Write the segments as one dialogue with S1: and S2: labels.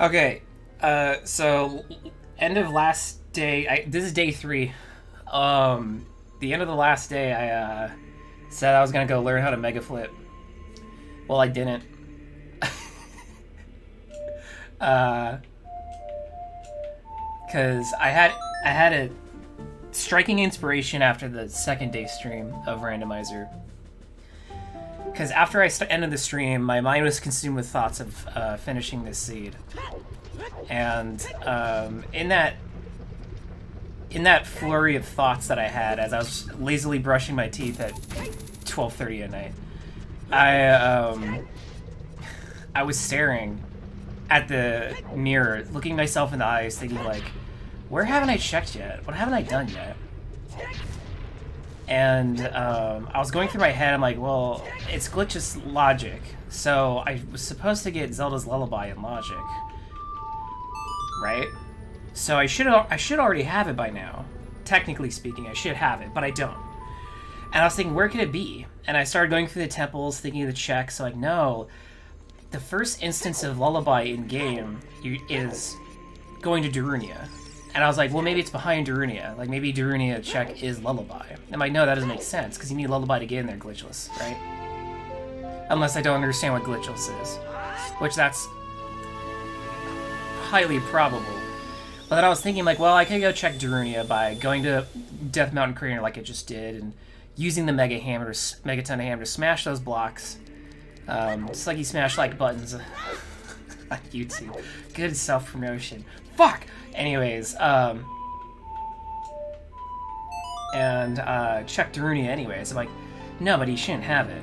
S1: Okay, so end of last day. This is day 3. The end of the last day, I said I was gonna go learn how to mega flip. Well, I didn't. Uh, Cause I had a striking inspiration after the second day stream of Randomizer. Because after I ended the stream, my mind was consumed with thoughts of finishing this seed, and in that flurry of thoughts that I had as I was lazily brushing my teeth at 12:30 at night, I I was staring at the mirror, looking myself in the eyes, thinking like, where haven't I checked yet? What haven't I done yet? And I was going through my head. I'm like, well, it's Glitch's logic, so I was supposed to get Zelda's Lullaby in logic, right? So I should already have it by now. Technically speaking, I should have it, but I don't. And I was thinking, where could it be? And I started going through the temples, thinking of the checks. So like, no, the first instance of Lullaby in game is going to Darunia. And I was like, well, maybe it's behind Darunia. Like, maybe Darunia check is Lullaby. I'm like, no, that doesn't make sense, because you need Lullaby to get in there Glitchless, right? Unless I don't understand what Glitchless is. Which that's highly probable. But then I was thinking, like, well, I could go check Darunia by going to Death Mountain Crater like I just did, and using the Megaton Hammer to smash those blocks. Just like you smash like buttons on YouTube. Good self-promotion. Fuck! Anyways, and check Darunia anyways. I'm like, no, but he shouldn't have it.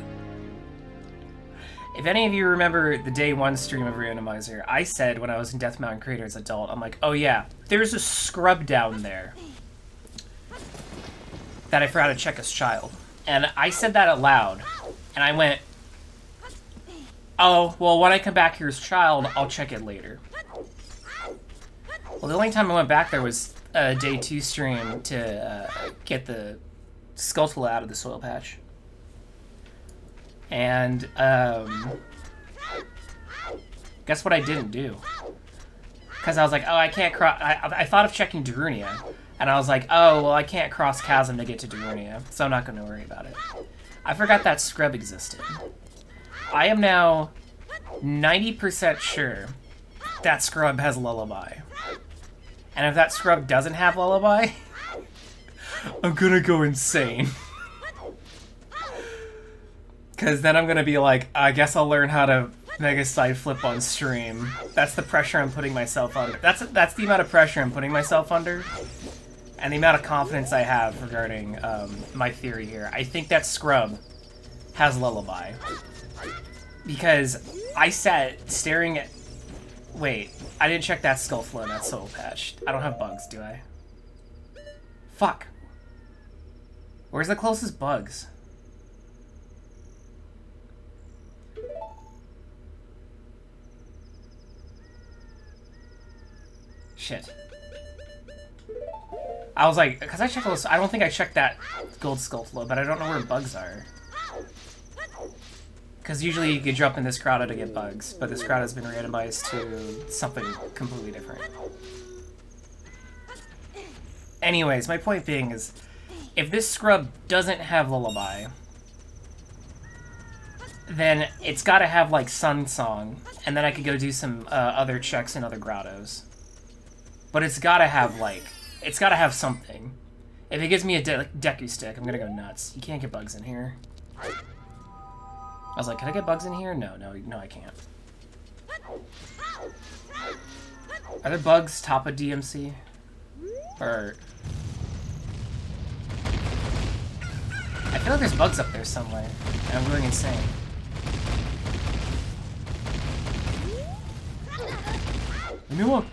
S1: If any of you remember the day 1 stream of Randomizer, I said when I was in Death Mountain Crater as adult, I'm like, oh yeah, there's a scrub down there that I forgot to check as child. And I said that out loud, and I went, oh, well, when I come back here as child, I'll check it later. Well, the only time I went back there was day 2 stream to get the Skulltula out of the soil patch. And, guess what I didn't do? Because I was like, oh, I can't cross... I thought of checking Darunia, and I was like, oh, well, I can't cross Chasm to get to Darunia, so I'm not going to worry about it. I forgot that scrub existed. I am now 90% sure that scrub has Lullaby. And if that scrub doesn't have Lullaby, I'm gonna go insane. Because then I'm gonna be like, I guess I'll learn how to Mega Side Flip on stream. That's the pressure I'm putting myself under. That's the amount of pressure I'm putting myself under, and the amount of confidence I have regarding my theory here. I think that scrub has Lullaby. Because I sat staring at... Wait, I didn't check that Skulltula in that soul patch. I don't have bugs, do I? Fuck. Where's the closest bugs? Shit. I was like, because I checked those... I don't think I checked that gold Skulltula, but I don't know where bugs are. Because usually you could jump in this Grotto to get bugs, but this Grotto has been randomized to something completely different. Anyways, my point being is, if this scrub doesn't have Lullaby, then it's gotta have, like, Sun Song, and then I could go do some other checks in other Grottos. But it's gotta have, like, it's gotta have something. If it gives me a Deku Stick, I'm gonna go nuts. You can't get bugs in here. I was like, can I get bugs in here? No, I can't. Are there bugs top of DMC? Or... I feel like there's bugs up there somewhere, and I'm going insane. Leave me alone!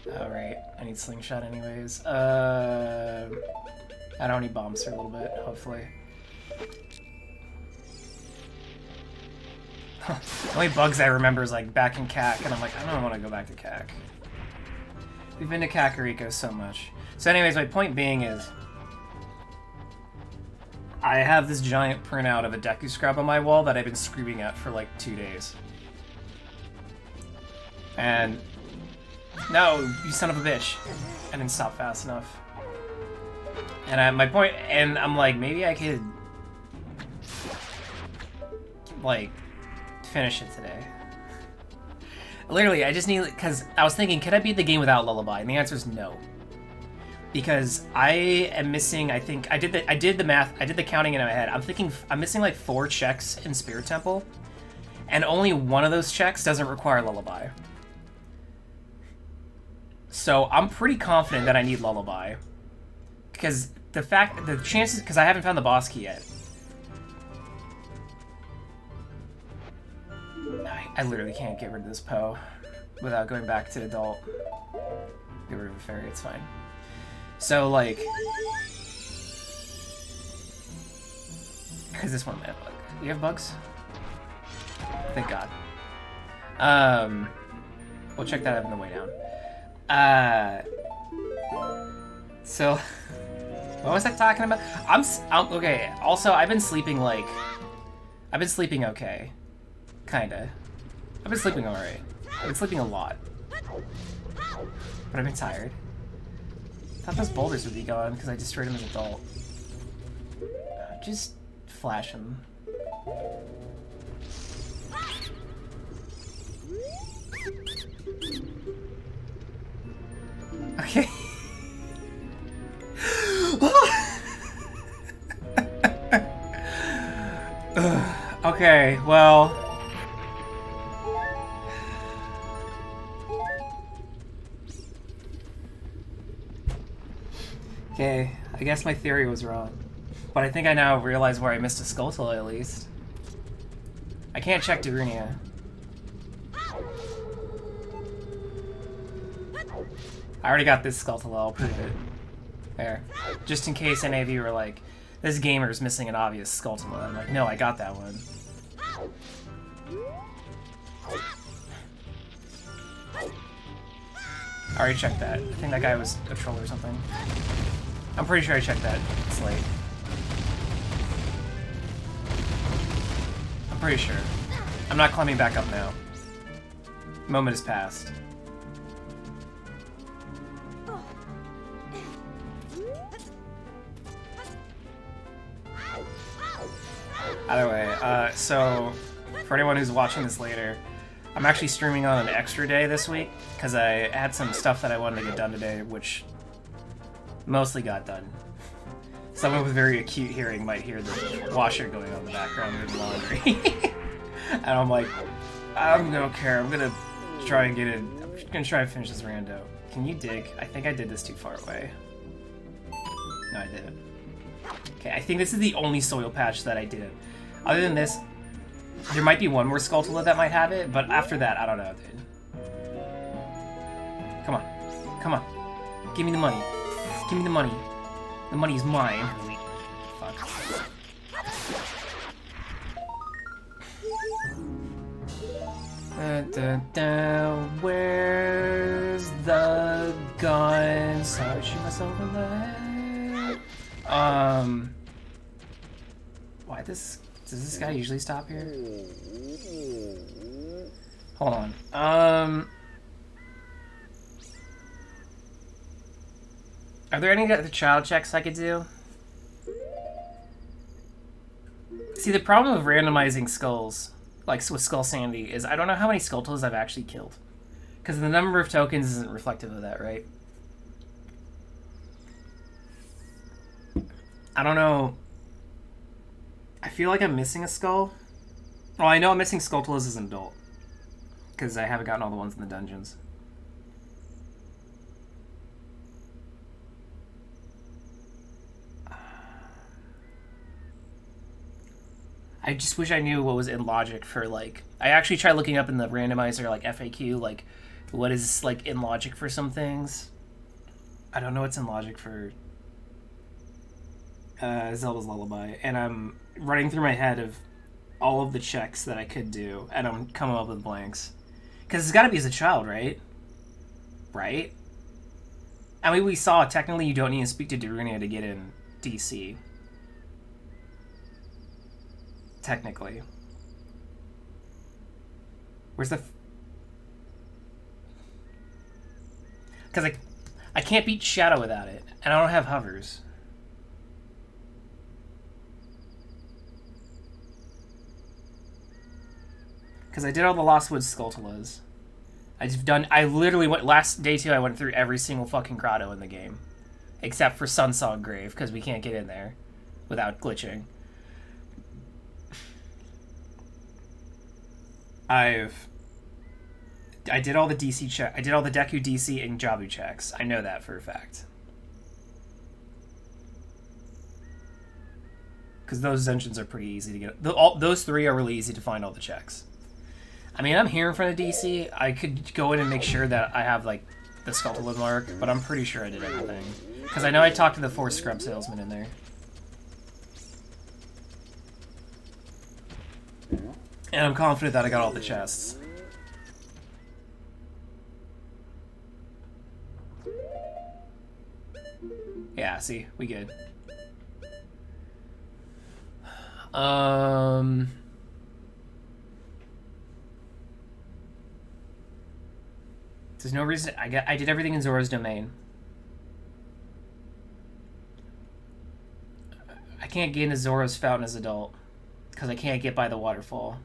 S1: Alright, I need slingshot anyways. I don't need bombs for a little bit, hopefully. The only bugs I remember is like back in CAC, and I'm like, I don't want to go back to CAC. We've been to Kakariko so much. So anyways, my point being is, I have this giant printout of a Deku Scrub on my wall that I've been screaming at for like 2 days. And no, you son of a bitch! I didn't stop fast enough. And at my point, and I'm like, maybe I could like finish it today. Literally, I just need, because I was thinking, could I beat the game without Lullaby? And the answer is no. Because I am missing, I think, I did the math, I did the counting in my head. I'm thinking I'm missing like 4 checks in Spirit Temple, and only one of those checks doesn't require Lullaby. So I'm pretty confident that I need Lullaby. Because the chances, because I haven't found the boss key yet. I literally can't get rid of this Poe without going back to adult. Get rid of a fairy, it's fine. So, like... Because this one might have bug. Do you have bugs? Thank God. We'll check that out on the way down. So... What was I talking about? I'm okay, also, I've been sleeping, like... I've been sleeping okay. Kinda. I've been sleeping alright. I've been sleeping a lot. But I've been tired. I thought those boulders would be gone because I destroyed them as an adult. Just flash them. Okay. Okay, well... Okay, I guess my theory was wrong. But I think I now realize where I missed a Skulltula at least. I can't check Darunia. I already got this Skulltula, I'll prove it. There. Just in case any of you are like, this gamer's missing an obvious Skulltula. I'm like, no, I got that one. I already checked that. I think that guy was a troll or something. I'm pretty sure I checked that. It's late. I'm pretty sure. I'm not climbing back up now. Moment has passed. Either way, so for anyone who's watching this later, I'm actually streaming on an extra day this week because I had some stuff that I wanted to get done today, which mostly got done. Someone with very acute hearing might hear the washer going on in the background doing laundry. And I'm like, I don't care, I'm gonna try and get it. I'm just gonna try and finish this rando. Can you dig? I think I did this too far away. No, I didn't. Okay, I think this is the only soil patch that I did. Other than this, there might be one more Skulltula that might have it, but after that, I don't know, dude. Come on. Come on. Give me the money. Give me the money. The money's mine. Fuck. Where's the gun? Sorry, shoot myself in the head. Why does this guy usually stop here? Hold on. Are there any other child checks I could do? See, the problem with randomizing skulls, like with Skullsanity, is I don't know how many Skulltulas I've actually killed. Because the number of tokens isn't reflective of that, right? I don't know. I feel like I'm missing a skull. Well, I know I'm missing Skulltulas as an adult. Because I haven't gotten all the ones in the dungeons. I just wish I knew what was in logic for, like... I actually tried looking up in the randomizer, like, FAQ, like, what is, like, in logic for some things. I don't know what's in logic for Zelda's Lullaby, and I'm running through my head of all of the checks that I could do, and I'm coming up with blanks. Because it's gotta be as a child, right? Right? I mean, we saw, technically you don't need to speak to Darunia to get in DC. Technically. Where's the... Because I can't beat Shadow without it, and I don't have hovers. Because I did all the Lost Woods Skulltulas. I literally went, last day 2, I went through every single fucking grotto in the game. Except for Sunsong Grave, because we can't get in there without glitching. I did all the DC check. I did all the Deku DC and Jabu checks. I know that for a fact. Because those engines are pretty easy to get. Those 3 are really easy to find all the checks. I mean, I'm here in front of DC. I could go in and make sure that I have, like, the Skulltula mark, but I'm pretty sure I did everything. Because I know I talked to the 4 scrub salesmen in there. And I'm confident that I got all the chests. Yeah, see? We good. There's no reason... I did everything in Zora's domain. I can't get into Zora's fountain as adult. Because I can't get by the waterfall.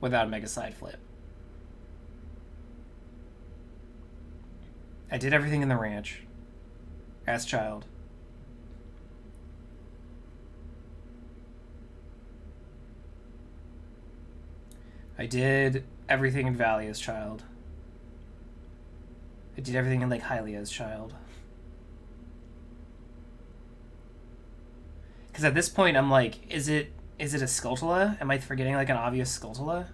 S1: Without a Mega Side Flip. I did everything in the ranch. As child. I did everything in Valley as child. I did everything in Lake Hylia as child. Because at this point, I'm like, is it a Skulltula? Am I forgetting, like, an obvious Skulltula?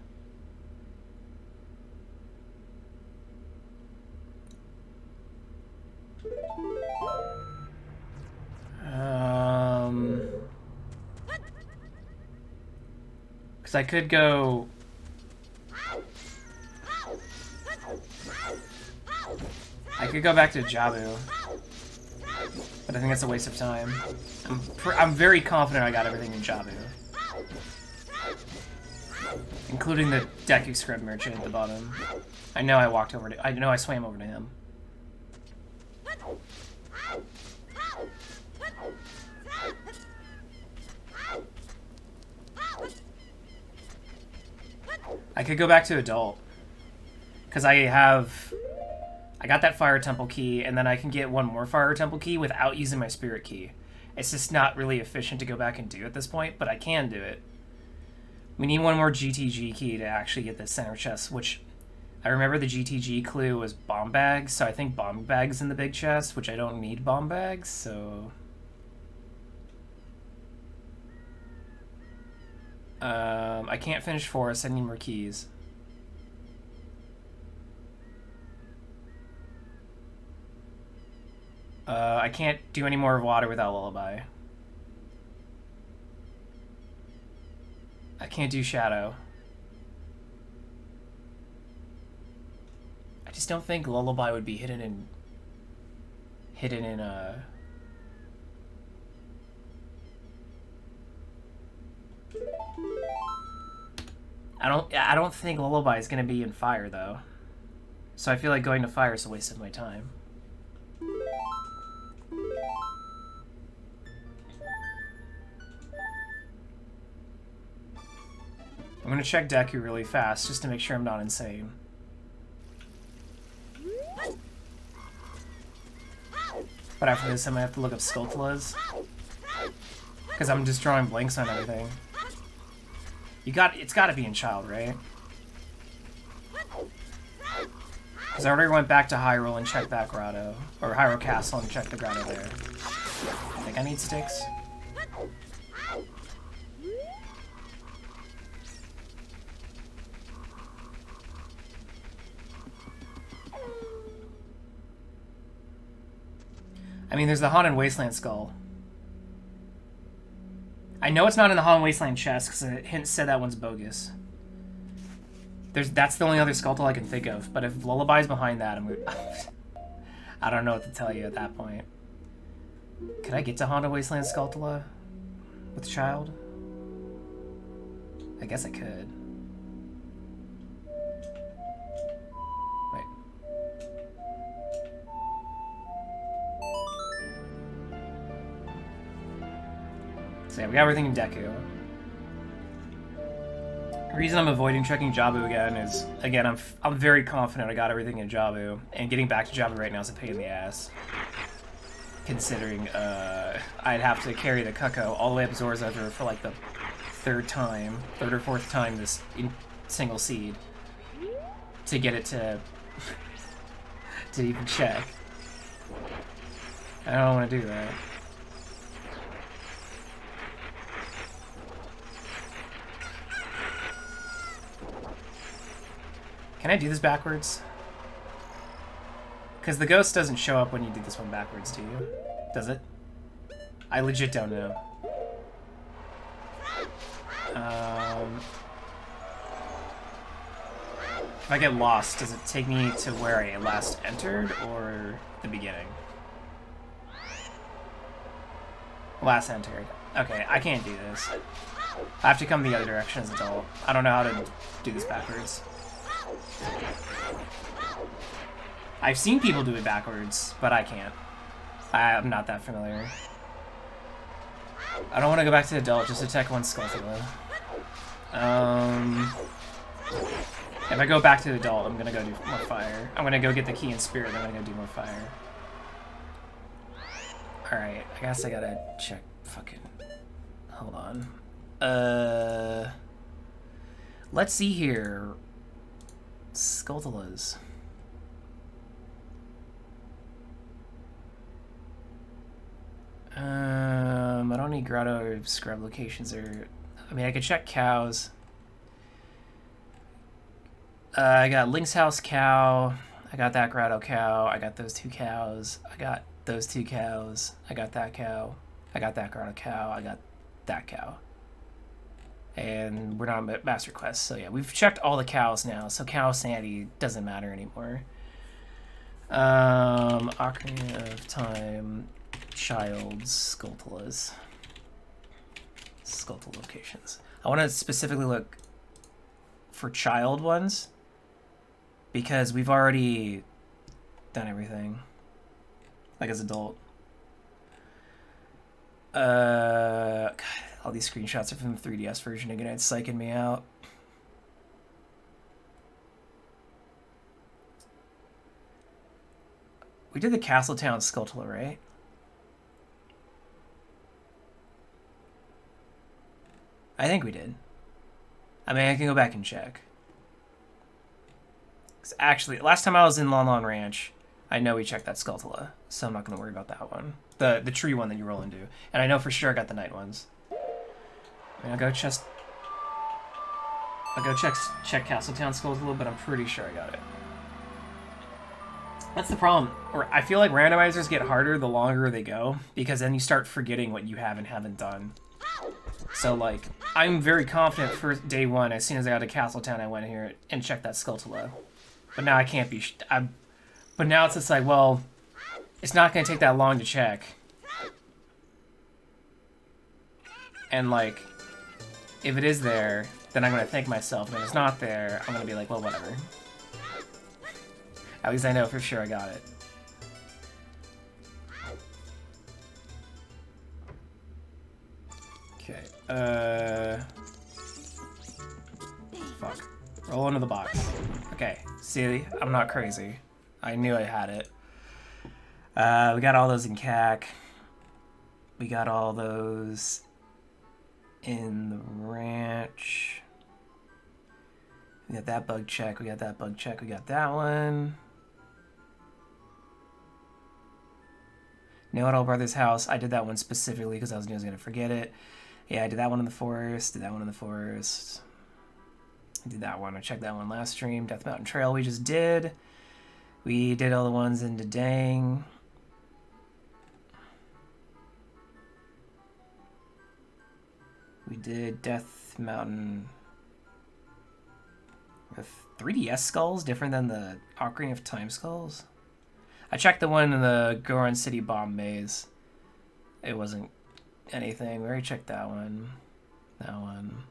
S1: Because I could go... I could go back to Jabu. But I think that's a waste of time. I'm very confident I got everything in Jabu. Including the Deku Scrub Merchant at the bottom. I know I walked over to... I know I swam over to him. I could go back to Adult. Because I got that Fire Temple key, and then I can get one more Fire Temple key without using my Spirit key. It's just not really efficient to go back and do at this point, but I can do it. We need one more GTG key to actually get the center chest, which I remember the GTG clue was bomb bags, so I think bomb bags in the big chest, which I don't need bomb bags, so... I can't finish Forest, I need more keys. I can't do any more water without Lullaby. I can't do Shadow. I just don't think Lullaby would be hidden in... I don't think Lullaby is gonna be in Fire, though. So I feel like going to Fire is a waste of my time. I'm gonna check Deku really fast, just to make sure I'm not insane. But after this, I'm gonna have to look up Skulltulas. Because I'm just drawing blanks on everything. It's gotta be in Child, right? Because I already went back to Hyrule and checked that grotto. Or Hyrule Castle and checked the grotto there. I think I need sticks. I mean, there's the Haunted Wasteland skull. I know it's not in the Haunted Wasteland chest because the hint said that one's bogus. That's the only other Skulltula I can think of, but if Lullaby's behind that, I don't know what to tell you at that point. Could I get to Haunted Wasteland Skulltula with Child? I guess I could. Wait. So yeah, we got everything in Deku. The reason I'm avoiding checking Jabu again is, again, I'm very confident I got everything in Jabu, and getting back to Jabu right now is a pain in the ass. Considering I'd have to carry the Cucco all the way up Zora's River for like the third or fourth time this single seed to get it to even check. I don't want to do that. Can I do this backwards? Because the ghost doesn't show up when you do this one backwards, do you? Does it? I legit don't know. If I get lost, does it take me to where I last entered, or the beginning? Last entered. Okay, I can't do this. I have to come the other direction as an adult. I don't know how to do this backwards. I've seen people do it backwards, but I can't. I'm not that familiar. I don't want to go back to adult just to tech one Skulltula. If I go back to adult, I'm gonna go do more fire. I'm gonna go get the key in spirit, then I'm gonna go do more fire. Alright, I guess I gotta check fucking... Hold on. Let's see here. Skulltulas. I don't need grotto or scrub locations or... I mean, I could check cows. I got Link's House cow. I got that grotto cow. I got those 2 cows. I got those 2 cows. I got that cow. I got that grotto cow. I got that cow. And we're not at Master Quest, so yeah, we've checked all the cows now, so Keysanity doesn't matter anymore. Ocarina of Time, Child's, Skulltulas. Skulltula locations. I want to specifically look for child ones, because we've already done everything, like as adult. God, all these screenshots are from the 3DS version again. It's psyching me out. We did the Castletown Skulltula, right? I think we did. I mean, I can go back and check. 'Cause actually, last time I was in Lon Lon Ranch, I know we checked that Skulltula, so I'm not going to worry about that one. The tree one that you roll into. And I know for sure I got the night ones. I mean, I'll go check Castletown Skulltula, but I'm pretty sure I got it. That's the problem. Or I feel like randomizers get harder the longer they go, because then you start forgetting what you have and haven't done. So, like, I'm very confident for day one, as soon as I got to Castletown, I went here and checked that Skulltula. But now I can't be... But now it's just like, well, it's not going to take that long to check. And, like, if it is there, then I'm going to thank myself. And if it's not there, I'm going to be like, well, whatever. At least I know for sure I got it. Okay, fuck. Roll into the box. Okay, see, I'm not crazy. I knew I had it. We got all those in CAC. We got all those in the ranch. We got that bug check, we got that bug check, we got that one. Know-It-All Brother's house, I did that one specifically because I was going to forget it. Yeah, I did that one in the forest, did that one in the forest. I did that one, I checked that one last stream. Death Mountain Trail we just did. We did all the ones in Dedang. We did Death Mountain with 3DS skulls, different than the Ocarina of Time skulls. I checked the one in the Goron City Bomb Maze. It wasn't anything. We already checked that one. That one.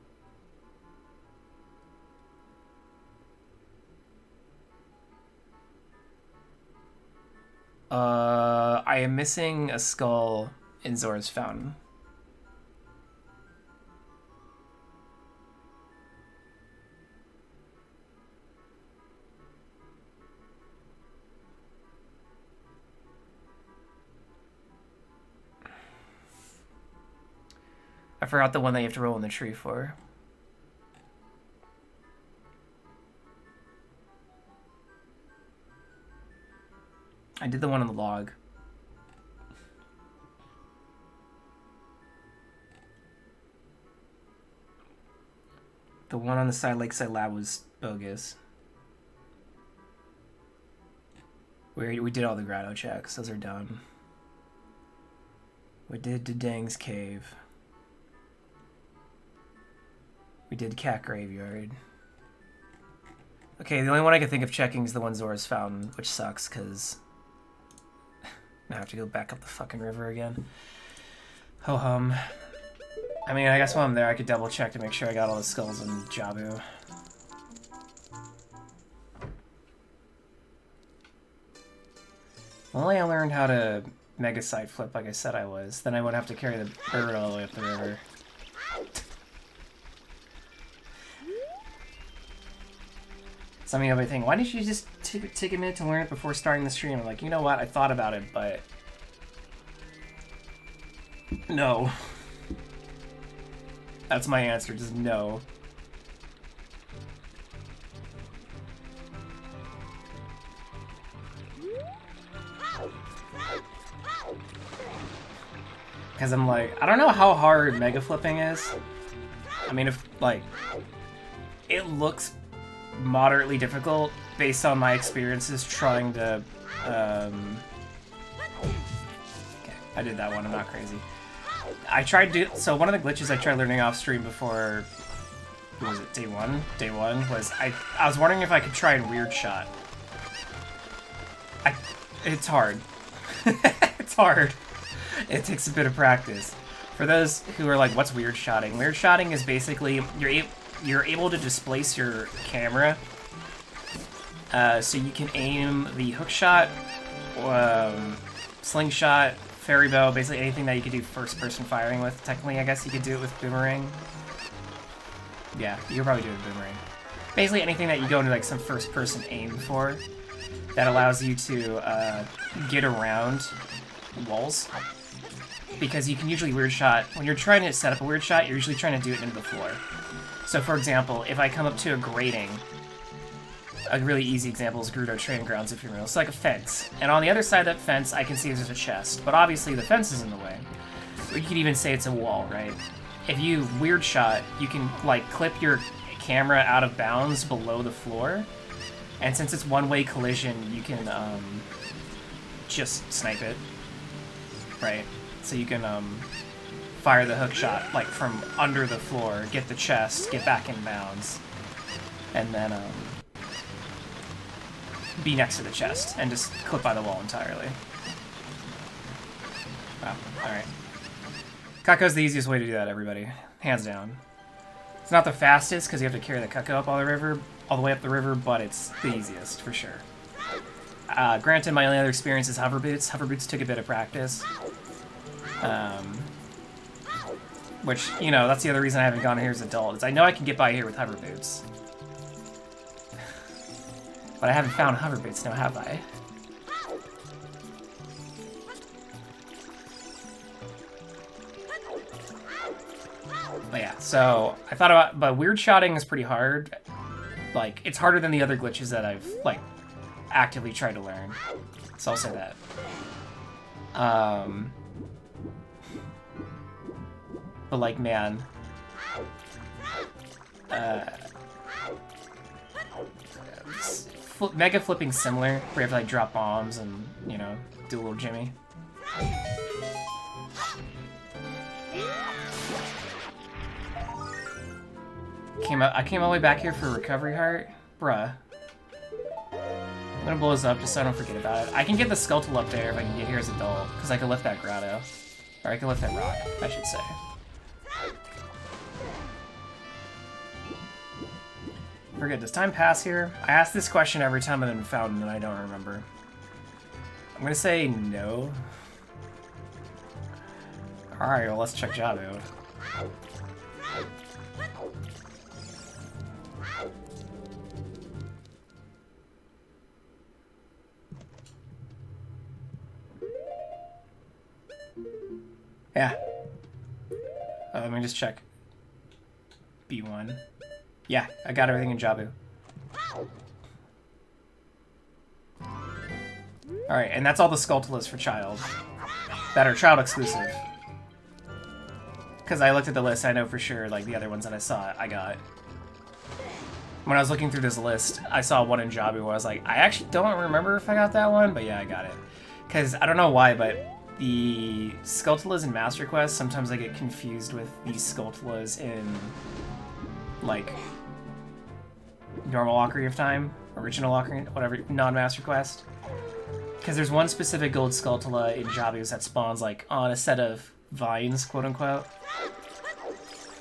S1: I am missing a skull in Zora's Fountain. I forgot the one that you have to roll in the tree for. I did the one on the log. The one on the side Lakeside Lab was bogus. We did all the grotto checks. Those are done. We did Dedang's Cave. We did Cat Graveyard. Okay, the only one I can think of checking is the one Zora's Fountain, which sucks, because I have to go back up the fucking river again. Ho-hum. I mean, I guess while I'm there, I could double check to make sure I got all the skulls in Jabu. If only I learned how to mega side flip like I said I was, then I wouldn't have to carry the bird all the way up the river. Some of you might think, why didn't you just take a minute to learn it before starting the stream? I'm like, you know what? I thought about it, but no. That's my answer, just no. Because I'm like, I don't know how hard mega flipping is. I mean, if, like, it looks moderately difficult based on my experiences trying to, okay, I did that one, I'm not crazy. I tried to, so one of the glitches I tried learning off stream before, what was it, day one? Day one was, I was wondering if I could try and weird shot. It's hard. It's hard. It takes a bit of practice. For those who are like, what's weird shotting? Weird shotting is basically, you're able to displace your camera, so you can aim the hook shot, slingshot, fairy bow, basically anything that you could do first-person firing with. Technically, I guess you could do it with boomerang. Yeah, you could probably do it with boomerang. Basically anything that you go into like some first-person aim for that allows you to get around walls. Because you can usually weird shot, when you're trying to set up a weird shot, you're usually trying to do it into the floor. So for example, if I come up to a grating, a really easy example is Grotto Training Grounds, if you're real. It's like a fence. And on the other side of that fence, I can see there's a chest. But obviously the fence is in the way. Or you could even say it's a wall, right? If you weird shot, you can like clip your camera out of bounds below the floor. And since it's one-way collision, you can just snipe it, right? So you can fire the hook shot like from under the floor, get the chest, get back in bounds, and then be next to the chest and just clip by the wall entirely. Wow, alright. Cucko's the easiest way to do that, everybody. Hands down. It's not the fastest because you have to carry the Cucko up all the way up the river, but it's the easiest for sure. Granted, my only other experience is hover boots. Hover boots took a bit of practice. Which, you know, that's the other reason I haven't gone here as an adult, is I know I can get by here with hover boots. But I haven't found hover boots now, have I? But yeah, so I thought about, but weird shotting is pretty hard. Like, it's harder than the other glitches that I've, like, actively tried to learn. So I'll say that. But like, man, mega flipping's similar, where you have to like drop bombs and, you know, do a little jimmy. I came all the way back here for a recovery heart? Bruh. I'm gonna blow this up just so I don't forget about it. I can get the Skulltula up there if I can get here as an adult, because I can lift that grotto. Or I can lift that rock, I should say. Forget, does time pass here? I ask this question every time I'm in Fountain and I don't remember. I'm gonna say no. Alright, well let's check Jabu. Yeah. let me just check. B1. Yeah, I got everything in Jabu. Alright, and that's all the Skulltulas for Child. That are Child exclusive. Because I looked at the list, I know for sure, like, the other ones that I saw, I got. When I was looking through this list, I saw one in Jabu where I was like, I actually don't remember if I got that one, but yeah, I got it. Because I don't know why, but the Skulltulas in Master Quest, sometimes I get confused with these Skulltulas in, like, normal Ocarina of Time, original Ocarina, whatever, non-Master Quest. Because there's one specific gold Skulltula in Jabu's that spawns, like, on a set of vines, quote-unquote.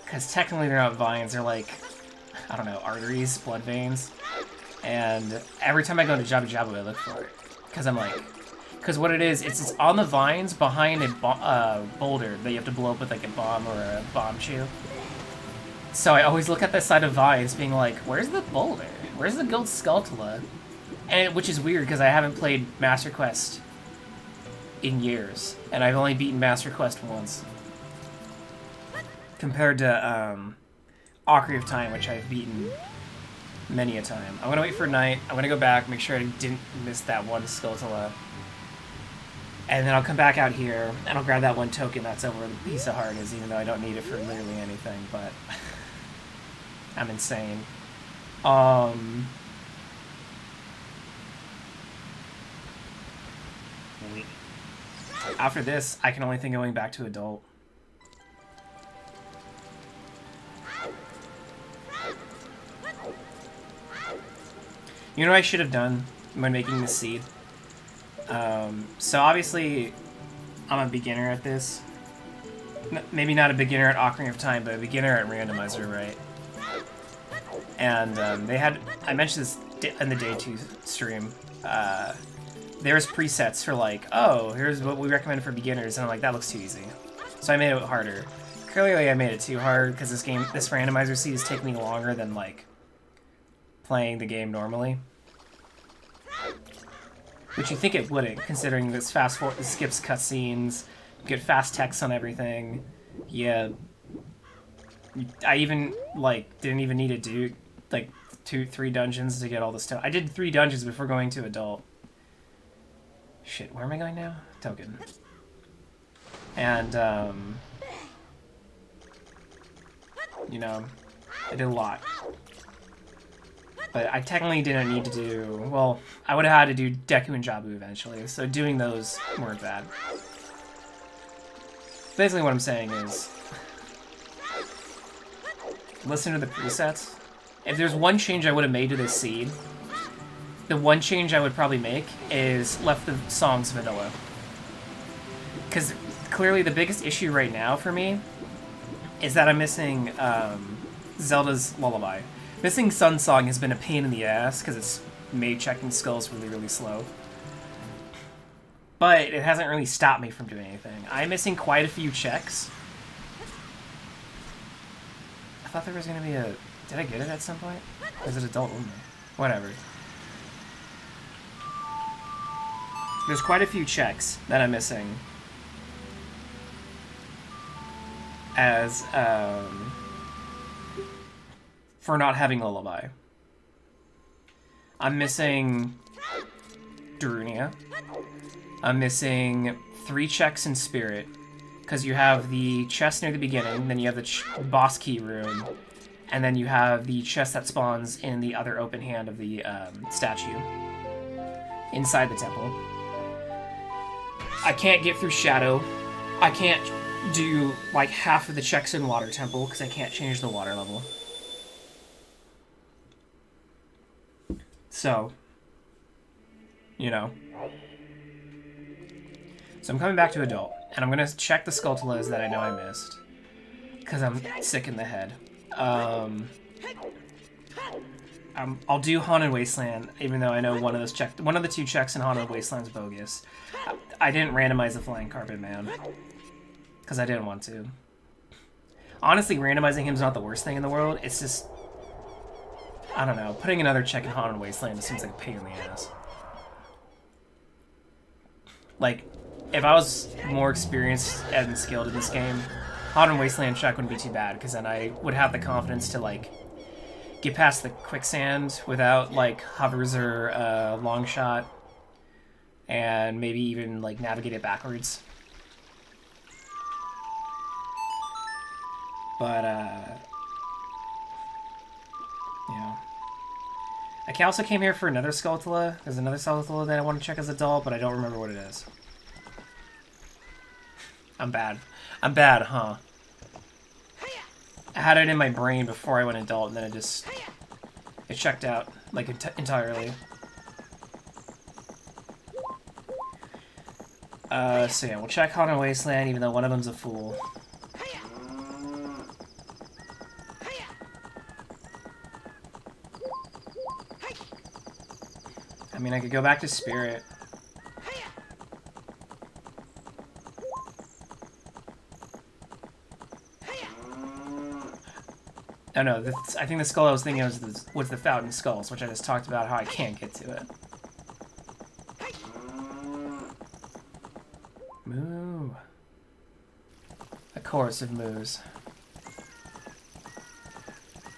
S1: Because technically they're not vines, they're like, I don't know, arteries, blood veins. And every time I go into Jabu Jabu, I look for it. Because I'm like... Because what it is, it's on the vines behind a boulder that you have to blow up with, like, a bomb or a bomb chew. So I always look at the side of vines being like, where's the boulder? Where's the gold Skulltula? And which is weird, because I haven't played Master Quest in years. And I've only beaten Master Quest once. Compared to Ocarina of Time, which I've beaten many a time. I'm going to wait for night. I'm going to go back, make sure I didn't miss that one Skulltula. And then I'll come back out here, and I'll grab that one token that's over where the piece of heart is, even though I don't need it for literally anything, but... I'm insane. After this, I can only think of going back to adult. You know what I should have done when making this seed? So obviously, I'm a beginner at this. Maybe not a beginner at Ocarina of Time, but a beginner at Randomizer, right? And they had, I mentioned this in the Day 2 stream, there's presets for like, oh, here's what we recommend for beginners, and I'm like, that looks too easy. So I made it harder. Clearly I made it too hard, because this randomizer seed is taking me longer than, like, playing the game normally. Which you think it wouldn't, considering this fast forward, it skips cutscenes, you get fast text on everything. Yeah. I even, like, didn't even need to do, like, 2-3 dungeons to get all the stuff. I did 3 dungeons before going to adult. Shit, where am I going now? Token. And, you know, I did a lot. But I technically didn't need to do... Well, I would have had to do Deku and Jabu eventually, so doing those weren't bad. Basically what I'm saying is... Listen to the presets. If there's one change I would have made to this seed, the one change I would probably make is left the songs vanilla. Because clearly the biggest issue right now for me is that I'm missing Zelda's Lullaby. Missing Sun Song has been a pain in the ass because it's made checking skulls really, really slow. But it hasn't really stopped me from doing anything. I'm missing quite a few checks. I thought there was going to be a... Did I get it at some point? Or is it adult only? Whatever. There's quite a few checks that I'm missing. As, for not having Lullaby. I'm missing Darunia. I'm missing 3 checks in Spirit. Because you have the chest near the beginning, then you have the boss key room, and then you have the chest that spawns in the other open hand of the statue. Inside the temple. I can't get through Shadow. I can't do, like, half of the checks in Water Temple, because I can't change the water level. So, you know. So I'm coming back to adult, and I'm going to check the Skulltulas that I know I missed, because I'm sick in the head. I'll do Haunted Wasteland, even though I know one of the 2 checks in Haunted Wasteland's bogus. I didn't randomize the Flying Carpet Man, because I didn't want to. Honestly, randomizing him's not the worst thing in the world, it's just... I don't know, putting another check in Haunted Wasteland seems like a pain in the ass. Like, if I was more experienced and skilled in this game, Autumn Wasteland check wouldn't be too bad, because then I would have the confidence to, like, get past the quicksand without, like, hovers or long shot, and maybe even, like, navigate it backwards. But, yeah. I also came here for another Skulltula. There's another Skulltula that I want to check as adult, but I don't remember what it is. I'm bad. I'm bad, huh? I had it in my brain before I went adult, and then it checked out, like, entirely. So yeah, we'll check Haunted Wasteland, even though one of them's a fool. I mean, I could go back to Spirit. Oh no, I think the skull I was thinking was the Fountain Skulls, which I just talked about how I can't get to it. Moo. A chorus of moos.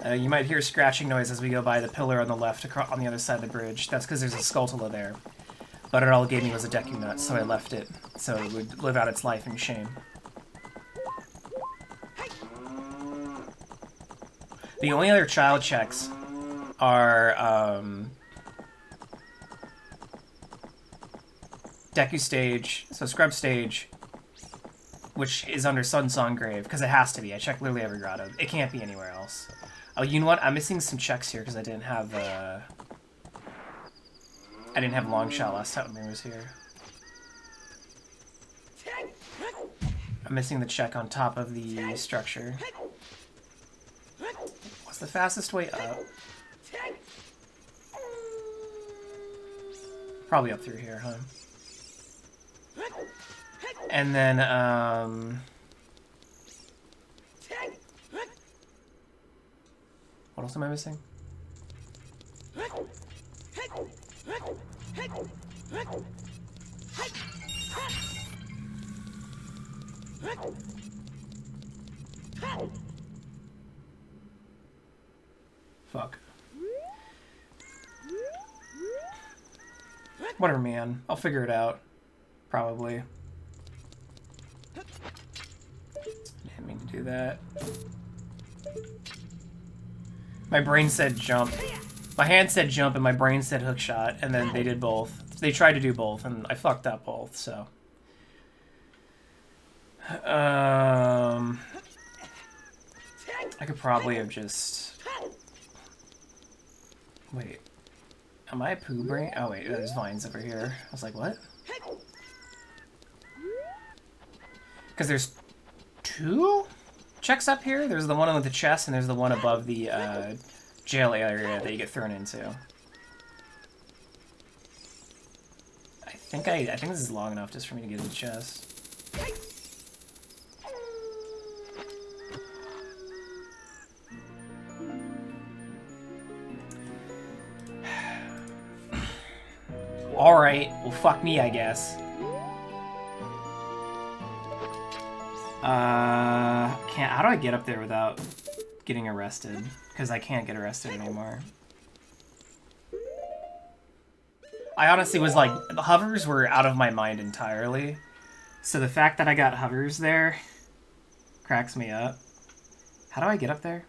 S1: You might hear scratching noise as we go by the pillar on the left on the other side of the bridge. That's because there's a Skulltula there. But it all it gave me was a Deku Nut, so I left it, so it would live out its life in shame. The only other child checks are Deku Stage, so Scrub Stage, which is under Sunsong Grave, because it has to be. I checked literally every grotto. It can't be anywhere else. Oh, you know what? I'm missing some checks here because I didn't have long shot last time I was here. I'm missing the check on top of the structure. What's the fastest way up? Probably up through here, huh? And then, what else am I missing? Fuck. Whatever, man. I'll figure it out. Probably. Didn't mean to do that. My brain said jump. My hand said jump and my brain said hookshot, and then they did both. They tried to do both, and I fucked up both, so. I could probably have just... Wait. Am I a poo brain? Oh wait, there's vines over here. I was like, what? Because there's two checks up here? There's the one with the chest, and there's the one above the jail area that you get thrown into. I think this is long enough just for me to get to the chest. Alright, well fuck me, I guess. How do I get up there without getting arrested? Because I can't get arrested anymore. I honestly was like, the hovers were out of my mind entirely. So the fact that I got hovers there cracks me up. How do I get up there?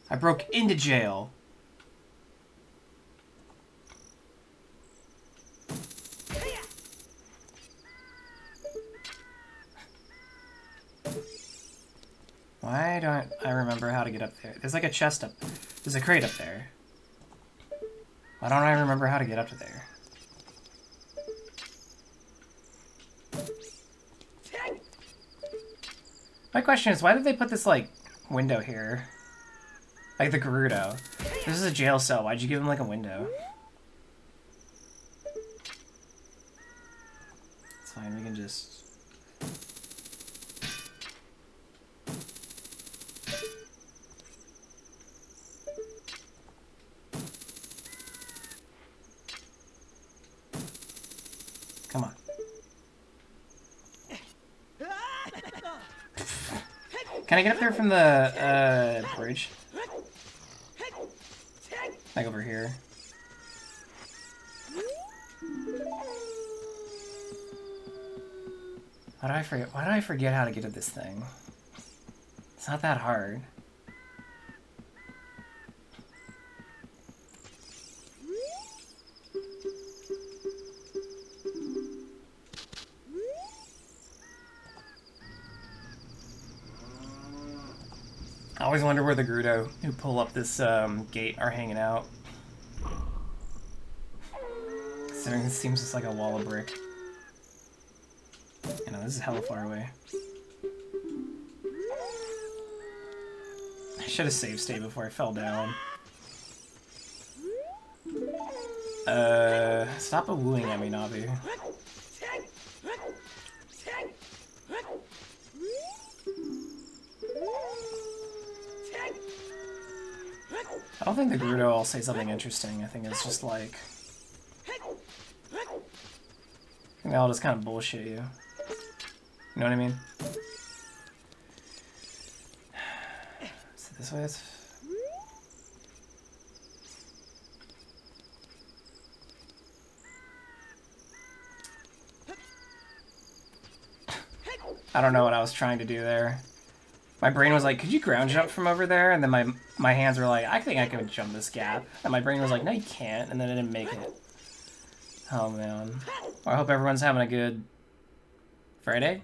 S1: I broke into jail. Why don't I remember how to get up there? There's like a chest up. There's a crate up there. Why don't I remember how to get up to there? My question is, why did they put this, like, window here? Like the Gerudo. This is a jail cell. Why'd you give him, like, a window? It's fine, we can just... Come Can I get up there from the bridge? Like over here. Why do I forget how to get at this thing? It's not that hard. I always wonder where the Grotto who pull up this gate are hanging out. Considering this seems just like a wall of brick. You know, this is hella far away. I should have saved state before I fell down. Stop wooing at me, Navi. I don't think the Grotto will say something interesting. I think it's just like... I think they'll just kind of bullshit you. You know what I mean? Is it this way? I don't know what I was trying to do there. My brain was like, could you ground jump from over there? And then my hands were like, I think I can jump this gap. And my brain was like, no, you can't. And then it didn't make it. Oh, man. Well, I hope everyone's having a good... Friday?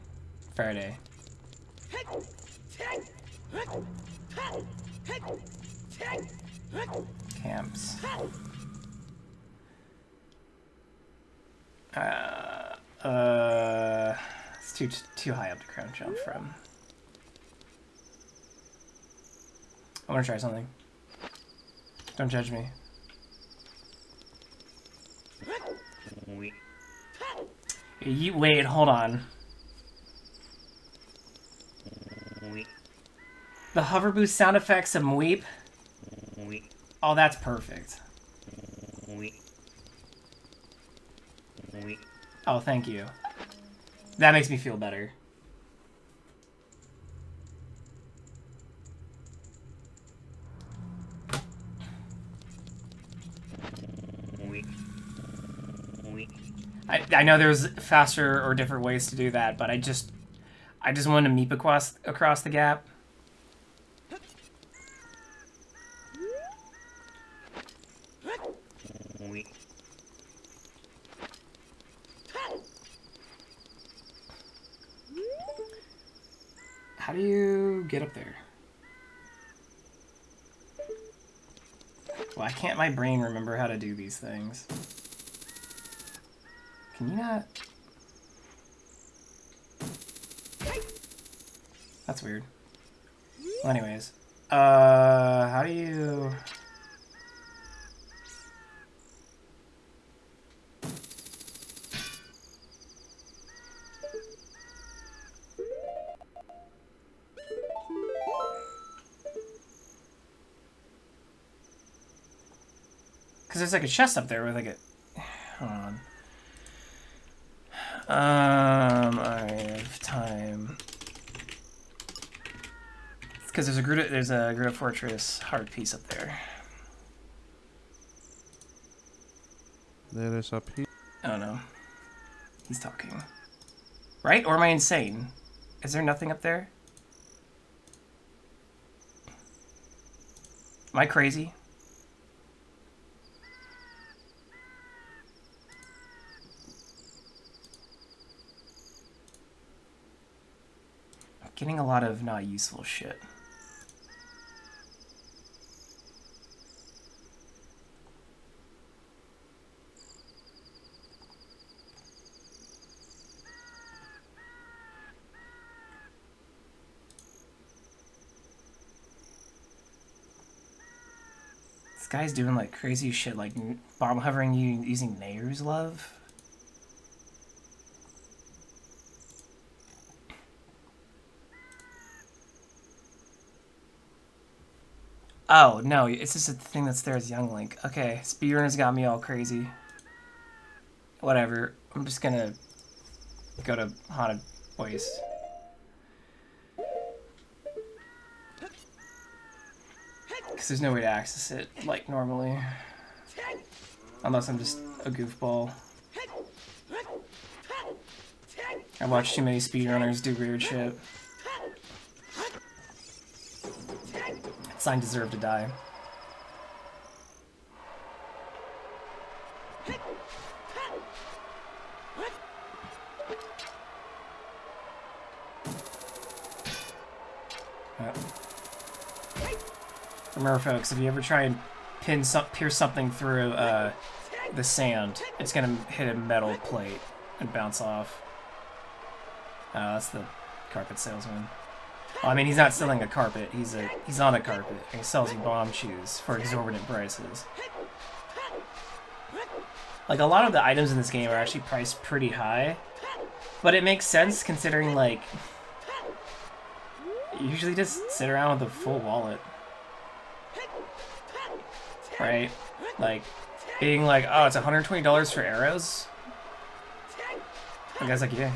S1: Friday. Camps. It's too high up to ground jump from. I want to try something. Don't judge me. Wait, hold on. The hover boost sound effects of Mweep? Oh, that's perfect. Oh, thank you. That makes me feel better. I know there's faster or different ways to do that, but I just wanted to meep across the gap. How do you get up there? Why can't my brain remember how to do these things? Can you not? That's weird. Well, anyways. How do you... Because there's like a chest up there with like a... Hold on. I have time. It's because there's a Grotto Fortress hard piece up there.
S2: There is up here.
S1: Oh no. He's talking. Right? Or am I insane? Is there nothing up there? Am I crazy? Getting a lot of not useful shit. This guy's doing like crazy shit, like bomb hovering you using Nehru's love. Oh, no, it's just a thing that's there as Young Link. Okay, Speedrunner's got me all crazy. Whatever, I'm just gonna go to Haunted Waste. Because there's no way to access it like normally. Unless I'm just a goofball. I watch too many speedrunners do weird shit. Sign deserve to die. Remember, folks, if you ever try and pierce something through the sand, it's gonna hit a metal plate and bounce off. That's the carpet salesman. Well, I mean, he's not selling a carpet. He's on a carpet. And he sells you bomb shoes for exorbitant prices. Like, a lot of the items in this game are actually priced pretty high, but it makes sense considering, like, you usually just sit around with a full wallet. Right? Like, being like, oh, it's $120 for arrows? The guy's like, yeah.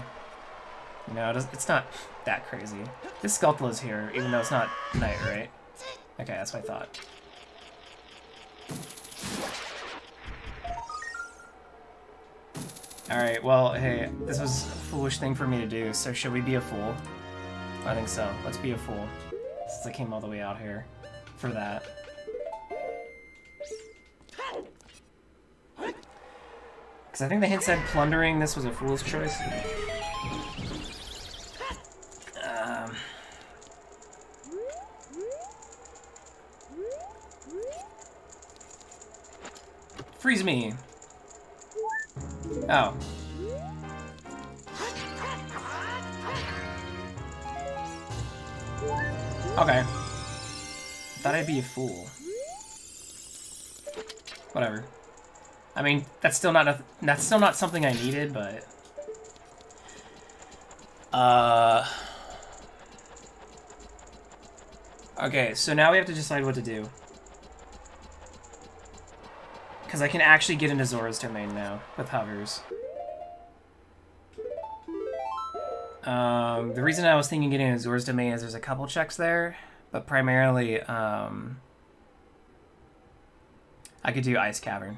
S1: You know, it's not that crazy. This Skulltulas here, even though it's not night, right? Okay, that's what I thought. Alright, well, hey, this was a foolish thing for me to do, so should we be a fool? I think so. Let's be a fool. Since I came all the way out here for that. Because I think the hint said plundering this was a fool's choice. Freeze me! Oh. Okay. Thought I'd be a fool. Whatever. I mean, that's still not something I needed, but okay, so now we have to decide what to do. Because I can actually get into Zora's domain now with hovers. The reason I was thinking getting into Zora's domain is there's a couple checks there, but primarily I could do Ice Cavern.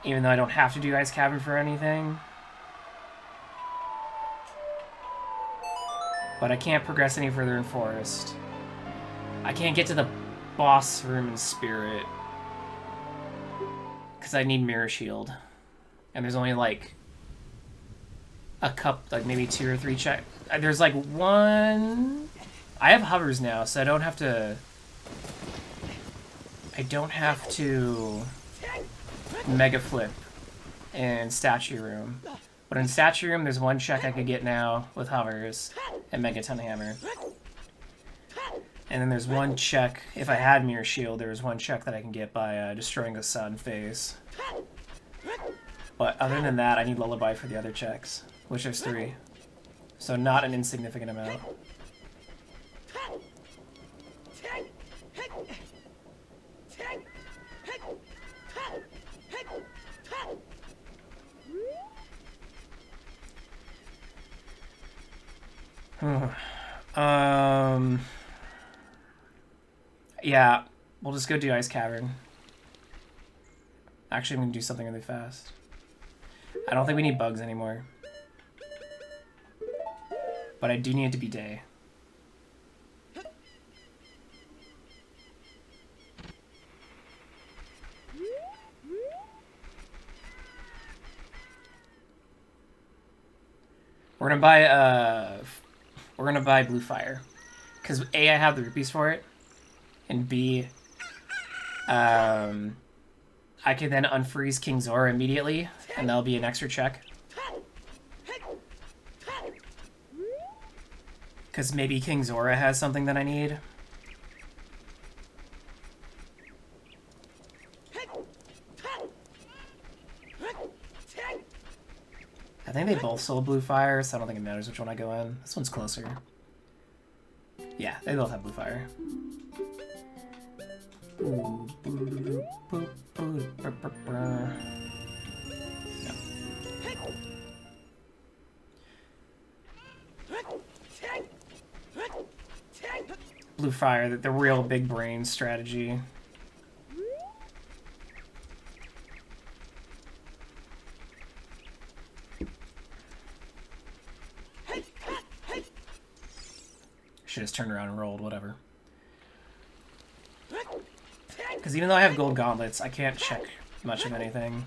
S1: Even though I don't have to do Ice Cavern for anything. But I can't progress any further in Forest. I can't get to the boss room in Spirit. Because I need Mirror Shield. And there's only like maybe 2 or 3 check. There's like one. I have hovers now, so I don't have to Mega Flip in Statue Room. But in Statue Room, there's one check I could get now with hovers and Megaton Hammer. And then there's one check, if I had Mirror Shield, there was one check that I can get by destroying the sun phase. But other than that, I need Lullaby for the other checks, which there's 3. So not an insignificant amount. Yeah, we'll just go do Ice Cavern. Actually, I'm gonna do something really fast. I don't think we need bugs anymore. But I do need it to be day. We're gonna buy Blue Fire. Because A, I have the rupees for it. And B, I can then unfreeze King Zora immediately, and that'll be an extra check. Because maybe King Zora has something that I need. I think they both sold Blue Fire, so I don't think it matters which one I go in. This one's closer. Yeah, they both have Blue Fire. No. Blue Fire, the real big brain strategy. Should have just turned around and rolled, whatever. Because even though I have gold gauntlets, I can't check much of anything.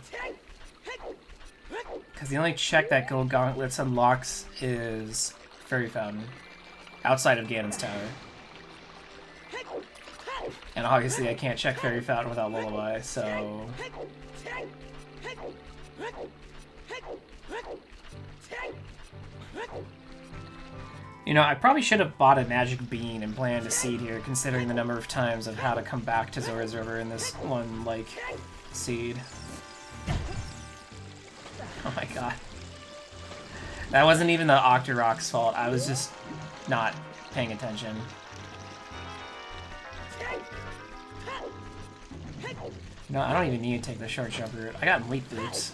S1: Because the only check that gold gauntlets unlocks is Fairy Fountain, outside of Ganon's Tower. And obviously I can't check Fairy Fountain without Lullaby, so... You know, I probably should have bought a magic bean and planted a seed here, considering the number of times of how to come back to Zora's River in this one, like, seed. Oh my god. That wasn't even the Octorok's fault, I was just not paying attention. No, I don't even need to take the short jump route. I got leap boots.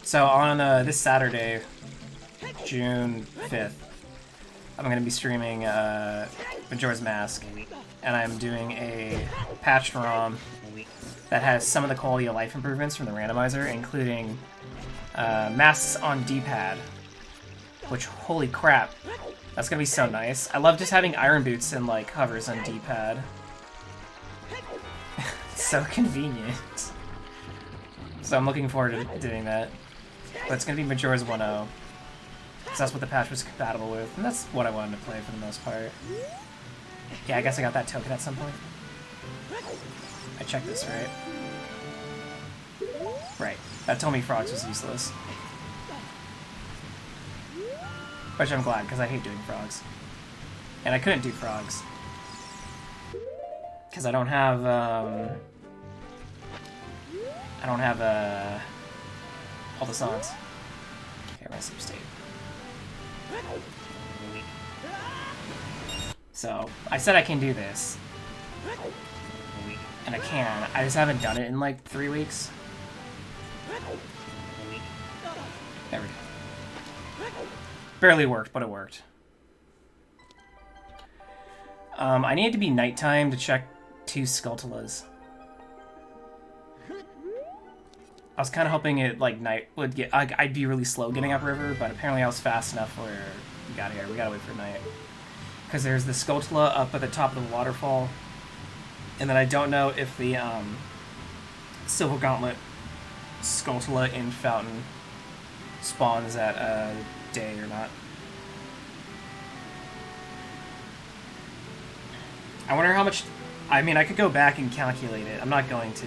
S1: So on this Saturday, June 5th, I'm going to be streaming Majora's Mask, and I'm doing a patched ROM that has some of the quality of life improvements from the randomizer, including masks on D-pad, which, holy crap, that's going to be so nice. I love just having iron boots and, like, hovers on D-pad. So convenient. So I'm looking forward to doing that. But it's going to be Majora's 1.0. Because that's what the patch was compatible with. And that's what I wanted to play for the most part. Yeah, I guess I got that token at some point. I checked this, right? Right. That told me frogs was useless. Which I'm glad, because I hate doing frogs. And I couldn't do frogs. Because I don't have, all the songs. Okay, rest of state. So, I said I can do this. And I can. I just haven't done it in like 3 weeks. There we go. Barely worked, but it worked. I need to be nighttime to check 2 Skulltulas. I was kind of hoping it, like, night would get... I'd be really slow getting upriver, but apparently I was fast enough where we got here. We gotta wait for night. Because there's the Skulltula up at the top of the waterfall. And then I don't know if the, Silver Gauntlet Skulltula in Fountain spawns at, day or not. I wonder how much... I mean, I could go back and calculate it. I'm not going to.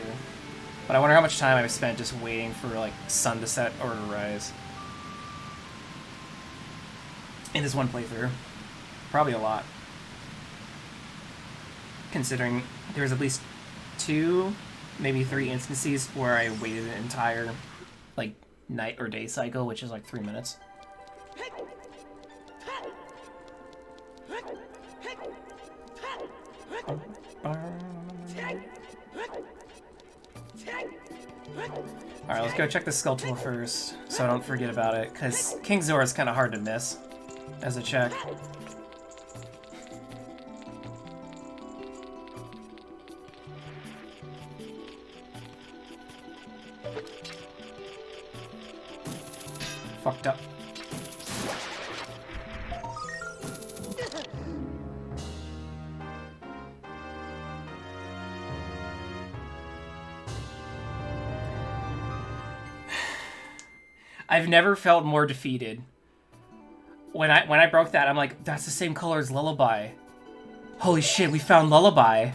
S1: But I wonder how much time I've spent just waiting for, like, sun to set or to rise. In this one playthrough. Probably a lot. Considering there's at least 2, maybe 3 instances where I waited an entire, like, night or day cycle, which is like 3 minutes. Alright, let's go check the Skulltula first, so I don't forget about it, because King Zora is kind of hard to miss as a check. Fucked up. I've never felt more defeated. When I broke that, I'm like, that's the same color as Lullaby. Holy shit, we found Lullaby.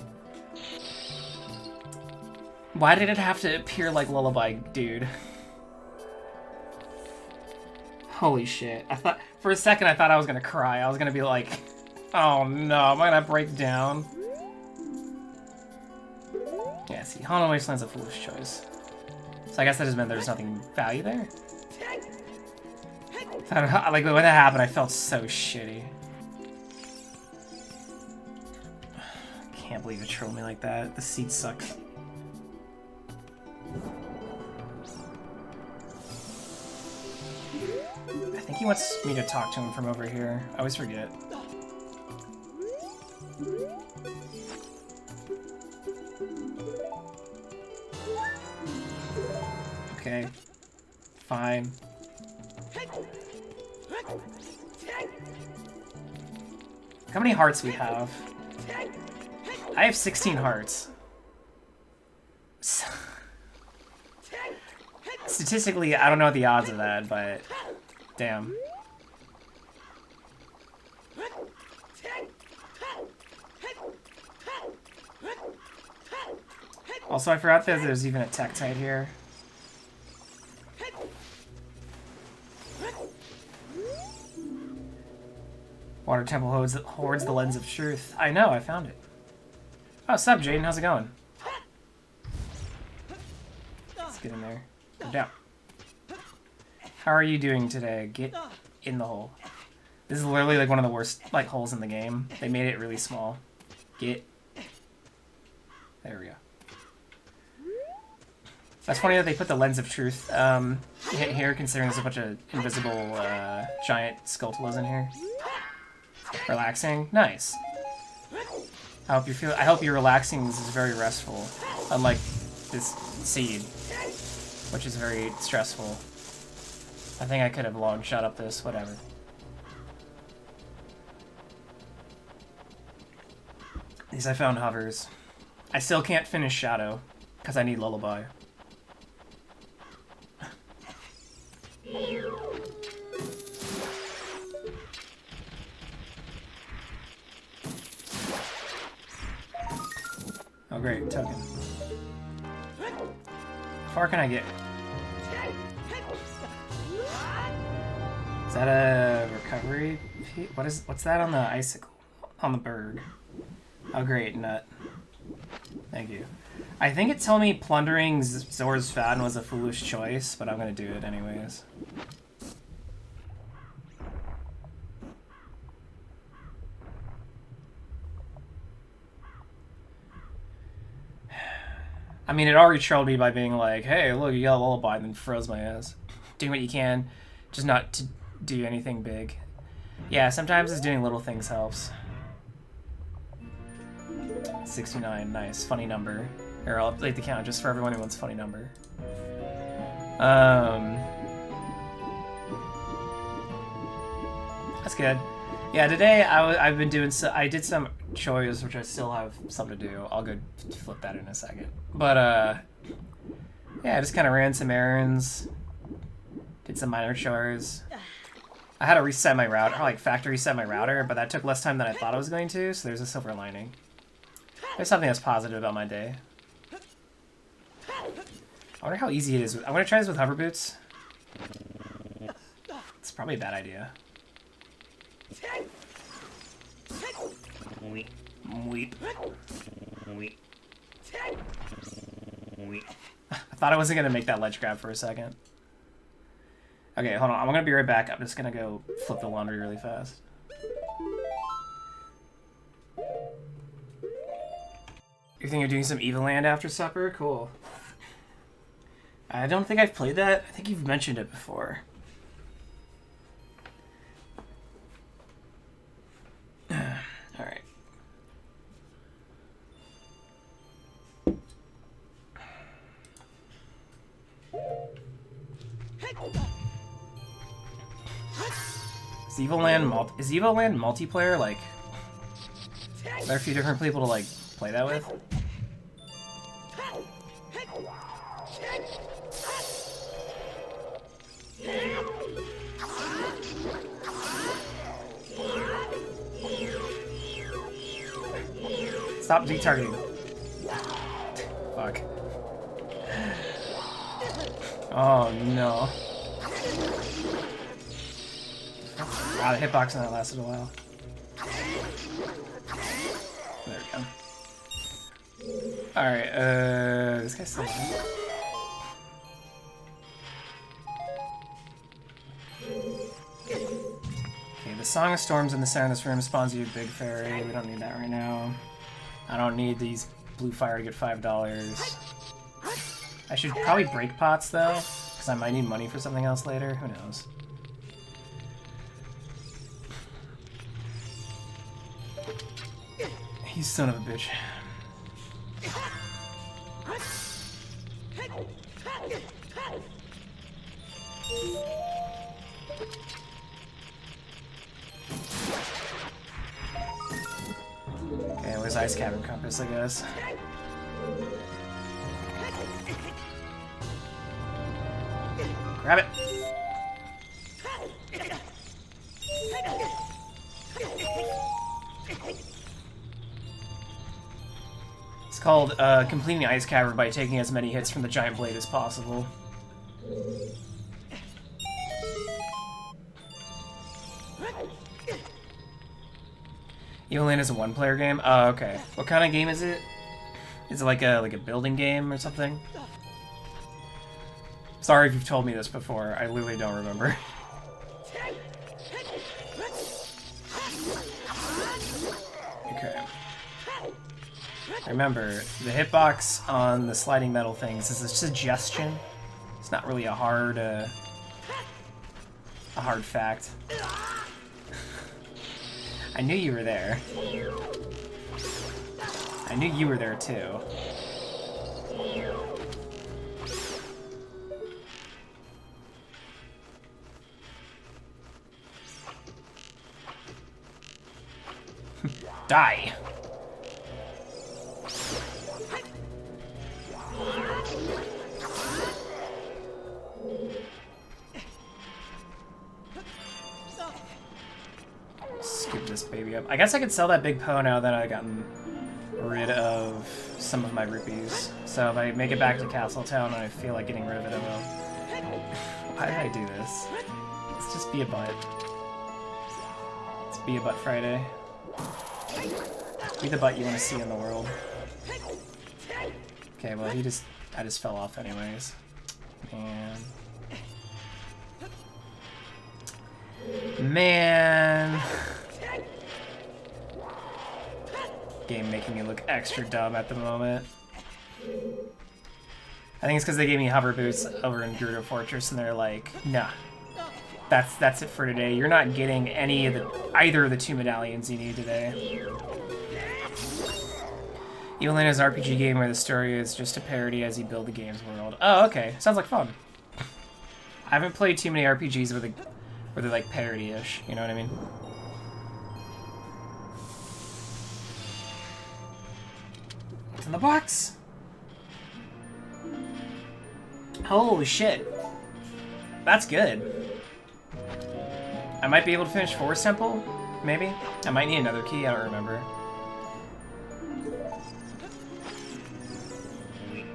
S1: Why did it have to appear like Lullaby, dude? Holy shit. I thought, for a second I thought I was gonna cry. I was gonna be like, oh no, am I gonna break down? Yeah, see, Hollow Wasteland's a foolish choice. So I guess that just meant there's nothing value there? Like, when that happened, I felt so shitty. Can't believe it trolled me like that. The seat sucks. I think he wants me to talk to him from over here. I always forget. Okay. Fine. How many hearts we have? I have 16 hearts. Statistically, I don't know the odds of that, but damn. Also, I forgot that there's even a Tektite here. Water Temple hoards the lens of truth. I know, I found it. Oh, what's up, Jaden? How's it going? Let's get in there. Go down. How are you doing today? Get in the hole. This is literally like one of the worst like holes in the game. They made it really small. Get. There we go. That's funny that they put the lens of truth here, considering there's a bunch of invisible giant sculptulas in here. Relaxing, nice. I hope you're relaxing. This is very restful, unlike this seed, which is very stressful. I think I could have long shot up this, whatever. At least I found hovers. I still can't finish Shadow, because I need Lullaby. Oh great, token. How far can I get? Is that a recovery? What's that on the icicle? On the bird. Oh great, nut. Thank you. I think it told me plundering Zor's Faden was a foolish choice, but I'm gonna do it anyways. I mean, it already trolled me by being like, hey, look, you got a lullaby, and then froze my ass. Doing what you can, just not to do anything big. Yeah, sometimes just doing little things helps. 69, nice. Funny number. Here, I'll update the count just for everyone who wants a funny number. That's good. Yeah, today I've been doing I did some chores, which I still have some to do. I'll go flip that in a second. But yeah, I just kind of ran some errands, did some minor chores. I had to reset my router, like factory reset my router, but that took less time than I thought it was going to. So there's a silver lining. There's something that's positive about my day. I wonder how easy it is. I'm gonna try this with hover boots. It's probably a bad idea. Weep. I thought I wasn't gonna make that ledge grab for a second. Okay, hold on. I'm gonna be right back. I'm just gonna go flip the laundry really fast. You think you're doing some Evil Land after supper? Cool. I don't think I've played that. I think you've mentioned it before. Alright. Is Evil Land multiplayer? Like, are there a few different people to like play that with? Stop Z-targeting. Fuck. Oh no. Wow, the hitbox on that lasted a while. There we go. Alright, this guy's still alive. Okay, the Song of Storms in the center of this room spawns you a big fairy. We don't need that right now. I don't need these blue fire to get $5. I should probably break pots though, because I might need money for something else later. Who knows? You son of a bitch. Okay, where's Ice Cavern Compass, I guess? Grab it! It's called completing the Ice Cavern by taking as many hits from the giant blade as possible. Evoland is a one-player game? Oh, okay. What kind of game is it? Is it like a building game or something? Sorry if you've told me this before. I literally don't remember. Okay. Remember, the hitbox on the sliding metal things is a suggestion. It's not really a hard fact. I knew you were there. I knew you were there too. Die! Scoop this baby up. I guess I could sell that big Poe now that I've gotten rid of some of my rupees. So if I make it back to Castletown and I feel like getting rid of it, I will. Why did I do this? Let's just be a butt. Let's be a butt Friday. Be the butt you want to see in the world. Okay, well I just fell off anyways. Man. Game making me look extra dumb at the moment. I think it's because they gave me hover boots over in Gerudo Fortress and they're like, nah. That's it for today. You're not getting either of the 2 medallions you need today. Evoland is an RPG game where the story is just a parody as you build the game's world. Oh, okay. Sounds like fun. I haven't played too many RPGs where they're like parody-ish, you know what I mean? What's in the box? Holy shit. That's good. I might be able to finish Forest Temple, maybe? I might need another key, I don't remember. Weep.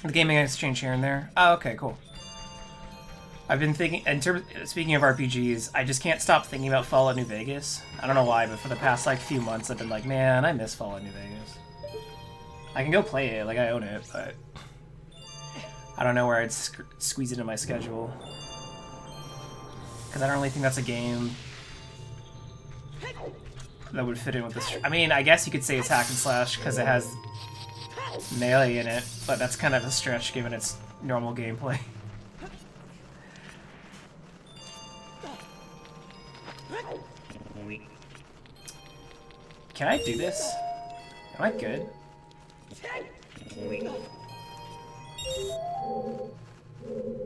S1: The gaming exchange here and there. Oh, okay, cool. I've been thinking, speaking of RPGs, I just can't stop thinking about Fallout New Vegas. I don't know why, but for the past like few months I've been like, man, I miss Fallout New Vegas. I can go play it, like I own it, but I don't know where I'd squeeze it in my schedule. Because I don't really think that's a game that would fit in with this. I mean, I guess you could say it's hack and slash because it has melee in it, but that's kind of a stretch given its normal gameplay. Can I do this? Am I good?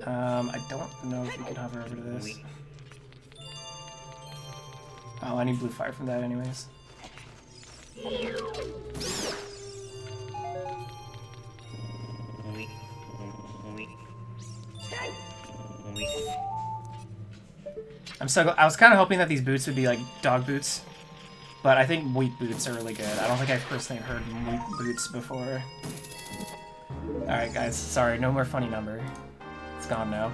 S1: I don't know if we can hover over to this. Oh, I need blue fire from that anyways. I was kind of hoping that these boots would be like dog boots, but I think wheat boots are really good. I don't think I've personally heard wheat boots before. Alright guys, sorry, no more funny number. It's gone now.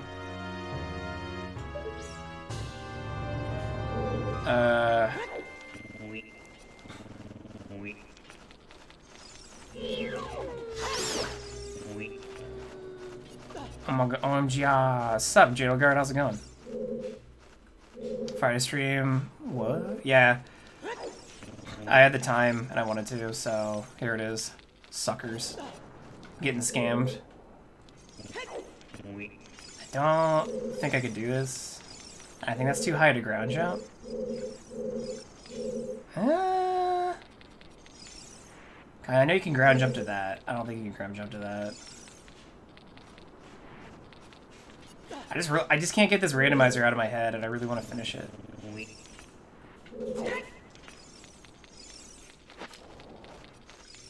S1: Oh my god, OMG, what's up, Jailguard, how's it going? Friday stream, what? Yeah. I had the time and I wanted to, so here it is. Suckers. Getting scammed. I don't think I could do this. I think that's too high to ground jump. I know you can ground jump to that. I don't think you can ground jump to that. I just can't get this randomizer out of my head, and I really want to finish it.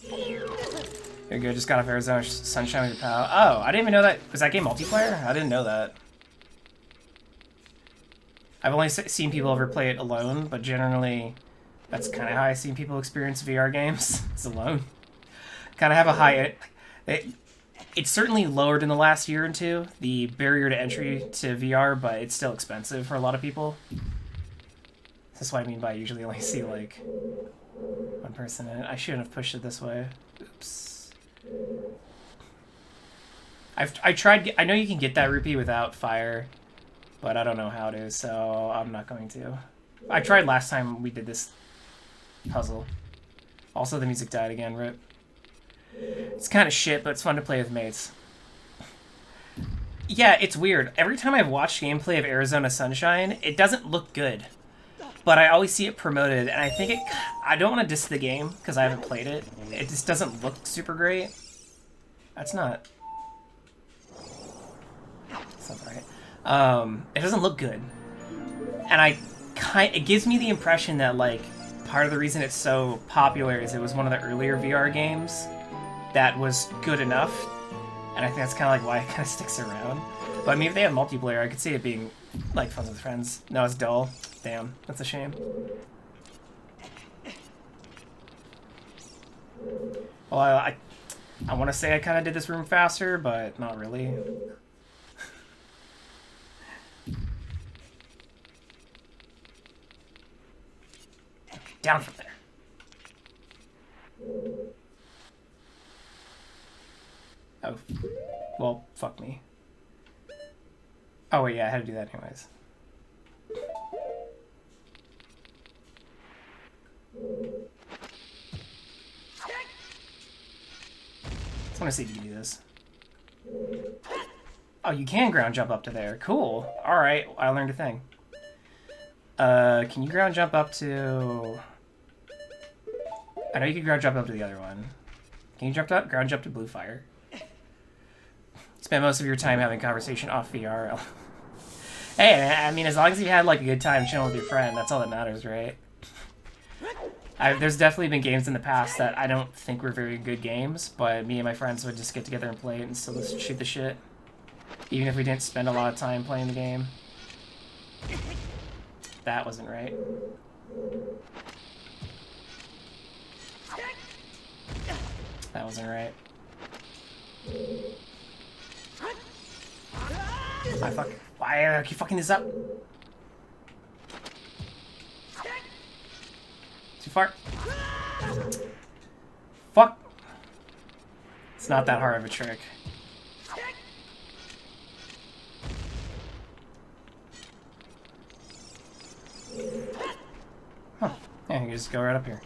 S1: Here you go, just got off Arizona Sunshine with your pal. Oh, I didn't even know that. Was that game multiplayer? I didn't know that. I've only seen people ever play it alone, but generally, that's kind of how I've seen people experience VR games. It's alone. Kind of have a high... It's certainly lowered in the last year or two, the barrier to entry to VR, but it's still expensive for a lot of people. That's what I mean by I usually only see, like, one person in it. I shouldn't have pushed it this way. Oops. I tried... I know you can get that rupee without fire, but I don't know how to, so I'm not going to. I tried last time we did this puzzle. Also, the music died again, rip. It's kind of shit, but it's fun to play with mates. Yeah, it's weird. Every time I've watched gameplay of Arizona Sunshine, it doesn't look good. But I always see it promoted, and I think it... I don't want to diss the game, because I haven't played it. It just doesn't look super great. That's not... That's not right. It doesn't look good. And it gives me the impression that, like, part of the reason it's so popular is it was one of the earlier VR games that was good enough, and I think that's kind of like why it kind of sticks around. But I mean, if they have multiplayer, I could see it being like fun with friends. No, it's dull. Damn, that's a shame. Well, I want to say I kind of did this room faster, but not really. Down from there. Oh, well, fuck me. Oh wait, yeah, I had to do that anyways. Just want to see if you can do this. Oh, you can ground jump up to there. Cool. All right, I learned a thing. Can you ground jump up to... I know you can ground jump up to the other one. Can you ground jump to blue fire? Spend most of your time having conversation off VR. Hey, I mean, as long as you had like a good time chilling with your friend, that's all that matters, right? There's definitely been games in the past that I don't think were very good games, but me and my friends would just get together and play it and still just shoot the shit. Even if we didn't spend a lot of time playing the game. That wasn't right. That wasn't right. Why I keep fucking this up? Too far? Fuck! It's not that hard of a trick. Huh. Yeah, you can just go right up here.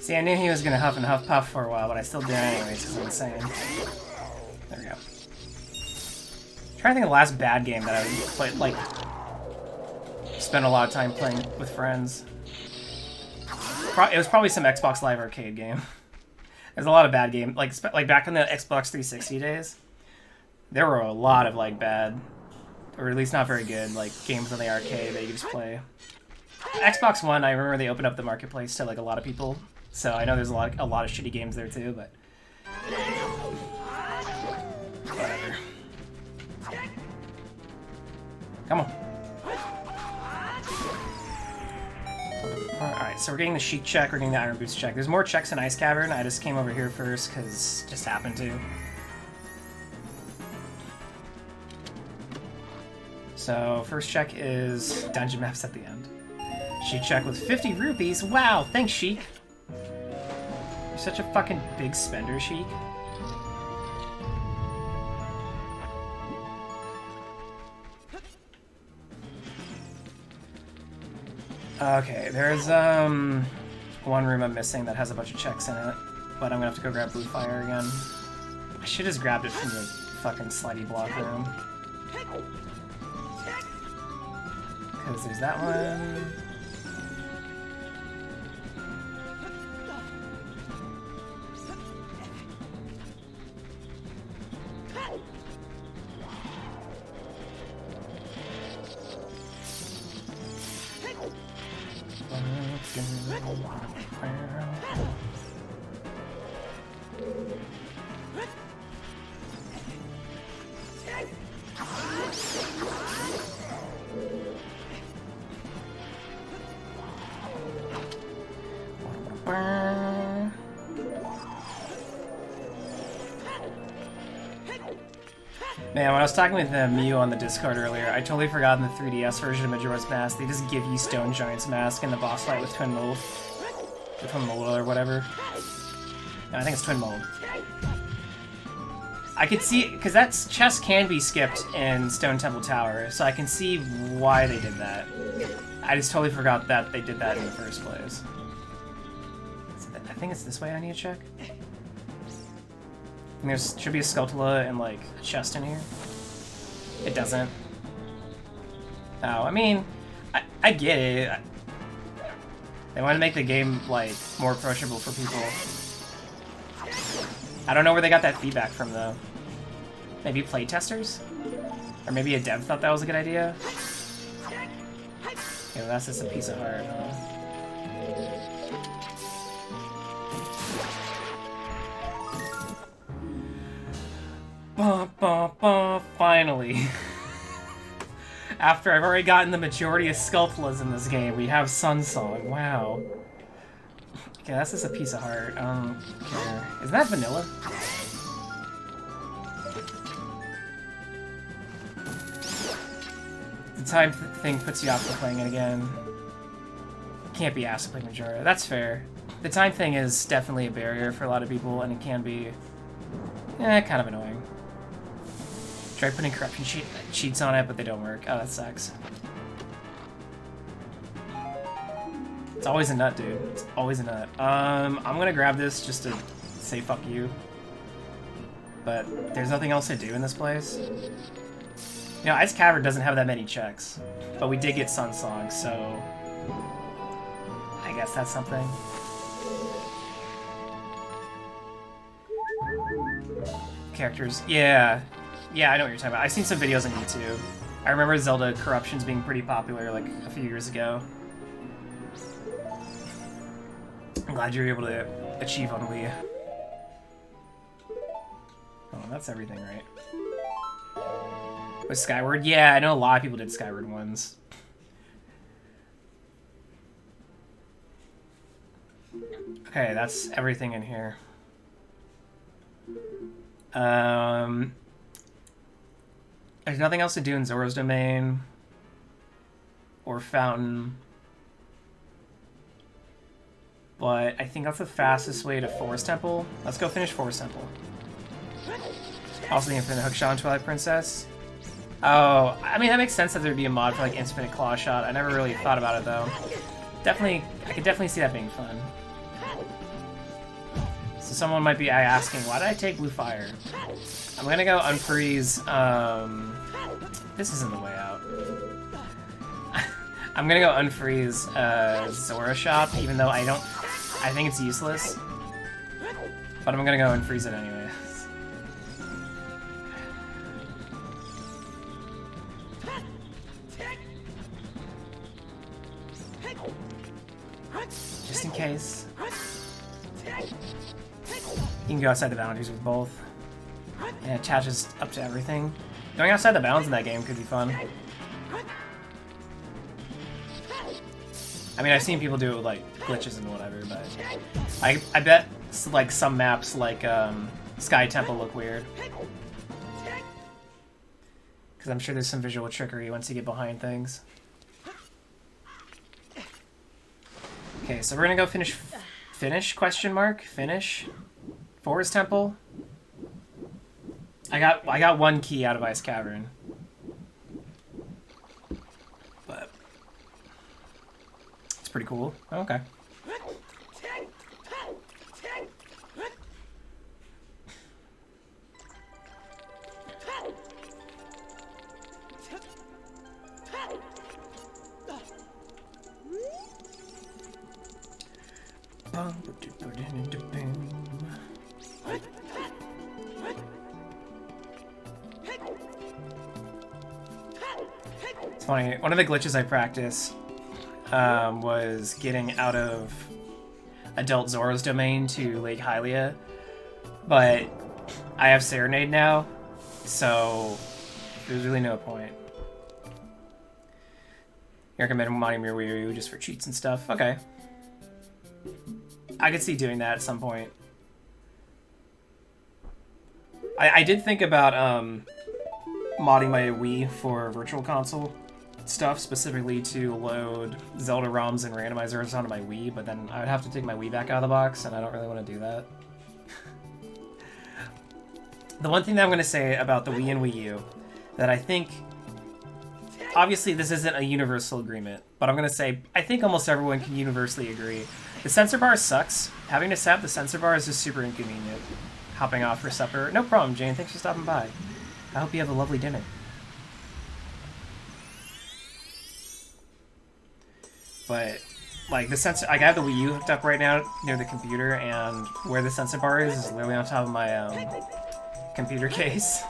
S1: See, I knew he was gonna huff and huff puff for a while, but I still did it anyways, because I'm insane. There we go. I'm trying to think of the last bad game that I played, like, spent a lot of time playing with friends. It was probably some Xbox Live Arcade game. There's a lot of bad games, like back in the Xbox 360 days, there were a lot of, like, bad, or at least not very good, like, games in the arcade that you could just play. Xbox One, I remember they opened up the marketplace to, like, a lot of people. So I know there's a lot of shitty games there too, but whatever. Come on. Alright, so we're getting the Sheik check, we're getting the Iron Boots check. There's more checks in Ice Cavern. I just came over here first because just happened to. So, first check is dungeon maps at the end. Sheik check with 50 rupees. Wow, thanks, Sheik. You're such a fucking big spender, Sheik. Okay, there's one room I'm missing that has a bunch of checks in it, but I'm gonna have to go grab Blue Fire again. I should have just grabbed it from the fucking slidey block room. Because there's that one. Man, when I was talking with Mew on the Discord earlier, I totally forgot in the 3DS version of Majora's Mask, they just give you Stone Giant's Mask in the boss fight with Twin Mold. Or Twin Mold or whatever. No, I think it's Twin Mold. I could see, because that chest can be skipped in Stone Temple Tower, so I can see why they did that. I just totally forgot that they did that in the first place. I think it's this way I need to check. And there should be a Skulltula and, like, a chest in here. It doesn't. Oh, I mean, I get it. They want to make the game, like, more approachable for people. I don't know where they got that feedback from, though. Maybe playtesters? Or maybe a dev thought that was a good idea? Yeah, that's just a piece of heart, huh? Finally. After I've already gotten the majority of Skulltulas in this game, we have Sun Song. Wow. Okay, that's just a piece of heart. I don't care. Isn't that vanilla? The time thing puts you off for playing it again. Can't be asked to play Majora. That's fair. The time thing is definitely a barrier for a lot of people, and it can be kind of annoying. Try putting corruption cheats on it, but they don't work. Oh, that sucks. It's always a nut, dude. It's always a nut. I'm gonna grab this just to say fuck you. But there's nothing else to do in this place. You know, Ice Cavern doesn't have that many checks. But we did get Sun Song, so I guess that's something. Characters. Yeah, I know what you're talking about. I've seen some videos on YouTube. I remember Zelda Corruptions being pretty popular like a few years ago. I'm glad you were able to achieve on Wii. Oh, that's everything, right? With Skyward? Yeah, I know a lot of people did Skyward ones. Okay, that's everything in here. There's nothing else to do in Zora's Domain or Fountain, but I think that's the fastest way to Forest Temple. Let's go finish Forest Temple. Also the Infinite Hookshot and Twilight Princess. Oh, I mean that makes sense that there'd be a mod for like Infinite Claw Shot. I never really thought about it though. I could definitely see that being fun. So someone might be asking, why did I take Blue Fire? I'm gonna go unfreeze, this isn't the way out. I'm gonna go unfreeze, Zora Shop, even though I think it's useless. But I'm gonna go unfreeze it anyways. Just in case. You can go outside the boundaries with both. And it attaches up to everything. Going outside the bounds in that game could be fun. I mean, I've seen people do like glitches and whatever, but I bet like some maps like Sky Temple look weird. Because I'm sure there's some visual trickery once you get behind things. Okay, so we're gonna go finish question mark finish Forest Temple. I got one key out of Ice Cavern, but it's pretty cool. Oh, okay. It's funny, one of the glitches I practiced was getting out of Adult Zora's domain to Lake Hylia, but I have Serenade now, so there's really no point. You recommend modding your Wii U just for cheats and stuff? Okay. I could see doing that at some point. I did think about modding my Wii for Virtual Console stuff, specifically to load Zelda ROMs and randomizers onto my Wii, but then I would have to take my Wii back out of the box, and I don't really want to do that. The one thing that I'm going to say about the Wii and Wii U that I think... Obviously, this isn't a universal agreement, but I'm going to say I think almost everyone can universally agree. The sensor bar sucks. Having to sap the sensor bar is just super inconvenient. Hopping off for supper. No problem, Jane. Thanks for stopping by. I hope you have a lovely dinner. But, like, the sensor... I got the Wii U hooked up right now near the computer, and where the sensor bar is literally on top of my computer case.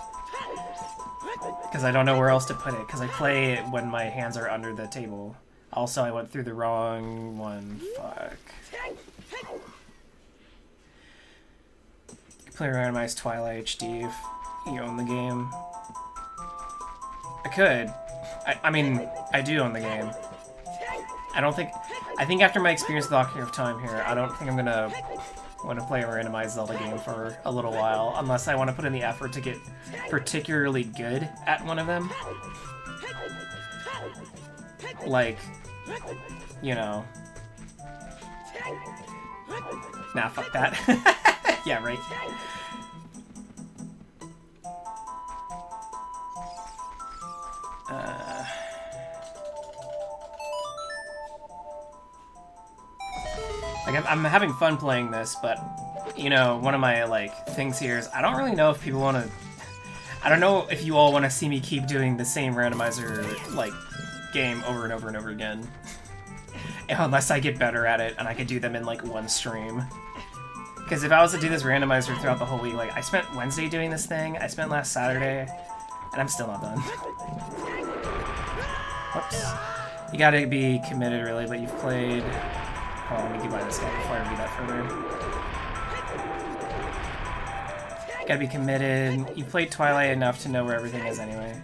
S1: Because I don't know where else to put it, because I play it when my hands are under the table. Also, I went through the wrong one. Fuck. You play Randomized Twilight HD if you own the game. I could. I mean, I do own the game. I think after my experience with Ocarina of Time here, I don't think I'm gonna want to play a randomized Zelda game for a little while, unless I want to put in the effort to get particularly good at one of them. Like, you know... Nah, fuck that. Yeah, right. Like, I'm having fun playing this, but, you know, one of my, like, things here is I don't really know if people want to... I don't know if you all want to see me keep doing the same randomizer, like, game over and over and over again. Unless I get better at it and I could do them in, like, one stream. Because if I was to do this randomizer throughout the whole week, like, I spent Wednesday doing this thing, I spent last Saturday, and I'm still not done. Whoops. You gotta be committed, really, but you've played... Hold on, let me get by this guy before I read that further. Gotta be committed. You played Twilight enough to know where everything is anyway.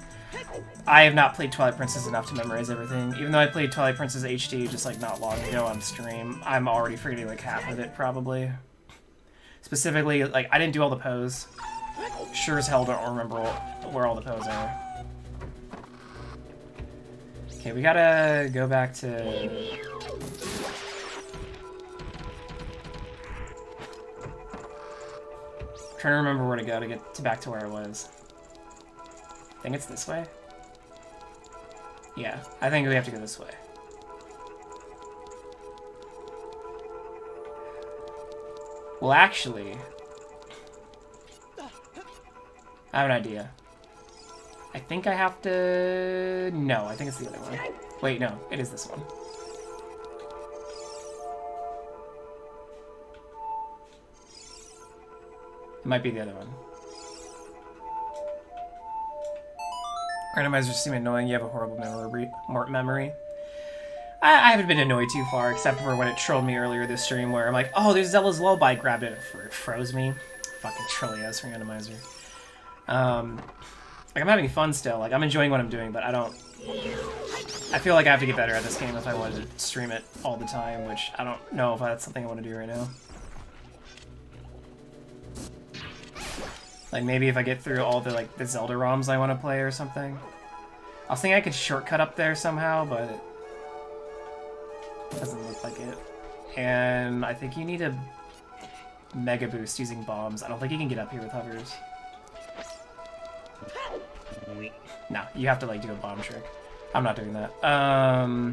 S1: I have not played Twilight Princess enough to memorize everything. Even though I played Twilight Princess HD just like not long ago on stream, I'm already forgetting like half of it probably. Specifically, like I didn't do all the pose. Sure as hell don't remember where all the pose are. Okay, we gotta go back to... Trying to remember where to go to get back to where I was. I think it's this way? Yeah, I think we have to go this way. Well, actually... I have an idea. I think I have to... No, I think it's the other one. Wait, no, it is this one. It might be the other one. Randomizers seem annoying. You have a horrible memory. I haven't been annoyed too far, except for when it trolled me earlier this stream, where I'm like, "Oh, there's Zelda's Lullaby." Grabbed it, it froze me. Fucking trolly-ass randomizer. Like I'm having fun still. Like I'm enjoying what I'm doing, but I don't. I feel like I have to get better at this game if I wanted to stream it all the time, which I don't know if that's something I want to do right now. Like maybe if I get through all the like the Zelda ROMs I want to play or something. I was thinking I could shortcut up there somehow, but it doesn't look like it. And I think you need a mega boost using bombs. I don't think you can get up here with hovers. No, you have to like do a bomb trick. I'm not doing that. Yeah,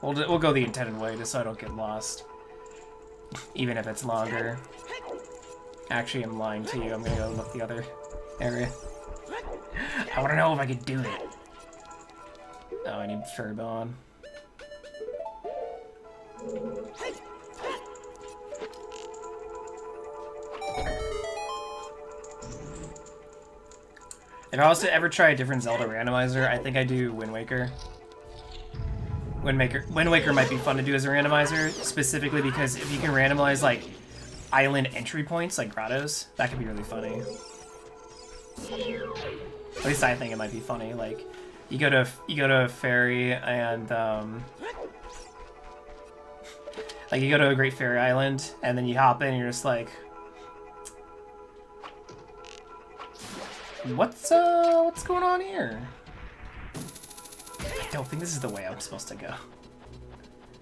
S1: we'll go the intended way just so I don't get lost. Even if it's longer. Actually, I'm lying to you. I'm gonna go look the other area. I wanna know if I could do it. Oh, I need Furbon. If I was to ever try a different Zelda randomizer, I think I do Wind Waker. Wind Waker might be fun to do as a randomizer, specifically because if you can randomize like island entry points like Grottos, that could be really funny. At least I think it might be funny. Like you go to a ferry and like you go to a great fairy island and then you hop in and you're just like, what's going on here? I don't think this is the way I'm supposed to go.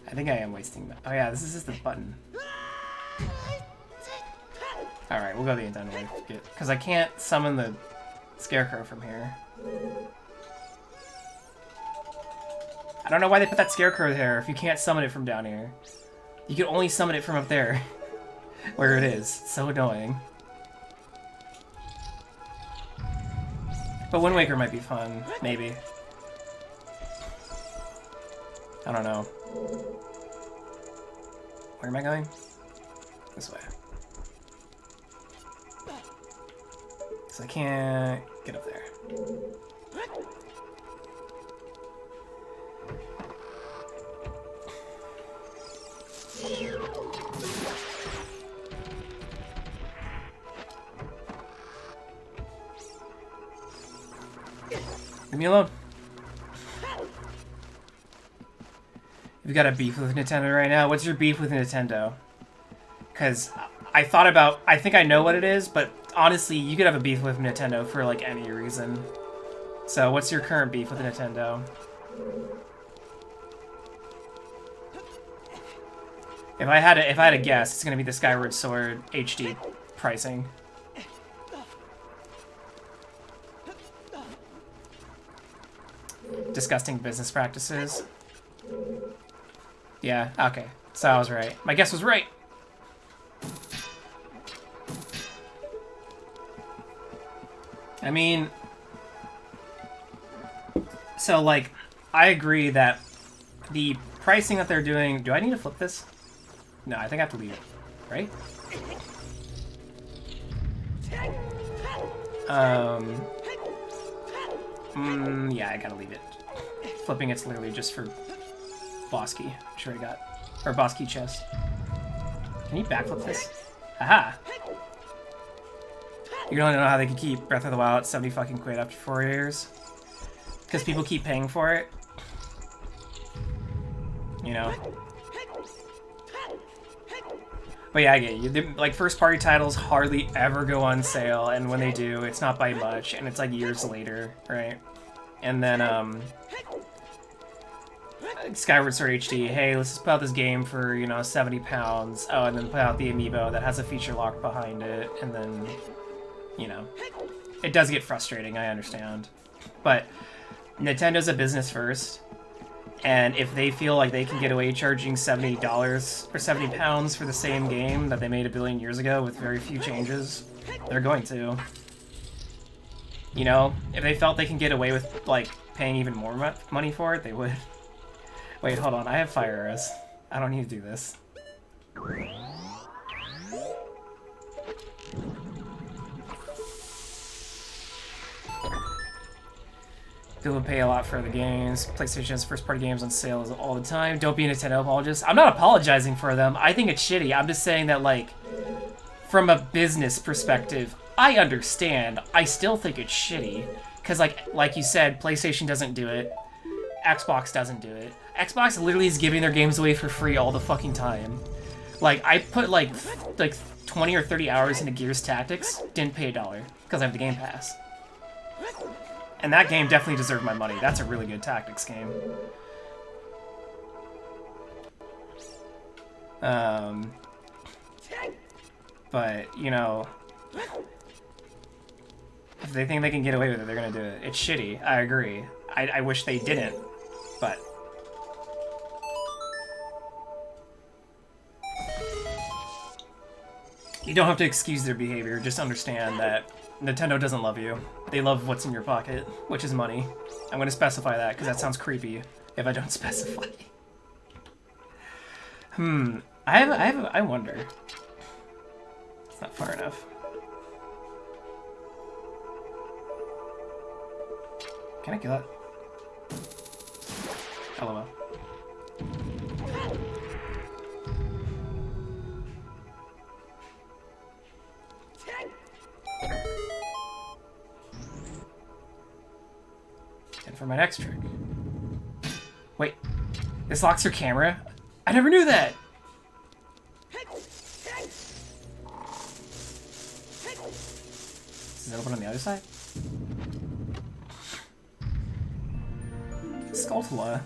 S1: I think I am wasting that. Oh yeah, this is just the button. Alright, we'll go the intended way. Because I can't summon the scarecrow from here. I don't know why they put that scarecrow there if you can't summon it from down here. You can only summon it from up there. Where it is. It's so annoying. But Wind Waker might be fun. Maybe. I don't know. Where am I going? This way. Because I can't get up there. Leave me alone. You've got a beef with Nintendo right now. What's your beef with Nintendo? Because I think I know what it is, but honestly, you could have a beef with Nintendo for like any reason. So what's your current beef with Nintendo? If I had a guess, it's gonna be the Skyward Sword HD pricing. Disgusting business practices. Yeah, okay. So I was right. My guess was right. I mean, so like, I agree that the pricing that they're doing, do I need to flip this? No, I think I have to leave it, right? Yeah, I gotta leave it. Flipping it's literally just for boss key. I'm sure I got, or boss key chest. Can you backflip this? Aha! You don't know how they can keep Breath of the Wild at 70 fucking quid after 4 years? Because people keep paying for it. You know? But yeah, I get you. Like, first-party titles hardly ever go on sale, and when they do, it's not by much, and it's like years later, right? And then, Skyward Sword HD, hey, let's just put out this game for, you know, £70. Oh, and then put out the amiibo that has a feature lock behind it, and then, you know, it does get frustrating, I understand. But Nintendo's a business first, and if they feel like they can get away charging $70 or £70 for the same game that they made a billion years ago with very few changes, they're going to. You know, if they felt they can get away with, like, paying even more money for it, they would. Wait, hold on, I have fire arrows. I don't need to do this. People pay a lot for the games. PlayStation has first-party games on sale all the time. Don't be a Nintendo apologist. I'm not apologizing for them. I think it's shitty. I'm just saying that, like, from a business perspective, I understand. I still think it's shitty. Because, like you said, PlayStation doesn't do it. Xbox doesn't do it. Xbox literally is giving their games away for free all the fucking time. Like, I put, like 20 or 30 hours into Gears Tactics, didn't pay $1, because I have the Game Pass. And that game definitely deserved my money. That's a really good tactics game. But, you know, if they think they can get away with it, they're gonna do it. It's shitty, I agree. I wish they didn't, but... You don't have to excuse their behavior, just understand that Nintendo doesn't love you. They love what's in your pocket, which is money. I'm gonna specify that, because that sounds creepy if I don't specify. I wonder. It's not far enough. Can I kill it? LOL. And for my next trick. Wait, this locks your camera? I never knew that! Is it open on the other side? Skulltula.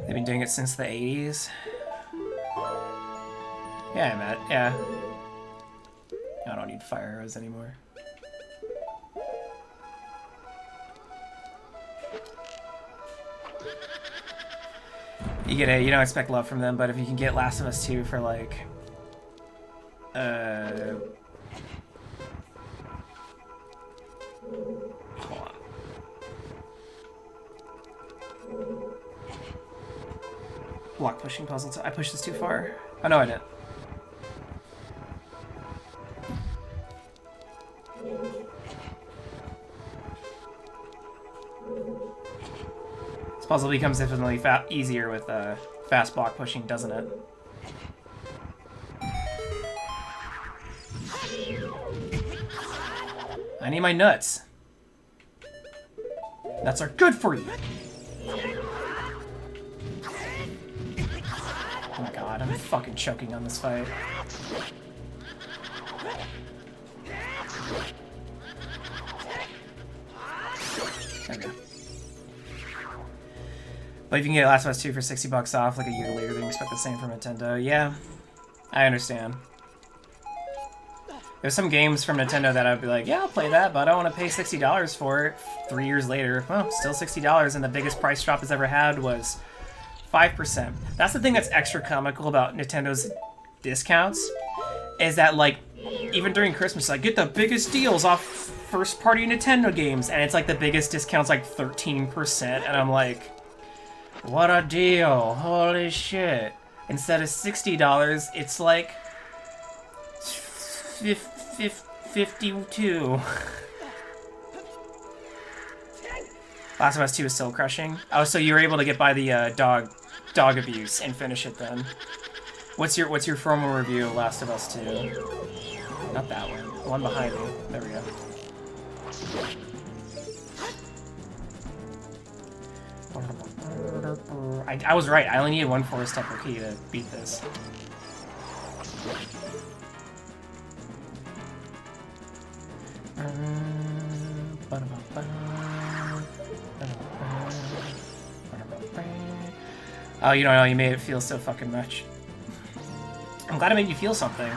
S1: They've been doing it since the 80s. Yeah, I'm at, yeah. I don't need fire arrows anymore. You get it, you don't expect love from them, but if you can get Last of Us 2 for like... Hold on. Block pushing puzzle. I pushed this too far. Oh no, I didn't. This puzzle becomes infinitely easier with fast block pushing, doesn't it? I need my nuts. Nuts are good for you. Oh my god, I'm fucking choking on this fight. There we go. But if you can get Last of Us 2 for $60 off like a year later, then you expect the same from Nintendo. Yeah, I understand. There's some games from Nintendo that I'd be like, yeah, I'll play that, but I don't want to pay $60 for it 3 years later. Well, still $60, and the biggest price drop it's ever had was 5%. That's the thing that's extra comical about Nintendo's discounts, is that, like, even during Christmas, like, get the biggest deals off first-party Nintendo games, and it's like the biggest discount's like 13%, and I'm like, what a deal, holy shit. Instead of $60, it's like 52. Last of Us 2 is still crushing. Oh, so you were able to get by the dog abuse and finish it then. What's your formal review of Last of Us 2? Not that one. The one behind me. There we go. I was right. I only needed one forest temple key to beat this. Oh, you don't know, you made it feel so fucking much. I'm glad I made you feel something.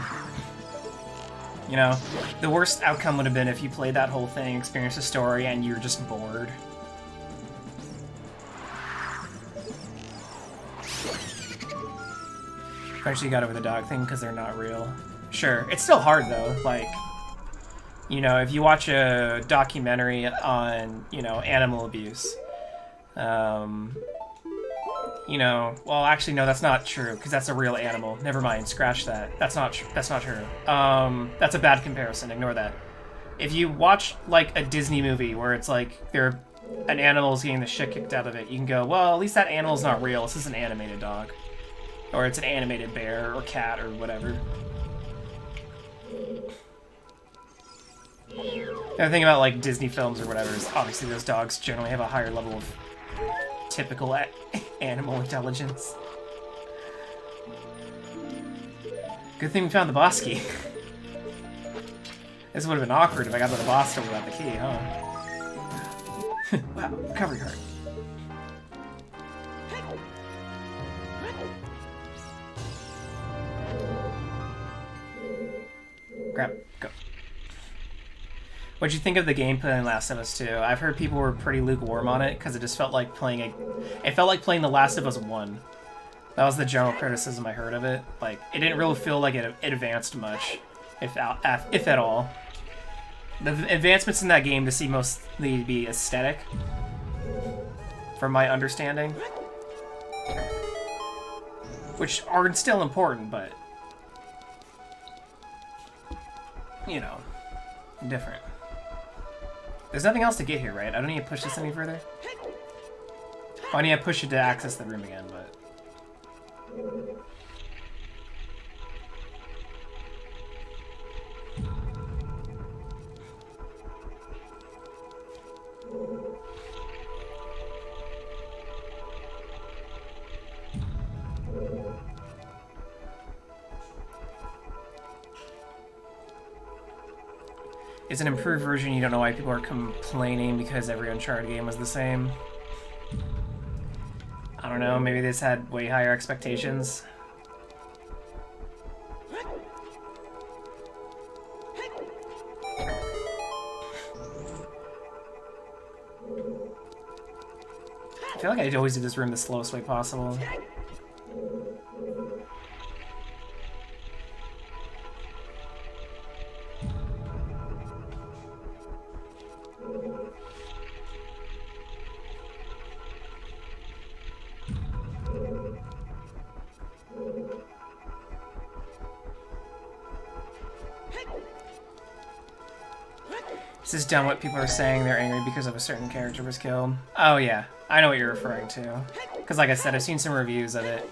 S1: You know, the worst outcome would have been if you played that whole thing, experienced the story, and you were just bored. Eventually you got over the dog thing because they're not real. Sure, it's still hard though, like, you know, if you watch a documentary on, you know, animal abuse, you know, well, actually, no, that's not true, because that's a real animal. Never mind, scratch that. That's not true. That's a bad comparison. Ignore that. If you watch, like, a Disney movie where it's like an animal's getting the shit kicked out of it, you can go, well, at least that animal's not real. This is an animated dog. Or it's an animated bear or cat or whatever. The other thing about like Disney films or whatever is obviously those dogs generally have a higher level of typical animal intelligence. Good thing we found the boss key. This would have been awkward if I got to the boss door without the key, huh? Wow, recovery heart. Grab, go. What'd you think of the gameplay in Last of Us 2? I've heard people were pretty lukewarm on it because it just felt like playing it felt like playing The Last of Us 1. That was the general criticism I heard of it. Like, it didn't really feel like it advanced much, if at all. The advancements in that game to see mostly be aesthetic, from my understanding. Which are still important, but, you know, different. There's nothing else to get here, right? I don't need to push this any further. Oh, I need to push it to access the room again, but... It's an improved version, you don't know why people are complaining because every Uncharted game was the same. I don't know, maybe this had way higher expectations. I feel like I always do this room the slowest way possible. This is dumb what people are saying, they're angry because of a certain character was killed. Oh yeah, I know what you're referring to. Because like I said, I've seen some reviews of it.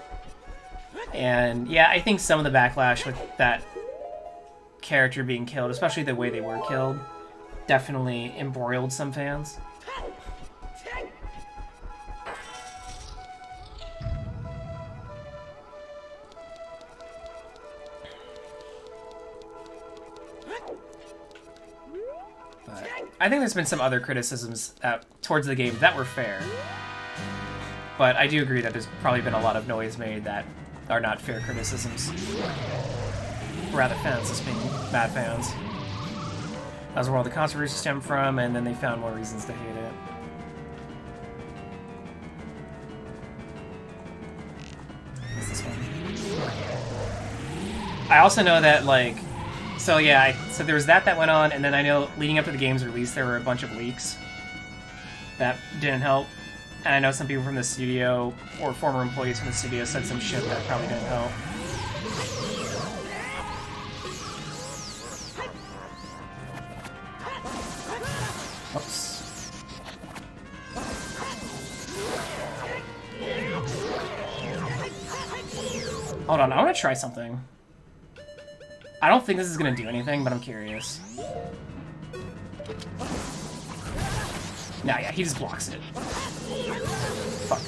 S1: And yeah, I think some of the backlash with that character being killed, especially the way they were killed, definitely embroiled some fans. I think there's been some other criticisms towards the game that were fair. But I do agree that there's probably been a lot of noise made that are not fair criticisms. Rather fans just being bad fans. That was where all the controversy stemmed from, and then they found more reasons to hate it. What's this one? I also know that, like, so yeah, so there was that went on, and then I know leading up to the game's release, there were a bunch of leaks that didn't help. And I know some people from the studio, or former employees from the studio, said some shit that probably didn't help. Oops. Hold on, I want to try something. I don't think this is going to do anything, but I'm curious. Nah, yeah, he just blocks it. Fuck.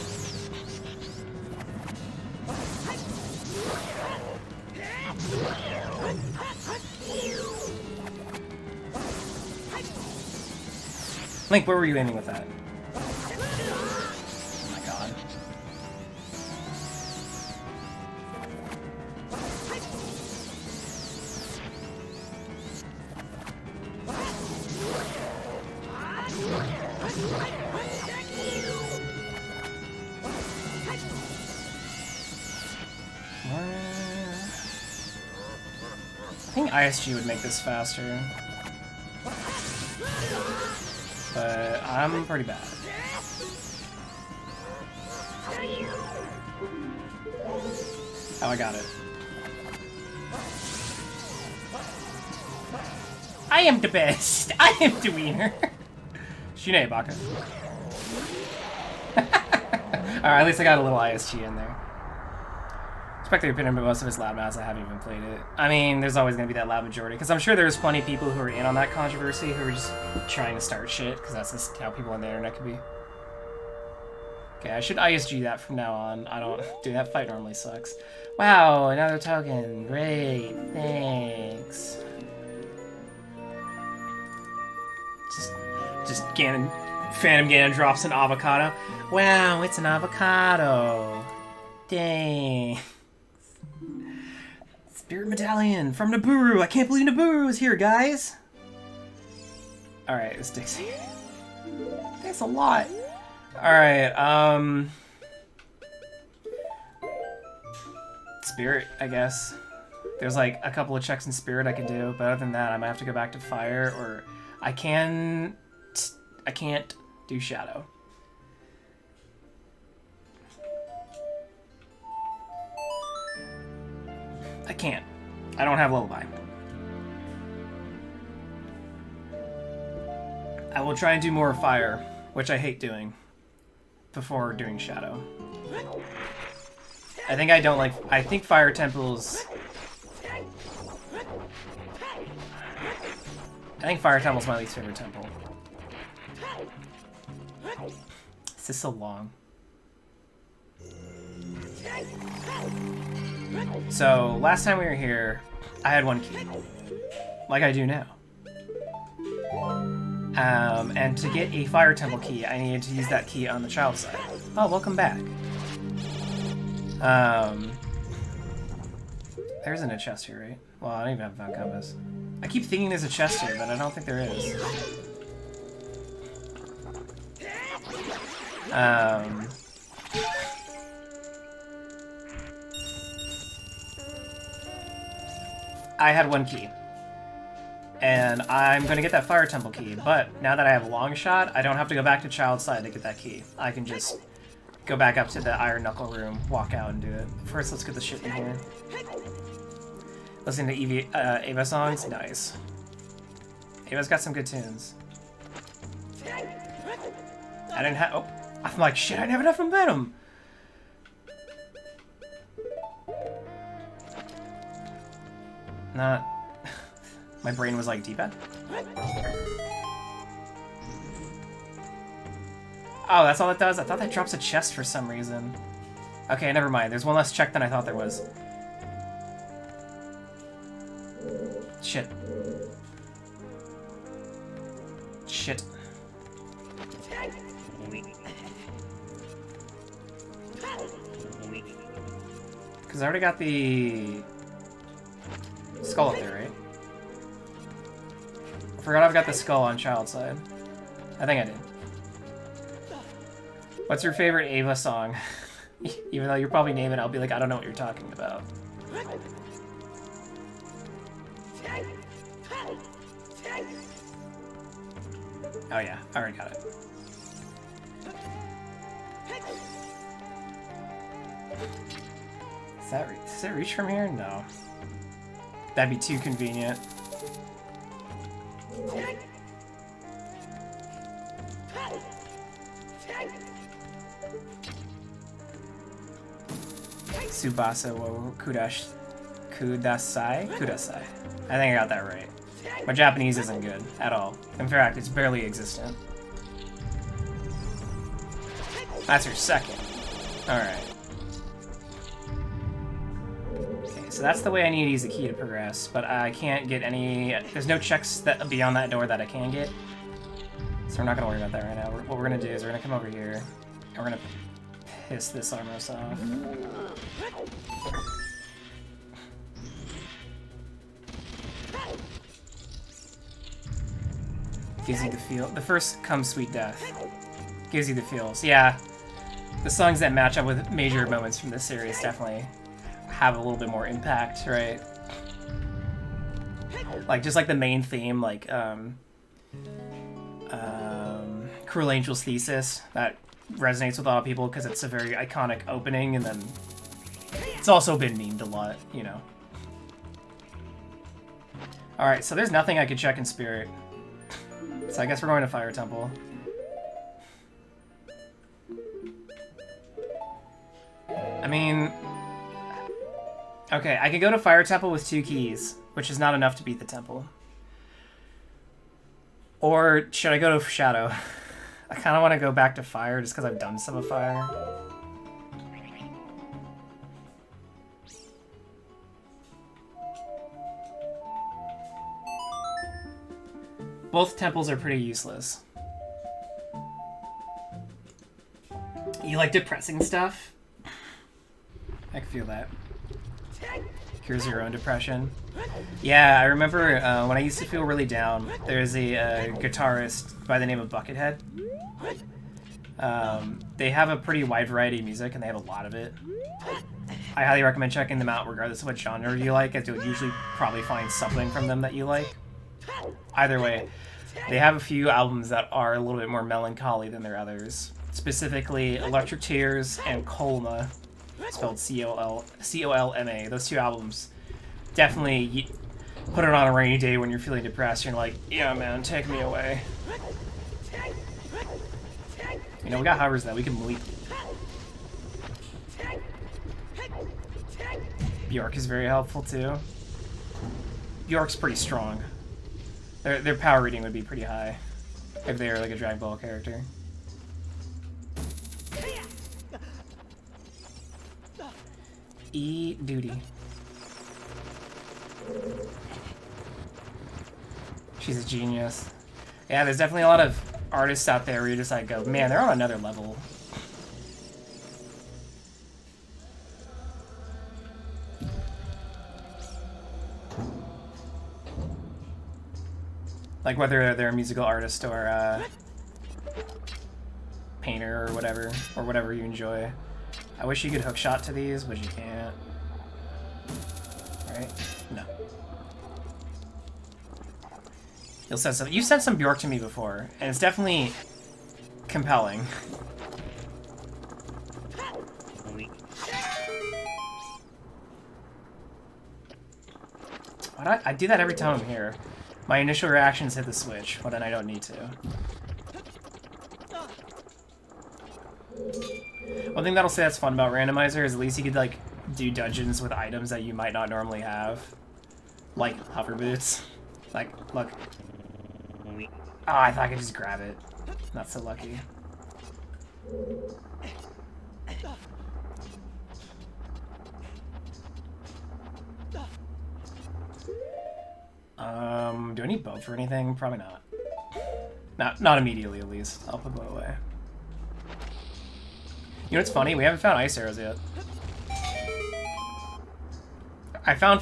S1: Link, where were you aiming with that? Oh my god. I think ISG would make this faster. But I'm pretty bad. Oh, I got it. I am the best! I am the winner! Shune, Baka. Alright, at least I got a little ISG in there. expect the opinion, but most of it's loudmouths. I haven't even played it. I mean, there's always going to be that loud majority, because I'm sure there's plenty of people who are in on that controversy who are just trying to start shit, because that's just how people on the internet can be. Okay, I should ISG that from now on. I don't... Dude, that fight normally sucks. Wow, another token. Great, thanks. Just Ganon... Phantom Ganon drops an avocado. Wow, it's an avocado. Dang. Spirit Medallion from Naburu. I can't believe Naburu is here, guys. Alright, this Dixie. Thanks a lot. Alright, Spirit, I guess. There's like a couple of checks in Spirit I can do, but other than that, I might have to go back to Fire, or I can't do Shadow. I can't. I don't have Lullaby. I will try and do more Fire, which I hate doing, before doing Shadow. I think I don't like... I think Fire Temple's... I think Fire Temple's my least favorite temple. This is so long. So, last time we were here, I had one key. Like I do now. And to get a Fire Temple key, I needed to use that key on the child side. Oh, welcome back. There isn't a chest here, right? Well, I don't even have a Found Compass. I keep thinking there's a chest here, but I don't think there is. I had one key. And I'm going to get that Fire Temple key, but now that I have Long Shot, I don't have to go back to Child's side to get that key. I can just go back up to the Iron Knuckle room, walk out, and do it. First, let's get the shit in here. Listening to Ava songs? Nice. Ava's got some good tunes. I didn't have... Oh, I'm like, shit, I didn't have enough momentum! Not... My brain was like, D-pad? Oh, that's all it does? I thought that drops a chest for some reason. Okay, never mind. There's one less check than I thought there was. Shit. Shit. Because I already got the skull up there, right? I forgot I've got the skull on Child's side. I think I did. What's your favorite Ava song? Even though you're probably naming it, I'll be like, I don't know what you're talking about. Oh yeah, I already got it. Does it reach from here? No. That'd be too convenient. Tsubasa wo Kudasai? Kudasai. I think I got that right. My Japanese isn't good at all. In fact, it's barely existent. That's her second. Alright. Okay, so that's the way I need to use the key to progress, but I can't get any... There's no checks that beyond that door that I can get. So we're not going to worry about that right now. What we're going to do is we're going to come over here, and we're going to piss this Armos off. Gives you the feel. The first comes Sweet Death. Gives you the feels. Yeah. The songs that match up with major moments from this series definitely have a little bit more impact, right? Like, just like the main theme, like, Cruel Angel's Thesis, that resonates with a lot of people because it's a very iconic opening, and then it's also been memed a lot, you know. Alright, so there's nothing I could check in Spirit. So I guess we're going to Fire Temple. I mean, Okay, I can go to Fire Temple with 2 keys, which is not enough to beat the temple. Or should I go to Shadow? I kind of want to go back to Fire just because I've done some of Fire. Both temples are pretty useless. You like depressing stuff? I can feel that. Cures your own depression. Yeah, I remember when I used to feel really down, there's a guitarist by the name of Buckethead. They have a pretty wide variety of music, and they have a lot of it. I highly recommend checking them out regardless of what genre you like, as you'll usually probably find something from them that you like. Either way, they have a few albums that are a little bit more melancholy than their others. Specifically, Electric Tears and Colma, spelled C-O-L-M-A. Those 2 albums, definitely put it on a rainy day when you're feeling depressed. You're like, yeah, man, take me away. You know, we got hovers though. We can bleep. Bjork is very helpful too. Bjork's pretty strong. Their power reading would be pretty high if they were like a Dragon Ball character. E-Duty. She's a genius. Yeah, there's definitely a lot of artists out there where you just like go, man, they're on another level. Like whether they're a musical artist or a painter or whatever you enjoy. I wish you could hookshot to these, but you can't. Right? No. You'll send some. You sent some Bjork to me before, and it's definitely compelling. I do that every time I'm here. My initial reactions hit the switch, but then I don't need to. One thing that'll say that's fun about Randomizer is at least you could like do dungeons with items that you might not normally have. Like hover boots. Like, look. Oh, I thought I could just grab it. Not so lucky. Do I need bow for anything? Probably not. Not immediately, at least. I'll put bow away. You know what's funny? We haven't found ice arrows yet. I found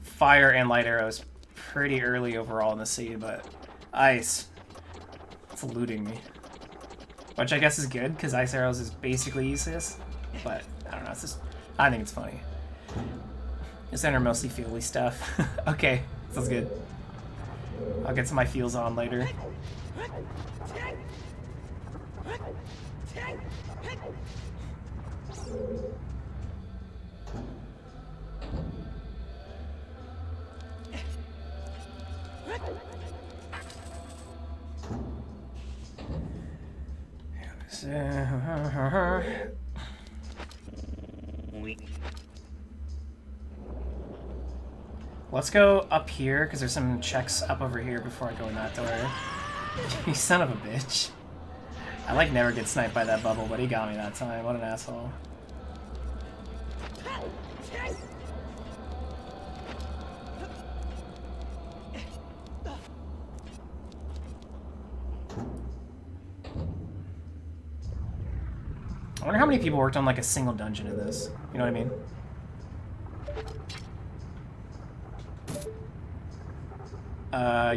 S1: fire and light arrows pretty early overall in the sea, but ice, it's eluding me. Which I guess is good, because ice arrows is basically useless. But, I don't know, it's just, I think it's funny. This center mostly feely stuff. Okay, sounds good. I'll get to my feels on later. Let's go up here, because there's some checks up over here before I go in that door. You son of a bitch. I like never get sniped by that bubble, but he got me that time. What an asshole. I wonder how many people worked on like a single dungeon in this. You know what I mean?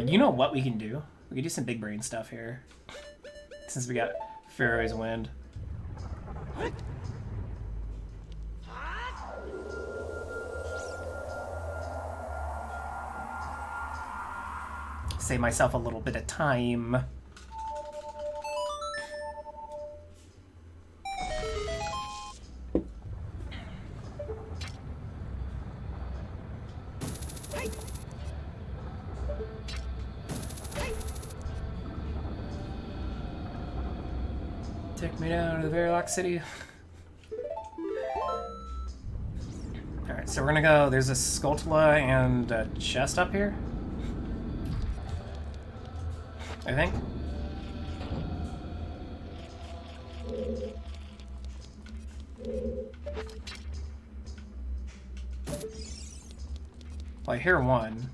S1: You know what we can do? We can do some big brain stuff here. Since we got Pharaoh's Wind. Save myself a little bit of time. Take me down to the Verilog City. Alright, so we're gonna go... There's a Skulltula and a chest up here? I think. Well, I hear one.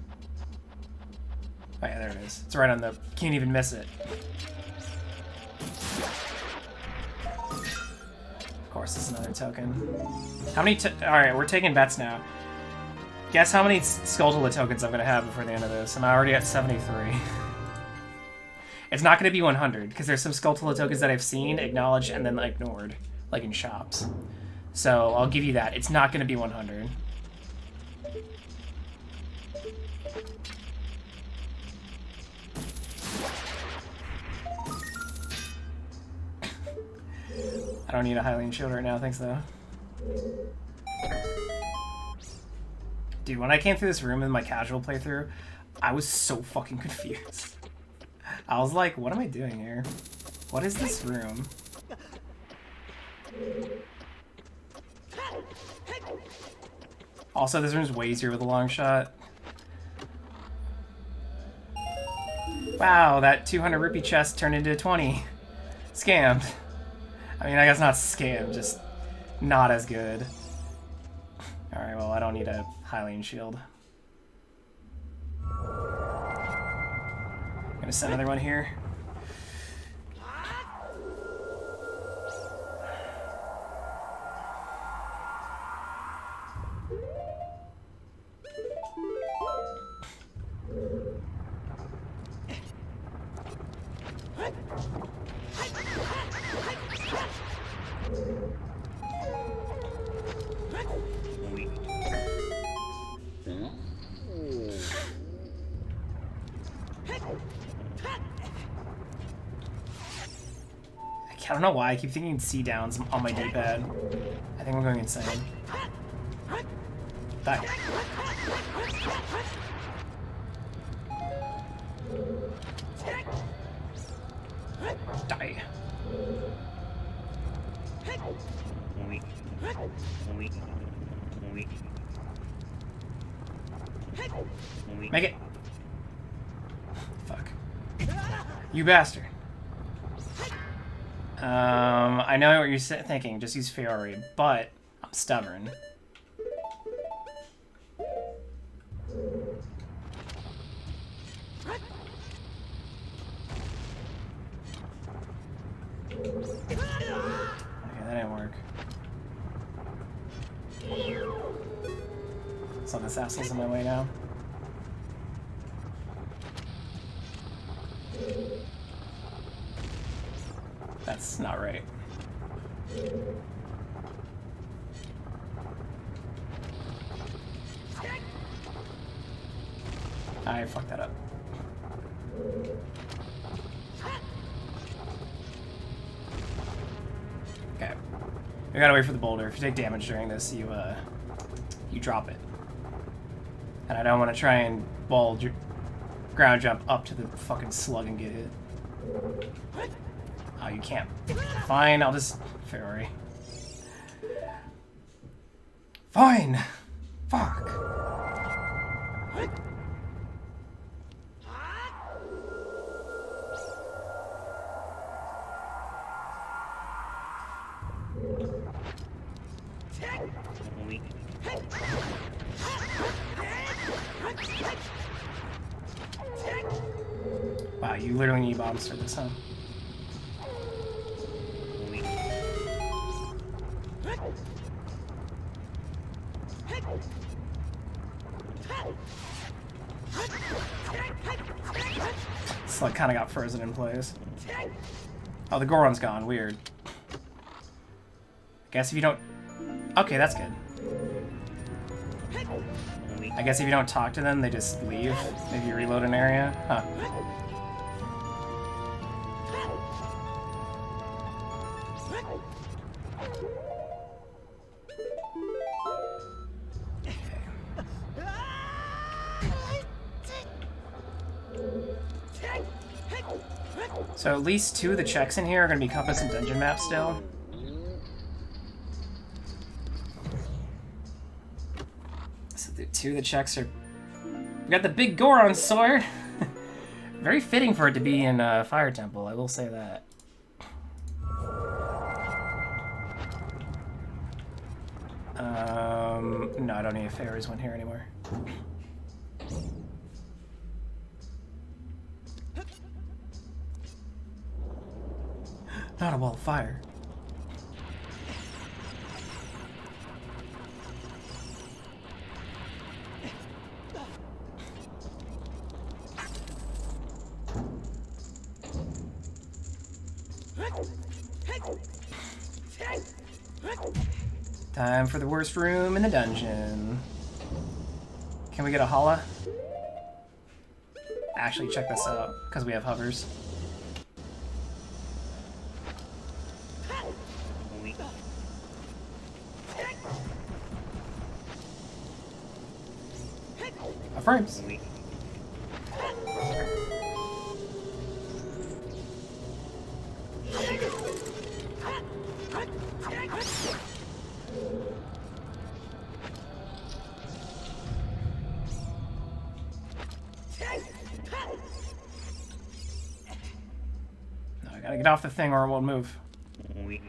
S1: Oh yeah, there it is. It's right on the... Can't even miss it. Of course, it's another token. How many... Alright, we're taking bets now. Guess how many Skulltula tokens I'm gonna have before the end of this. I'm already at 73. It's not gonna be 100, because there's some Skulltula tokens that I've seen, acknowledged, and then ignored. Like in shops. So, I'll give you that. It's not gonna be 100. I don't need a Hylian shield right now, thanks though. Dude, when I came through this room in my casual playthrough, I was so fucking confused. I was like, what am I doing here? What is this room? Also, this room's way easier with a long shot. Wow, that 200 rupee chest turned into 20. Scammed. I mean, I guess not scammed, just not as good. Alright, well, I don't need a Hylian shield. I'm gonna send another one here. I don't know why I keep thinking C downs on my D-pad. I think I'm going insane. Die. Die. Make it. Fuck. You bastard. I know what you're thinking, just use Fiori, but I'm stubborn. Okay, that didn't work. So this asshole's in my way now. That's not right. I fucked that up. Okay. We gotta wait for the boulder. If you take damage during this, you drop it. And I don't want to try and ground jump up to the fucking slug and get hit. Oh, you can't. Fine, I'll just... Ferrari. Fine! Fuck. Wow, you literally need bombs for this, huh? It's like kind of got frozen in place. Oh, the Goron's gone. Weird. Guess if you don't... Okay, that's good. I guess if you don't talk to them, they just leave. Maybe you reload an area. Huh. So at least 2 of the checks in here are going to be compass and dungeon maps still. two of the checks are... We got the big Goron sword! Very fitting for it to be in Fire Temple, I will say that. No, I don't need a Fairies one here anymore. Not a wall of fire. Time for the worst room in the dungeon. Can we get a holla? Actually, check this out, because we have hovers. Frames. No, I gotta get off the thing or it won't move. Wait.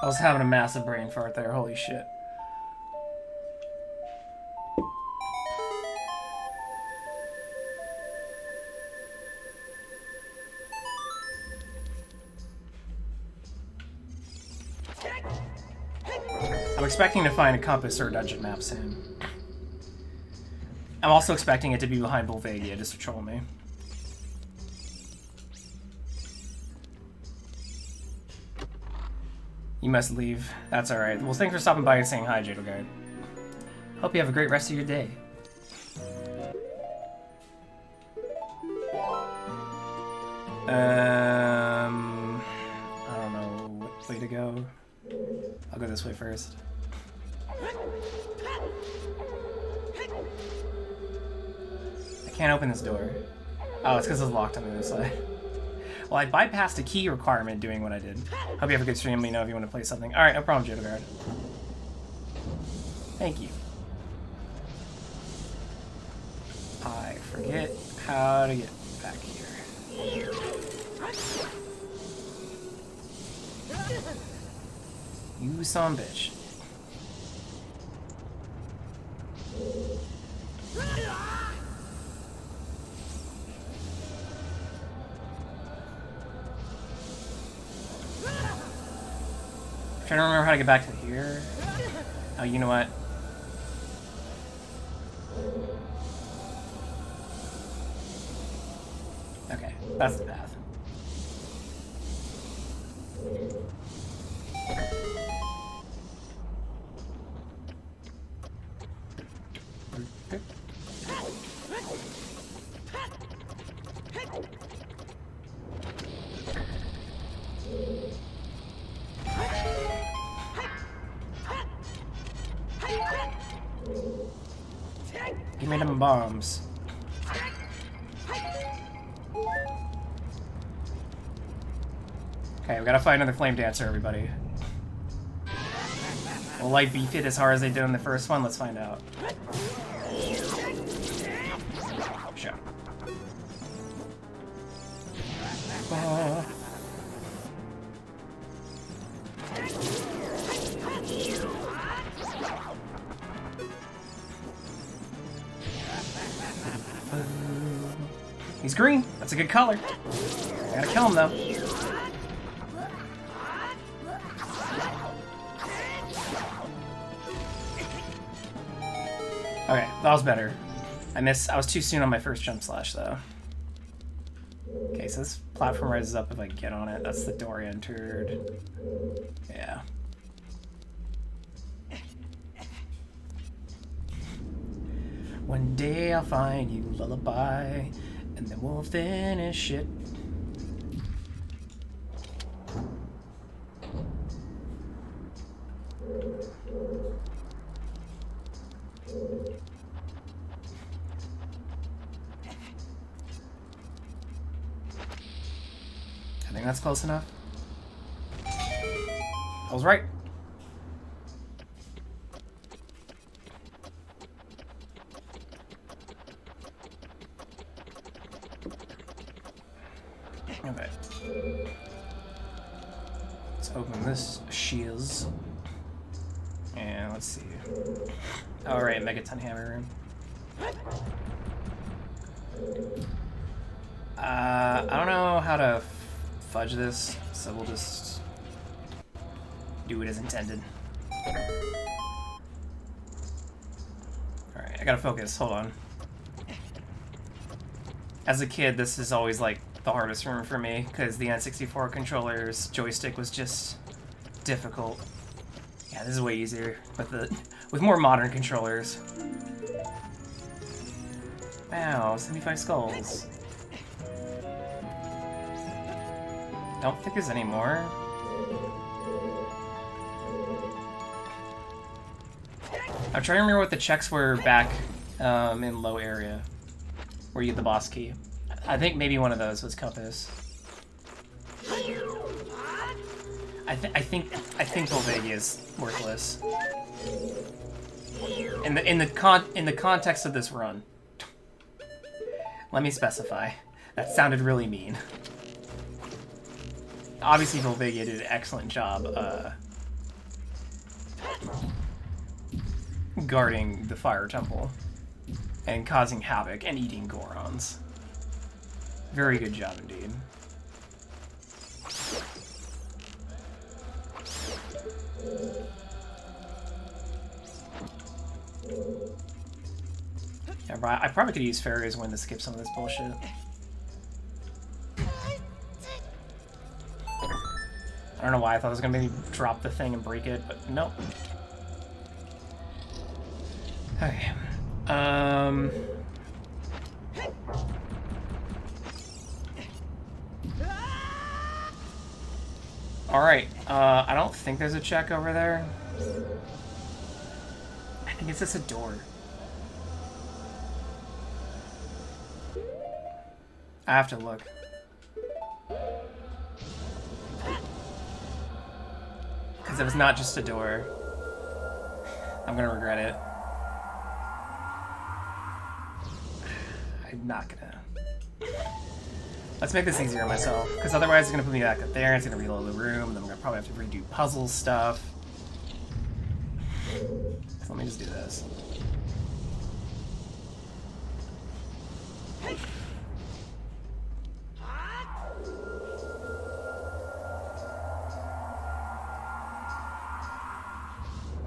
S1: I was having a massive brain fart there, holy shit. I'm expecting to find a compass or a dungeon map soon. I'm also expecting it to be behind Volvagia just to troll me. You must leave. That's alright. Well, thanks for stopping by and saying hi, Jadelguard. Hope you have a great rest of your day. I don't know what way to go. I'll go this way first. I can't open this door. Oh, it's because it's locked on the other side. Well, I bypassed a key requirement doing what I did. Hope you have a good stream. Let me know if you want to play something. Alright, no problem, Jadelguard. Thank you. I forget how to get back here. You son of a bitch. I'm trying to remember how to get back to here. Oh, you know what? Okay, that's the path. Give me them bombs. Okay, we gotta find another flame dancer, everybody. Will light beef it as hard as they did in the first one? Let's find out. Sure. He's green. That's a good color. Gotta kill him though. Okay, that was better. I was too soon on my first jump slash though. Okay, so this platform rises up if I get on it. That's the door I entered. Yeah. One day I'll find you, lullaby, and then we'll finish it. think that's close enough. I was right. Okay. Let's open this shiz. And let's see. Alright, Megaton Hammer Room. I don't know how to fudge this, so we'll just do it as intended. Alright, I gotta focus. Hold on. As a kid, this is always like the hardest room for me, because the N64 controller's joystick was just difficult. Yeah, this is way easier with more modern controllers. Wow, 75 skulls. Don't think there's any more. I'm trying to remember what the checks were back in low area, where you get the boss key. I think maybe one of those was compass. I think Volvagia is worthless in the context of this run. Let me specify. That sounded really mean. Obviously, Volvagia did an excellent job guarding the Fire Temple and causing havoc and eating Gorons. Very good job indeed. Yeah, I probably could use fairy as a win to skip some of this bullshit. I don't know why I thought I was gonna maybe drop the thing and break it, but nope. Okay. Alright, I don't think there's a check over there. I think it's just a door. I have to look. Because if it's not just a door, I'm gonna regret it. I'm not gonna. Let's make this easier on myself, because otherwise it's gonna put me back up there, it's gonna reload the room, and then I'm gonna probably have to redo puzzle stuff. So let me just do this.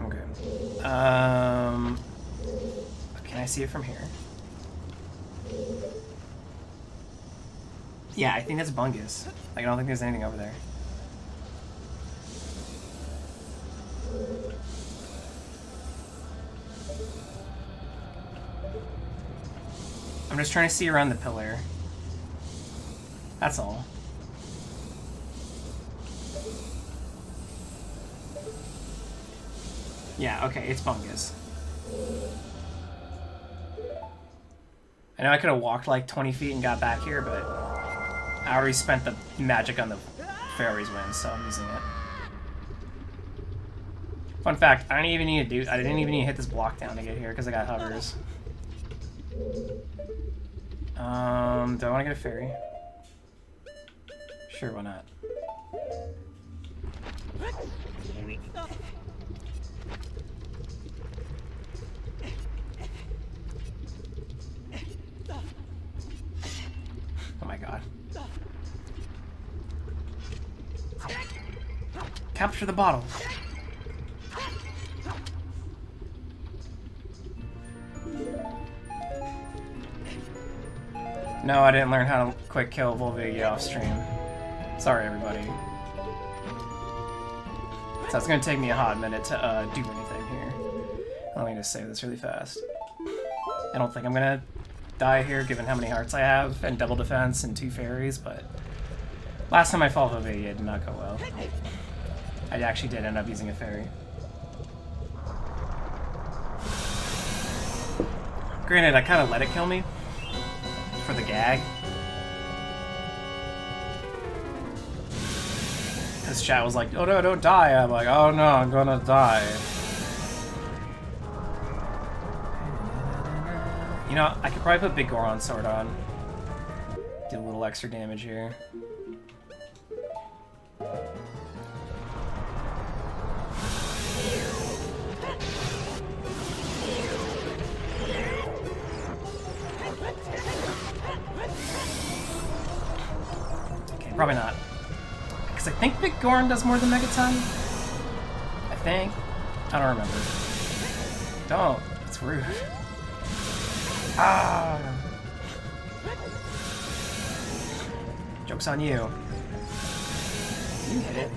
S1: Okay. Can I see it from here? Yeah, I think that's Bungus. Like, I don't think there's anything over there. I'm just trying to see around the pillar. That's all. Yeah, okay, it's Bungus. I know I could have walked like 20 feet and got back here, but I already spent the magic on the fairies win, so I'm using it. Fun fact, I didn't even need to hit this block down to get here because I got hovers. Do I want to get a fairy? Sure, why not? Oh my god. Capture the bottle. No, I didn't learn how to quick kill Volvagia off stream. Sorry, everybody. So it's gonna take me a hot minute to do anything here. Let me just save this really fast. I don't think I'm gonna die here, given how many hearts I have, and double defense and 2 fairies, but last time I fought Volvagia, it did not go well. I actually did end up using a fairy. Granted, I kind of let it kill me for the gag. Because chat was like, oh no, don't die. I'm like, oh no, I'm gonna die. You know, I could probably put Big Goron Sword on. Do a little extra damage here. Okay, probably not. Because I think Big Goron does more than Megaton. I think. I don't remember. Don't. It's rude. Ah! Joke's on you. You hit it.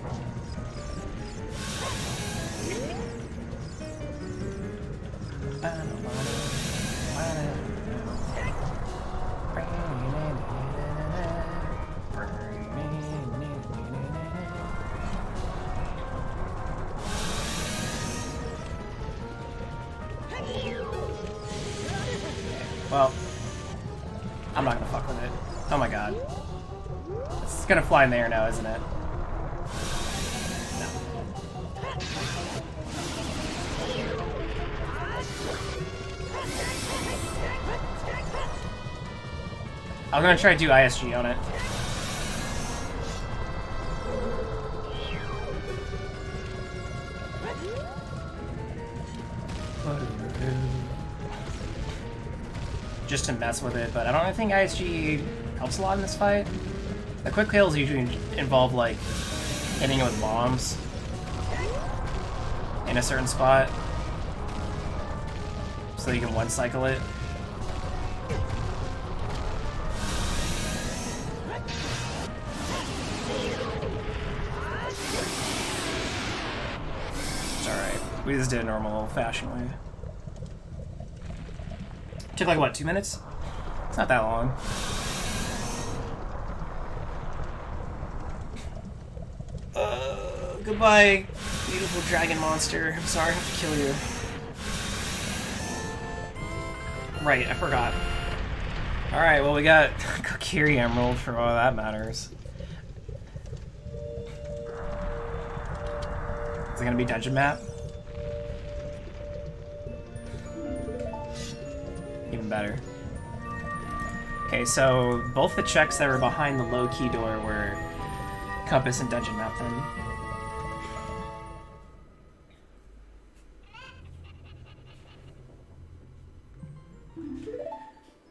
S1: Well, I'm not gonna fuck with it. Oh my god. It's gonna fly in the air now, isn't it? No. I'm gonna try to do ISG on it. Just to mess with it, but I don't think ISG helps a lot in this fight. The quick kills usually involve like hitting it with bombs in a certain spot, so you can one cycle it. It's alright. We just did it normal old-fashioned way. Took like what, 2 minutes? It's not that long. Goodbye, beautiful dragon monster. I'm sorry I have to kill you. Right, I forgot. Alright, well we got Kokiri Emerald for all that matters. Is it gonna be dungeon map? Even better. Okay, so both the checks that were behind the low key door were compass and dungeon map then.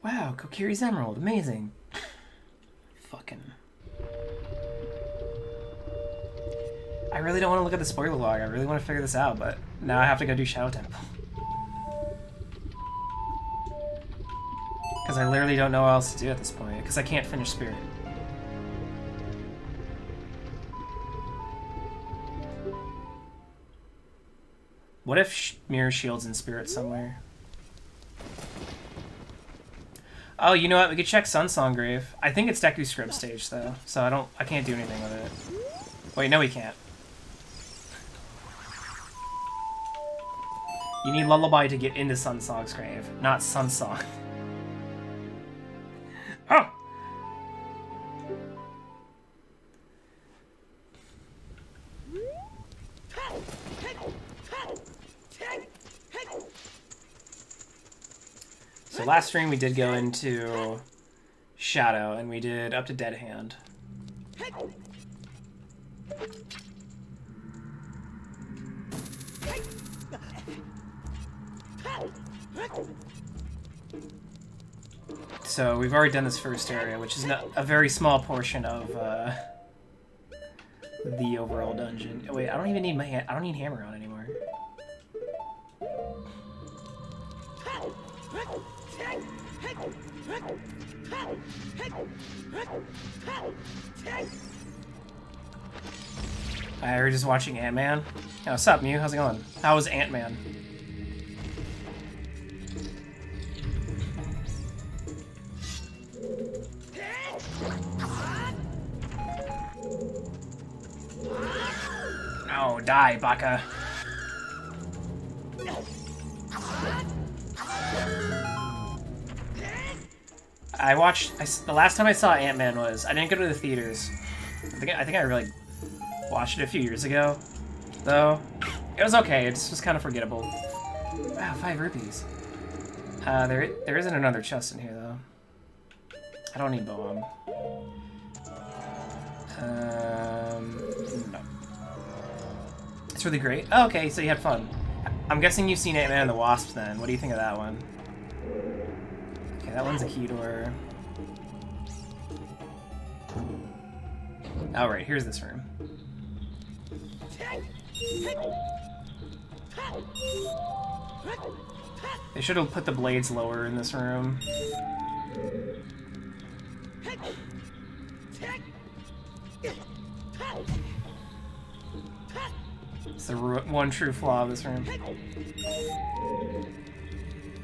S1: Wow, Kokiri's Emerald, amazing. Fucking. I really don't want to look at the spoiler log, I really want to figure this out, but now I have to go do Shadow Temple. Because I literally don't know what else to do at this point, because I can't finish Spirit. What if Mirror Shield's in Spirit somewhere? Oh, you know what? We could check Sunsong Grave. I think it's Deku Script stage though, so I can't do anything with it. Wait, no we can't. You need Lullaby to get into Sunsong's grave, not Sunsong. Oh! So last stream we did go into Shadow, and we did up to Dead Hand. So we've already done this first area, which is a very small portion of the overall dungeon. Oh, wait, I don't even need I don't need Hammer on anymore. We're just watching Ant-Man. Oh, what's up, Mew? How's it going? How was Ant-Man? No, die, Baka. The last time I saw Ant-Man was, I didn't go to the theaters. I think I really Watched it a few years ago, though. It was okay. It just was kind of forgettable. Wow, 5 rupees. There isn't another chest in here though. I don't need Boam. No. It's really great. Oh, okay, so you had fun. I'm guessing you've seen Ant-Man and the Wasp then. What do you think of that one? Okay, that one's a key door. Oh, right, here's this room. They should have put the blades lower in this room. It's the one true flaw of this room.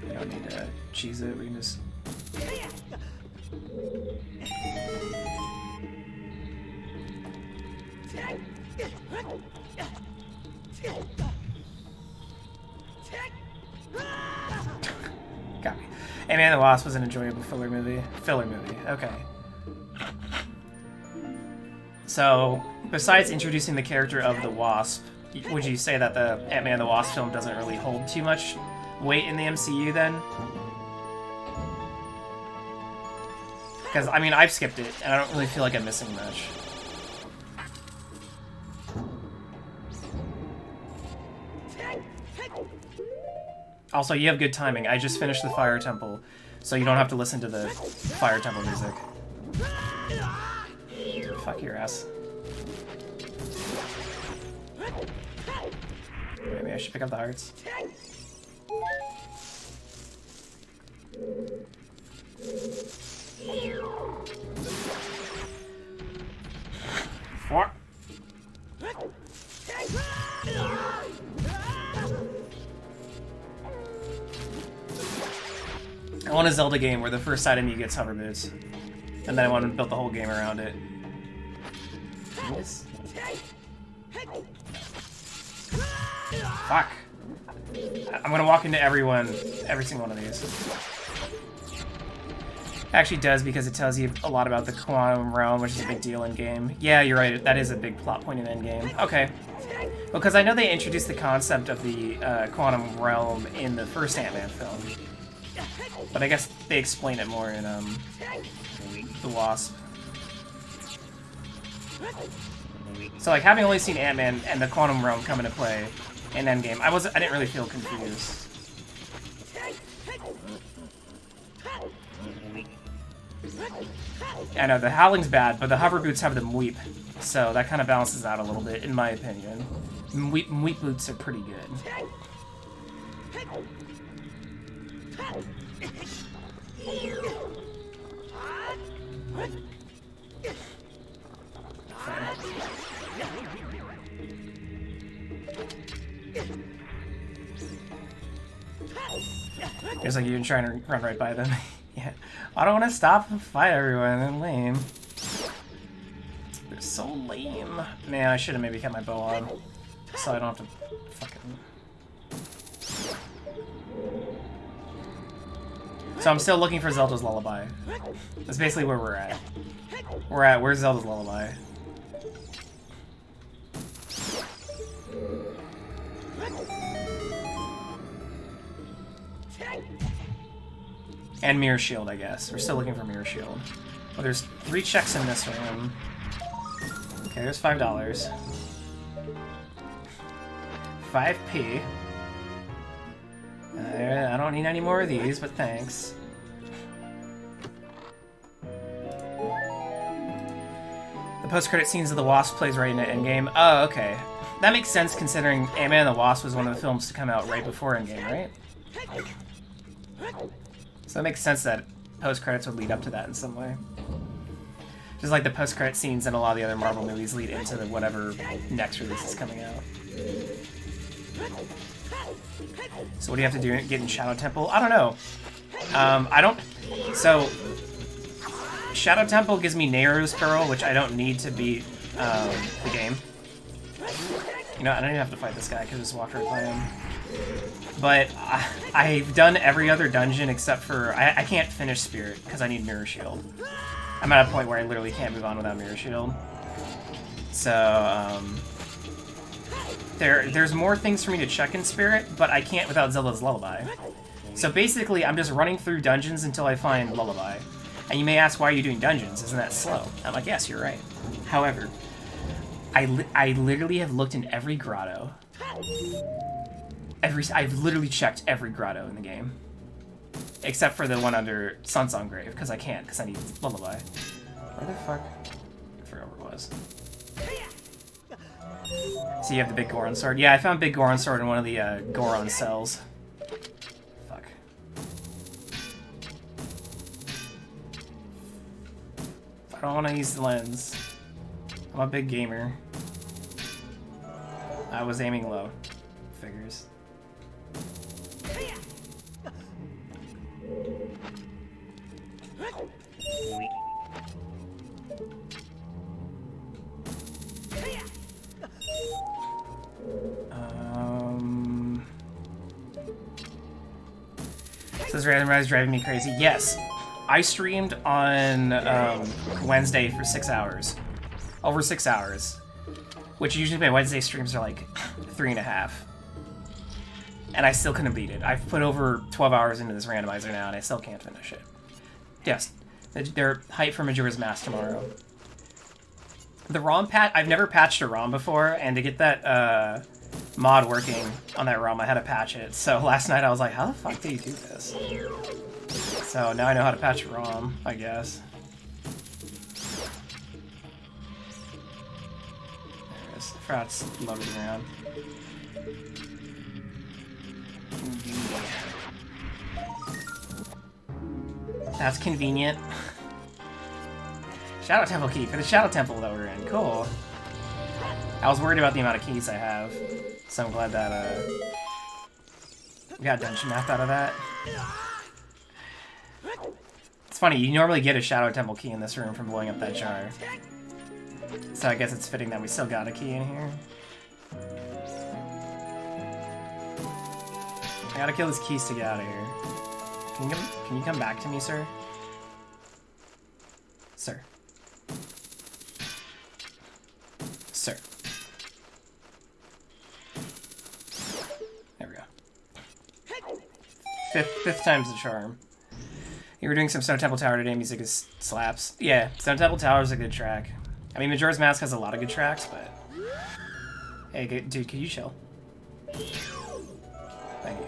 S1: We don't need to cheese it, we can just... Got me. Ant-Man and the Wasp was an enjoyable filler movie. Okay. So, besides introducing the character of the Wasp, would you say that the Ant-Man and the Wasp film doesn't really hold too much weight in the MCU then? Because, I mean, I've skipped it, and I don't really feel like I'm missing much. Also, you have good timing. I just finished the Fire Temple, so you don't have to listen to the Fire Temple music. Fuck your ass. Maybe I should pick up the hearts. Four. I want a Zelda game where the first item you get's hover boots, and then I want to build the whole game around it. Fuck. I'm gonna walk into every single one of these. It actually does, because it tells you a lot about the quantum realm, which is a big deal in game. Yeah, you're right. That is a big plot point in Endgame. Okay. Well, because I know they introduced the concept of the quantum realm in the first Ant-Man film, but I guess they explain it more in the Wasp. So, like, having only seen Ant-Man and the quantum realm come into play in Endgame, I didn't really feel confused. I know the howling's bad, but the hover boots have them weep, so that kind of balances out a little bit, in my opinion. Weep boots are pretty good. It's like you're trying to run right by them. Yeah. I don't want to stop and fight everyone. They're lame. They're so lame. Man, I should have maybe kept my bow on, so I don't have to fucking... So I'm still looking for Zelda's Lullaby. That's basically where we're at. Where's Zelda's Lullaby? And Mirror Shield, I guess. We're still looking for Mirror Shield. Well, there's 3 checks in this room. Okay, there's $5. 5p. I don't need any more of these, but thanks. The post-credit scenes of The Wasp plays right into Endgame. Oh, okay. That makes sense considering Ant-Man and the Wasp was one of the films to come out right before Endgame, right? So that makes sense that post-credits would lead up to that in some way. Just like the post-credit scenes in a lot of the other Marvel movies lead into the whatever next release is coming out. So what do you have to do? Get in Shadow Temple? I don't know. So, Shadow Temple gives me Nehru's Pearl, which I don't need to beat the game. You know, I don't even have to fight this guy, because I just walked right by him. But I've done every other dungeon except for... I can't finish Spirit, because I need Mirror Shield. I'm at a point where I literally can't move on without Mirror Shield. So, there's more things for me to check in Spirit, but I can't without Zelda's Lullaby. So basically, I'm just running through dungeons until I find Lullaby. And you may ask, why are you doing dungeons? Isn't that slow? I'm like, yes, you're right. However, I literally have looked in every grotto. I've literally checked every grotto in the game. Except for the one under Sunsong Grave, because I can't, because I need Lullaby. Where the fuck? I forgot where it was. So you have the Big Goron Sword. Yeah, I found Big Goron Sword in one of the Goron cells. Fuck. I don't want to use the lens. I'm a big gamer. I was aiming low. Figures. Says Randomizer driving me crazy. Yes, I streamed on Wednesday for 6 hours. Over 6 hours. Which usually my Wednesday streams are like 3.5. And I still couldn't beat it. I've put over 12 hours into this randomizer now and I still can't finish it. Yes, they're hyped for Majora's Mask tomorrow. The ROM patch, I've never patched a ROM before, and to get that mod working on that ROM, I had to patch it. So last night I was like, how the fuck do you do this? So now I know how to patch a ROM, I guess. There it is. I forgot it's loading around. That's convenient. Shadow Temple key for the Shadow Temple that we're in. Cool. I was worried about the amount of keys I have, so I'm glad that we got a dungeon map out of that. It's funny, you normally get a Shadow Temple key in this room from blowing up that jar. So I guess it's fitting that we still got a key in here. I gotta kill these keys to get out of here. Can you come back to me, sir? Sir. Sir. There we go. Fifth time's the charm. You were doing some Stone Temple Tower today, music is slaps. Yeah, Stone Temple Tower is a good track. I mean, Majora's Mask has a lot of good tracks, but... Hey, dude, can you chill? Thank you.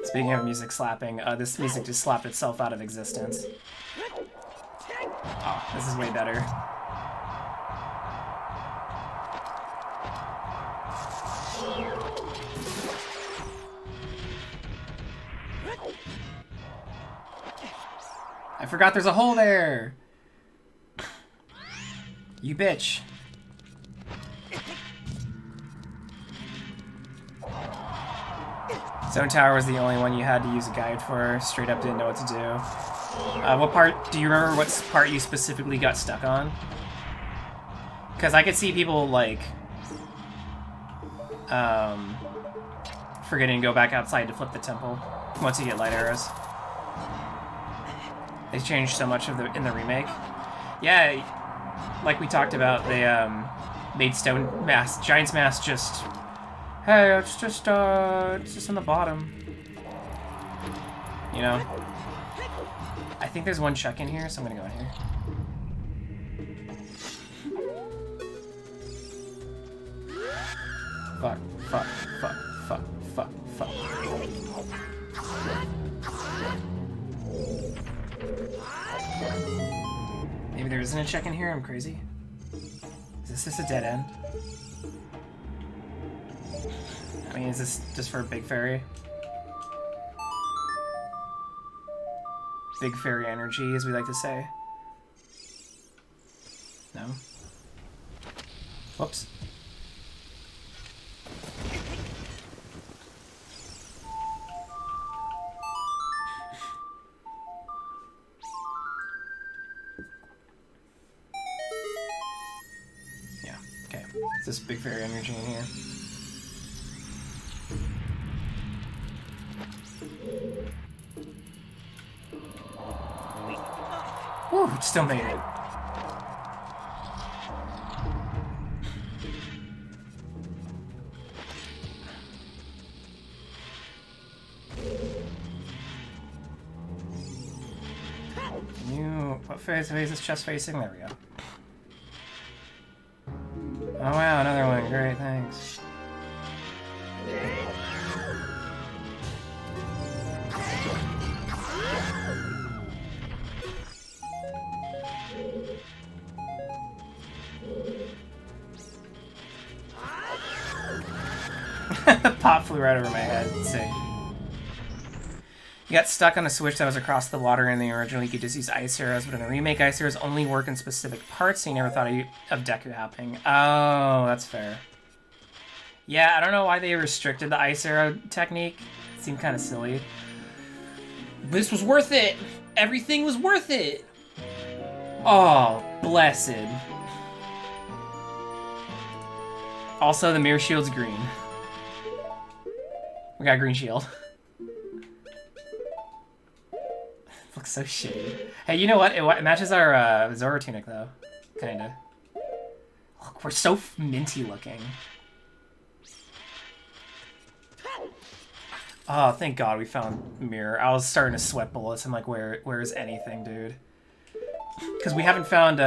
S1: Speaking of music slapping, this music just slapped itself out of existence. Oh, this is way better. I forgot there's a hole there! You bitch. Stone Tower was the only one you had to use a guide for. Straight up didn't know what to do. What part, do you remember what part you specifically got stuck on? Because I could see people, like, forgetting to go back outside to flip the temple once you get light arrows. They changed so much of in the remake. Yeah, like we talked about, they made Stone Mask, Giant's Mask just... Hey, it's just on the bottom. You know? I think there's one check in here, so I'm gonna go in here. Fuck, fuck, fuck, fuck, fuck, fuck. Maybe there isn't a check in here, I'm crazy. Is this a dead end? I mean, is this just for Big Fairy? Big Fairy energy, as we like to say. No? Whoops. Yeah, okay. Is this Big Fairy energy in here? Still made it. What face is this chest facing? There we go. Oh wow, another one. Great, thanks. The pop flew right over my head. Let's see. You got stuck on a switch that was across the water in the original. You could just use ice arrows, but in the remake, ice arrows only work in specific parts, so you never thought of Deku hopping. Oh, that's fair. Yeah, I don't know why they restricted the ice arrow technique. It seemed kind of silly. This was worth it! Everything was worth it! Oh, blessed. Also, the mirror shield's green. We got a green shield. Looks so shitty. Hey, you know what? It matches our Zora tunic, though. Kinda. Look, we're so minty looking. Oh, thank God we found Mirror. I was starting to sweat bullets. I'm like, where's anything, dude? Because we haven't found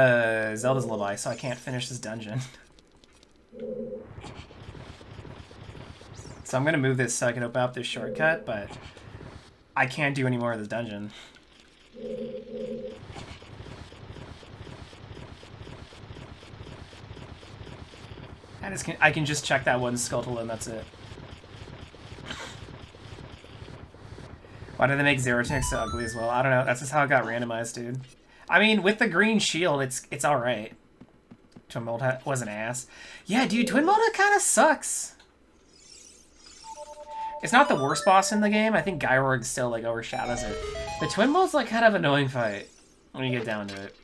S1: Zelda's Lullaby, so I can't finish this dungeon. So I'm gonna move this so I can open up this shortcut, but I can't do any more of this dungeon. I can just check that one Skulltula and that's it. Why did they make Zero Tunic so ugly as well? I don't know. That's just how it got randomized, dude. I mean, with the green shield, it's all right. Twin Mold was an ass. Yeah, dude, Twin Mold kind of sucks. It's not the worst boss in the game. I think Gyrorg still like overshadows it. The Twin Mold's like kind of an annoying fight when you get down to it.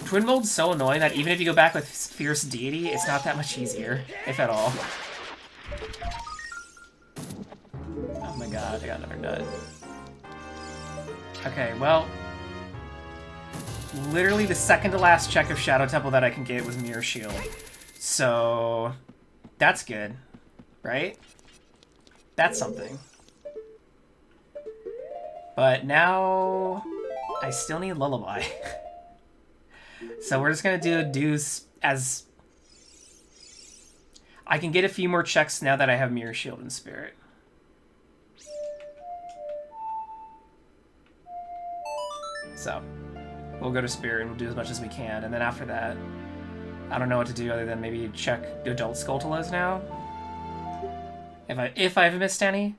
S1: Twin Mold's so annoying that even if you go back with Fierce Deity, it's not that much easier, if at all. Oh my god, I got another nut. Okay, well, literally the second to last check of Shadow Temple that I can get was Mirror Shield. So, that's good, right? That's something. But now, I still need Lullaby. So we're just gonna do as... I can get a few more checks now that I have Mirror Shield and Spirit. So, we'll go to Spirit and we'll do as much as we can, and then after that, I don't know what to do other than maybe check adult Skulltulas now. If I've missed any.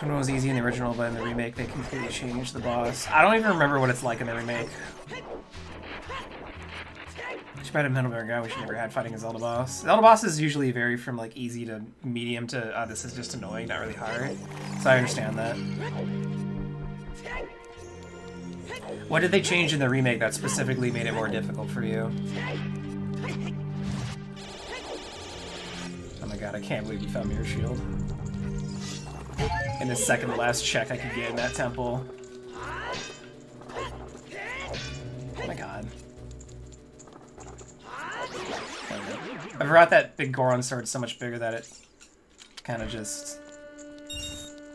S1: Which one was easy in the original, but in the remake they completely changed the boss. I don't even remember what it's like in the remake. Too bad a Metal Bear guy we should never had fighting a Zelda boss. Zelda bosses usually vary from like easy to medium to this is just annoying, not really hard. So I understand that. What did they change in the remake that specifically made it more difficult for you? Oh my god, I can't believe you found Mirror Shield. In the second to last check I could get in that temple. Oh my god. I forgot that big Goron sword's so much bigger that it kind of just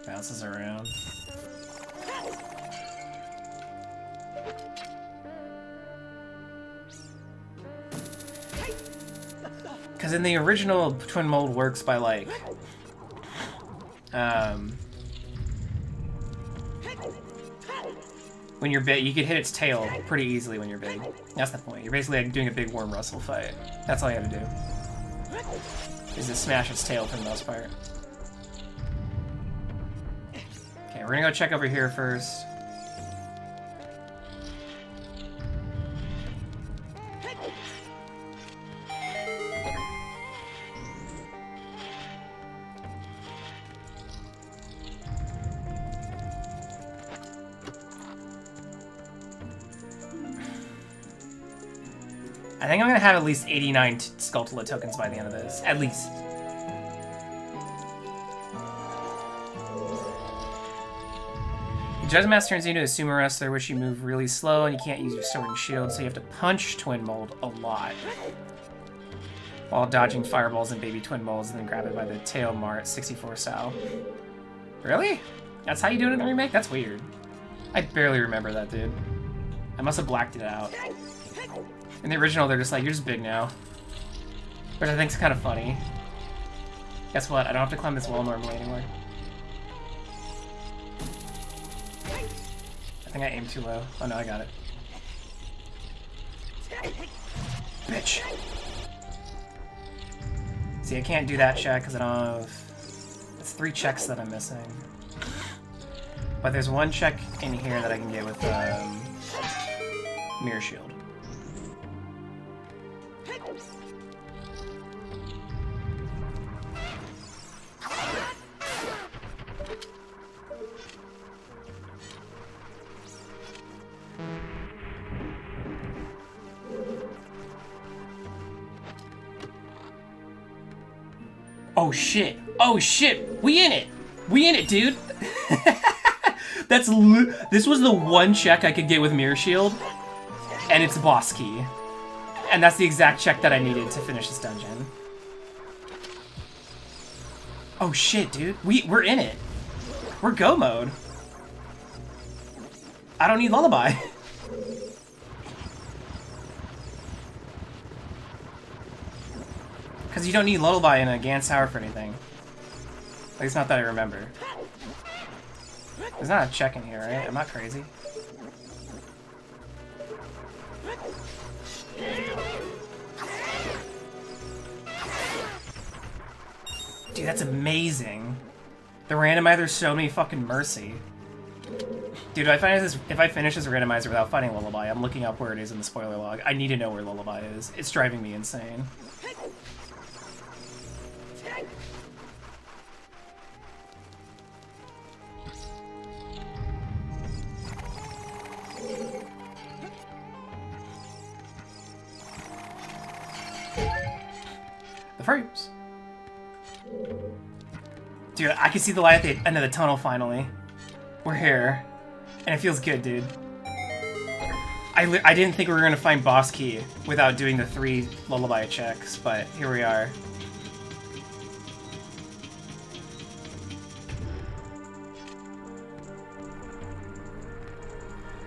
S1: bounces around. Because in the original, Twin Mold works by like... when you're big, you can hit its tail pretty easily when you're big. That's the point. You're basically like doing a big Worm Rustle fight. That's all you have to do. Is just smash its tail for the most part. Okay, we're gonna go check over here first. I think I'm gonna have at least 89 Skulltula tokens by the end of this. At least. Judge Master turns you into a sumo wrestler, which you move really slow and you can't use your sword and shield, so you have to punch Twin Mold a lot. While dodging fireballs and baby Twin Molds and then grab it by the tail Mart 64 style. Really? That's how you do it in the remake? That's weird. I barely remember that, dude. I must have blacked it out. In the original, they're just like, you're just big now. Which I think is kind of funny. Guess what? I don't have to climb this wall normally anymore. I think I aimed too low. Oh no, I got it. Bitch! See, I can't do that check because I don't have... It's 3 checks that I'm missing. But there's 1 check in here that I can get with Mirror Shield. Oh shit! Oh shit! We in it! We in it, dude! This was the 1 check I could get with Mirror Shield, and it's boss key. And that's the exact check that I needed to finish this dungeon. Oh shit, dude. We're in it. We're go mode. I don't need Lullaby. Because you don't need Lullaby in a Gans Tower for anything. At least not that I remember. There's not a check in here, right? I'm not crazy. Dude, that's amazing. The randomizer showed me fucking mercy. Dude, if I finish this randomizer without finding Lullaby, I'm looking up where it is in the spoiler log. I need to know where Lullaby is. It's driving me insane. The frames. Dude, I can see the light at the end of the tunnel finally. We're here. And it feels good, dude. I didn't think we were gonna find boss key without doing the 3 Lullaby checks, but here we are.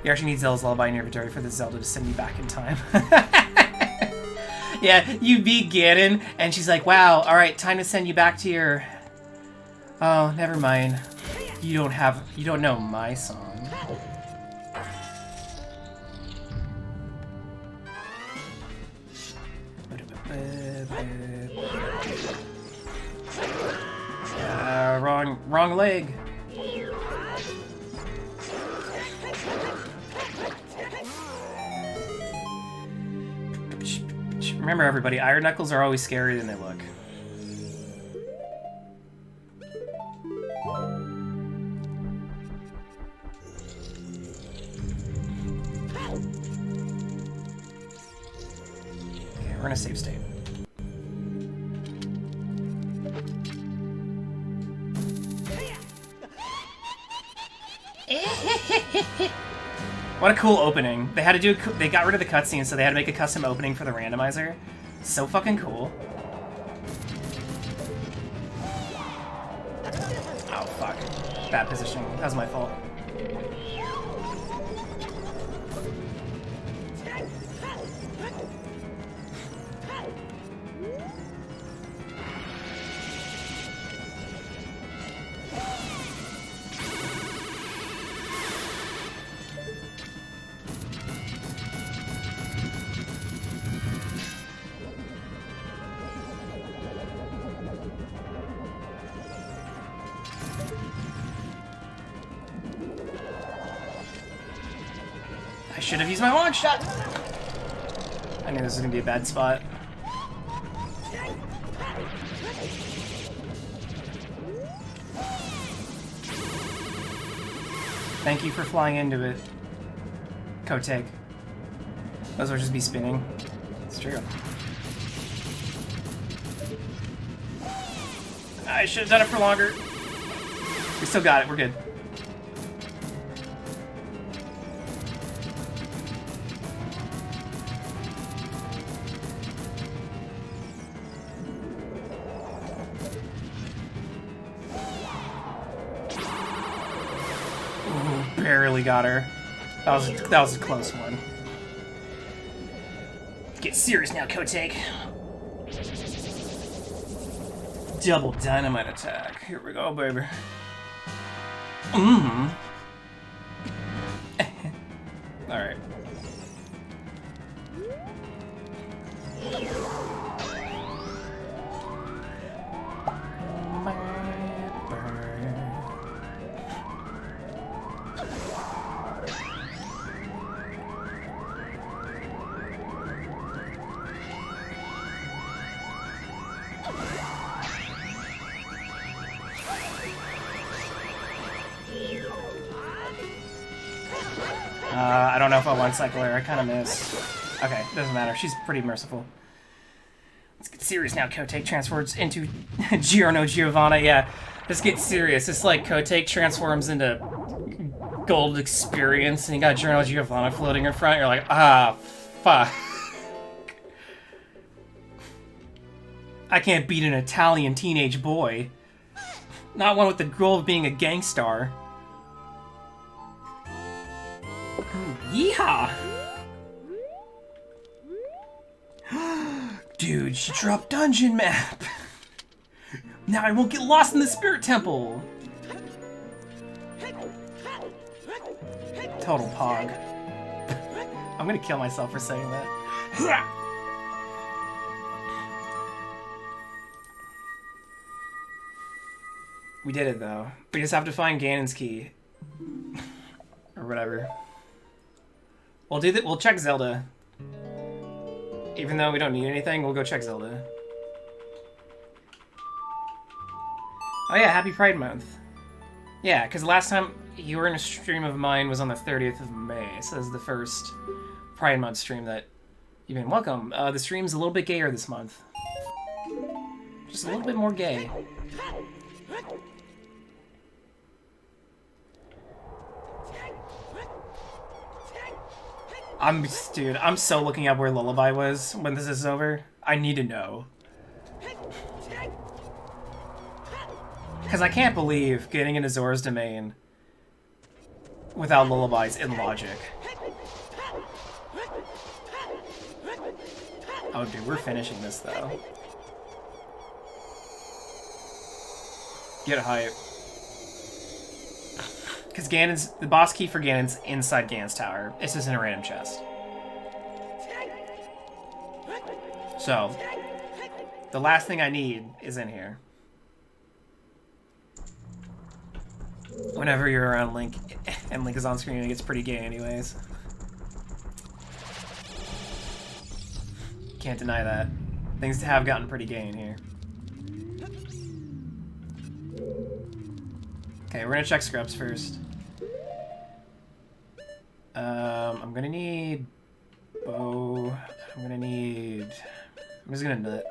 S1: You actually need Zelda's Lullaby in your inventory for the Zelda to send you back in time. Yeah, you beat Ganon, and she's like, wow, alright, time to send you back to your... Oh, never mind. You don't know my song. Wrong leg. Remember, everybody, Iron Knuckles are always scarier than they look. Okay, we're in a safe state. What a cool opening. They had to do they got rid of the cutscene, so they had to make a custom opening for the randomizer. So fucking cool. Oh fuck. Bad positioning. That was my fault. I should have used my launch shot. I knew this was gonna be a bad spot. Thank you for flying into it, Koteg. Those will just be spinning. It's true. I should have done it for longer. We still got it. We're good. barely got her. That was a close one. Get serious now, Kotek. Double dynamite attack. Here we go, baby. Alright. I don't know if I one cycle her. I kind of missed. Okay, doesn't matter. She's pretty merciful. Let's get serious now. Kotek transforms into Giorno Giovanna. Yeah, let's get serious. It's like Kotek transforms into Gold Experience, and you got Giorno Giovanna floating in front. You're like, ah, fuck. I can't beat an Italian teenage boy. Not one with the goal of being a gangstar. Yeehaw! Dude, she dropped dungeon map! Now I won't get lost in the spirit temple! Total pog. I'm gonna kill myself for saying that. We did it though. We just have to find Ganon's key. Or whatever. We'll do that. We'll check Zelda. Even though we don't need anything, we'll go check Zelda. Oh yeah, happy Pride Month. Yeah, because last time you were in a stream of mine was on the 30th of May, so this is the first Pride Month stream that you've been welcome. The stream's a little bit gayer this month. Just a little bit more gay. Dude, I'm so looking up where Lullaby was when this is over. I need to know. Because I can't believe getting into Zora's Domain without Lullaby's in logic. Oh, dude, we're finishing this, though. Get hype. Because the boss key for Ganon's inside Ganon's tower. It's just in a random chest. So, the last thing I need is in here. Whenever you're around Link, and Link is on screen, it gets pretty gay anyways. Can't deny that. Things have gotten pretty gay in here. Okay, we're gonna check scrubs first. I'm gonna need bow. I'm just gonna nut.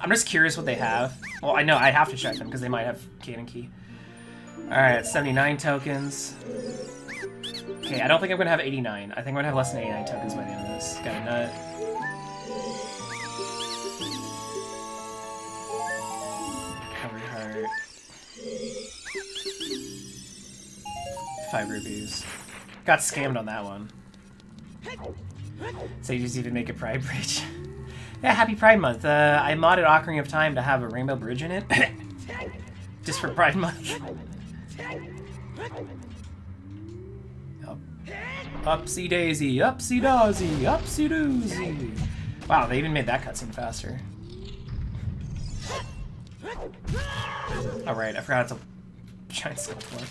S1: I'm just curious what they have. Well, I know I have to check them because they might have Ganon Key. Alright, 79 tokens. Okay, I don't think I'm gonna have 89. I think I'm gonna have less than 89 tokens by the end of this. Got a nut. Covered heart. 5 rupees. Got scammed on that one. So you just even make a Pride Bridge. Yeah, happy Pride Month. I modded Ocarina of Time to have a rainbow bridge in it. Just for Pride Month. Upsy daisy, upsy daisy, upsy doozy. Wow, they even made that cutscene faster. Alright, I forgot to giant skull flip.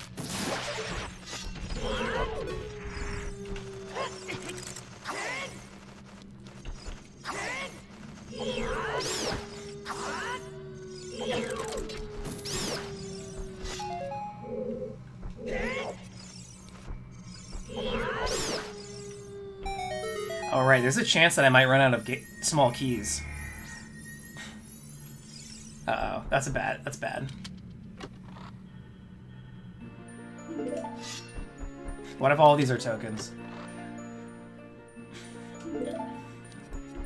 S1: Alright, there's a chance that I might run out of small keys. Uh-oh, that's bad. What if all of these are tokens?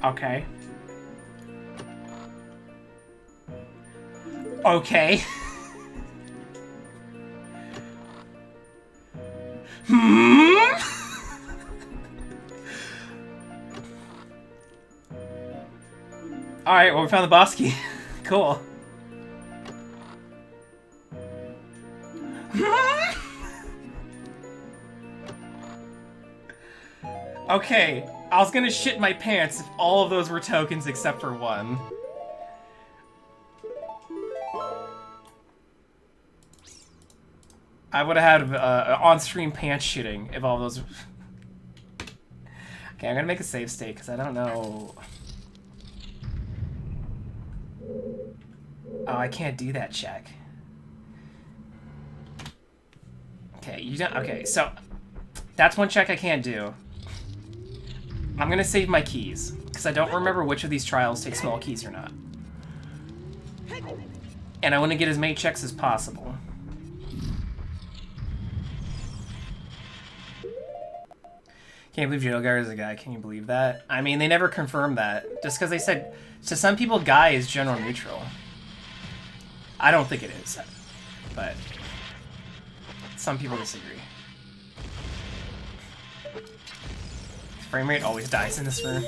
S1: Okay. Okay. Alright, well, we found the boss key. Cool. Okay, I was gonna shit my pants if all of those were tokens except for one. I would have had on-stream pants shitting if all those... Okay, I'm gonna make a save state because I don't know... Oh, I can't do that check. Okay, you don't... Okay, so... That's one check I can't do. I'm gonna save my keys, because I don't remember which of these trials take small keys or not. And I want to get as many checks as possible. Can't believe Jailguard is a guy, can you believe that? I mean, they never confirmed that. Just because they said, to some people, guy is general neutral. I don't think it is, but some people disagree. Frame rate always dies in this room.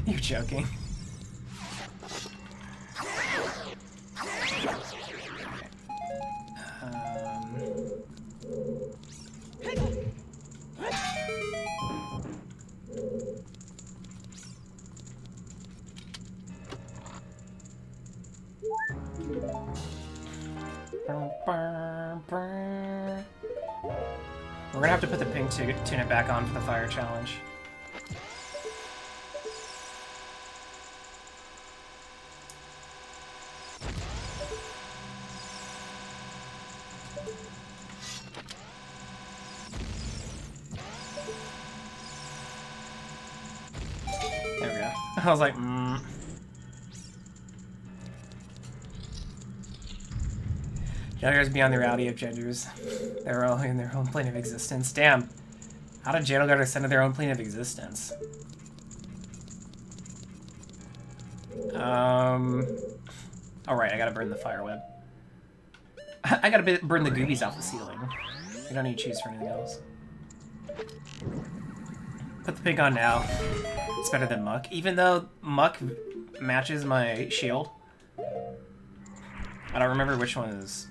S1: You're joking. We're gonna have to put the pink tunic back on for the fire challenge. There we go. I was like, Jailguards beyond the reality of genders. They're all in their own plane of existence. Damn. How did Jailguard ascend to their own plane of existence? Alright, I gotta burn the fire web. I gotta burn the goobies off the ceiling. We don't need to choose for anything else. Put the pink on now. It's better than Muck. Even though Muck matches my shield. I don't remember which one is...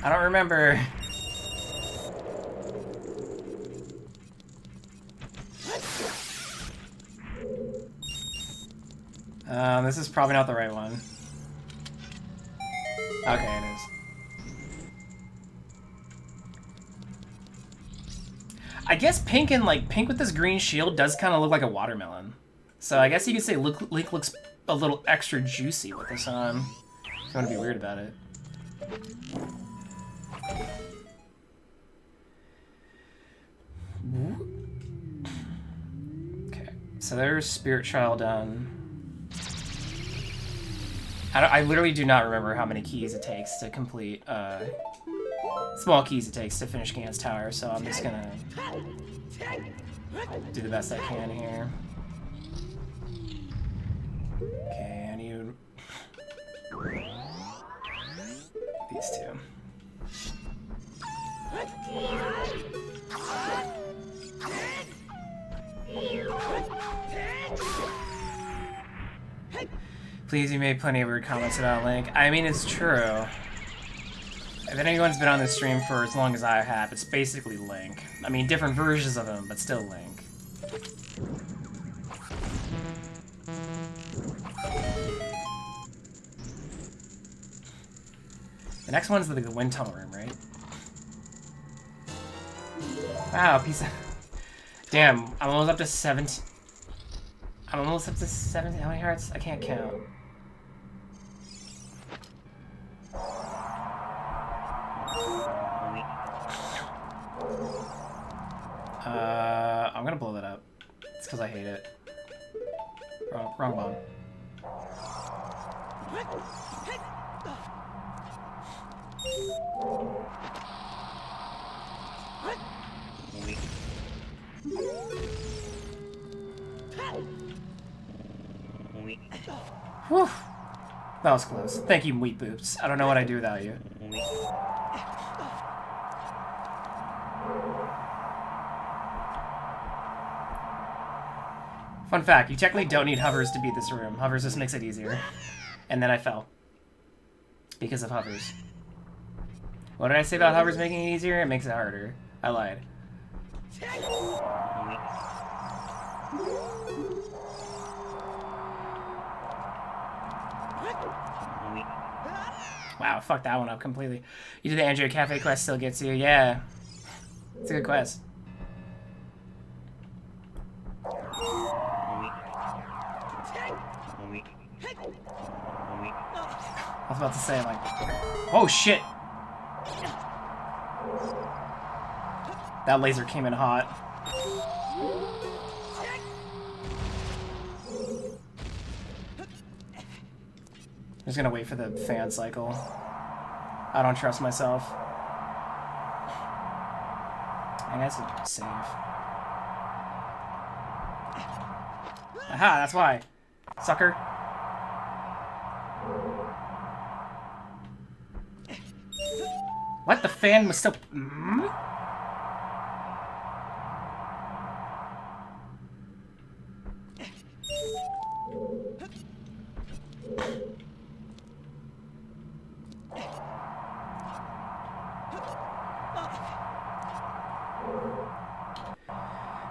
S1: I don't remember. This is probably not the right one. Okay, it is. I guess pink and pink with this green shield does kind of look like a watermelon. So I guess you could say Link looks a little extra juicy with this on. If you want to be weird about it. Okay, so there's Spirit Trial done. I literally do not remember how many keys it takes to complete, small keys it takes to finish Gan's Tower, so I'm just gonna do the best I can here. Okay, I need these two. Please, you made plenty of weird comments about Link. I mean, it's true. If anyone's been on this stream for as long as I have, it's basically Link. I mean, different versions of him, but still Link. The next one's the wind tunnel room, right? Wow, piece of... Damn, I'm almost up to 17... I'm almost up to 17... How many hearts? I can't count. I'm gonna blow that up. It's because I hate it. Wrong bomb. Whew. That was close. Thank you, Wheat Boots. I don't know what I'd do without you. Fun fact, you technically don't need hovers to beat this room. Hovers just makes it easier. And then I fell. Because of hovers. What did I say about hovers making it easier? It makes it harder. I lied. Wow, fuck that one up completely. You did the Android Cafe quest, still gets you. Yeah. It's a good quest. I was about to say, like, oh shit! That laser came in hot. I'm just gonna wait for the fan cycle. I don't trust myself. I guess it's save. Aha, that's why. Sucker. What? The fan was still...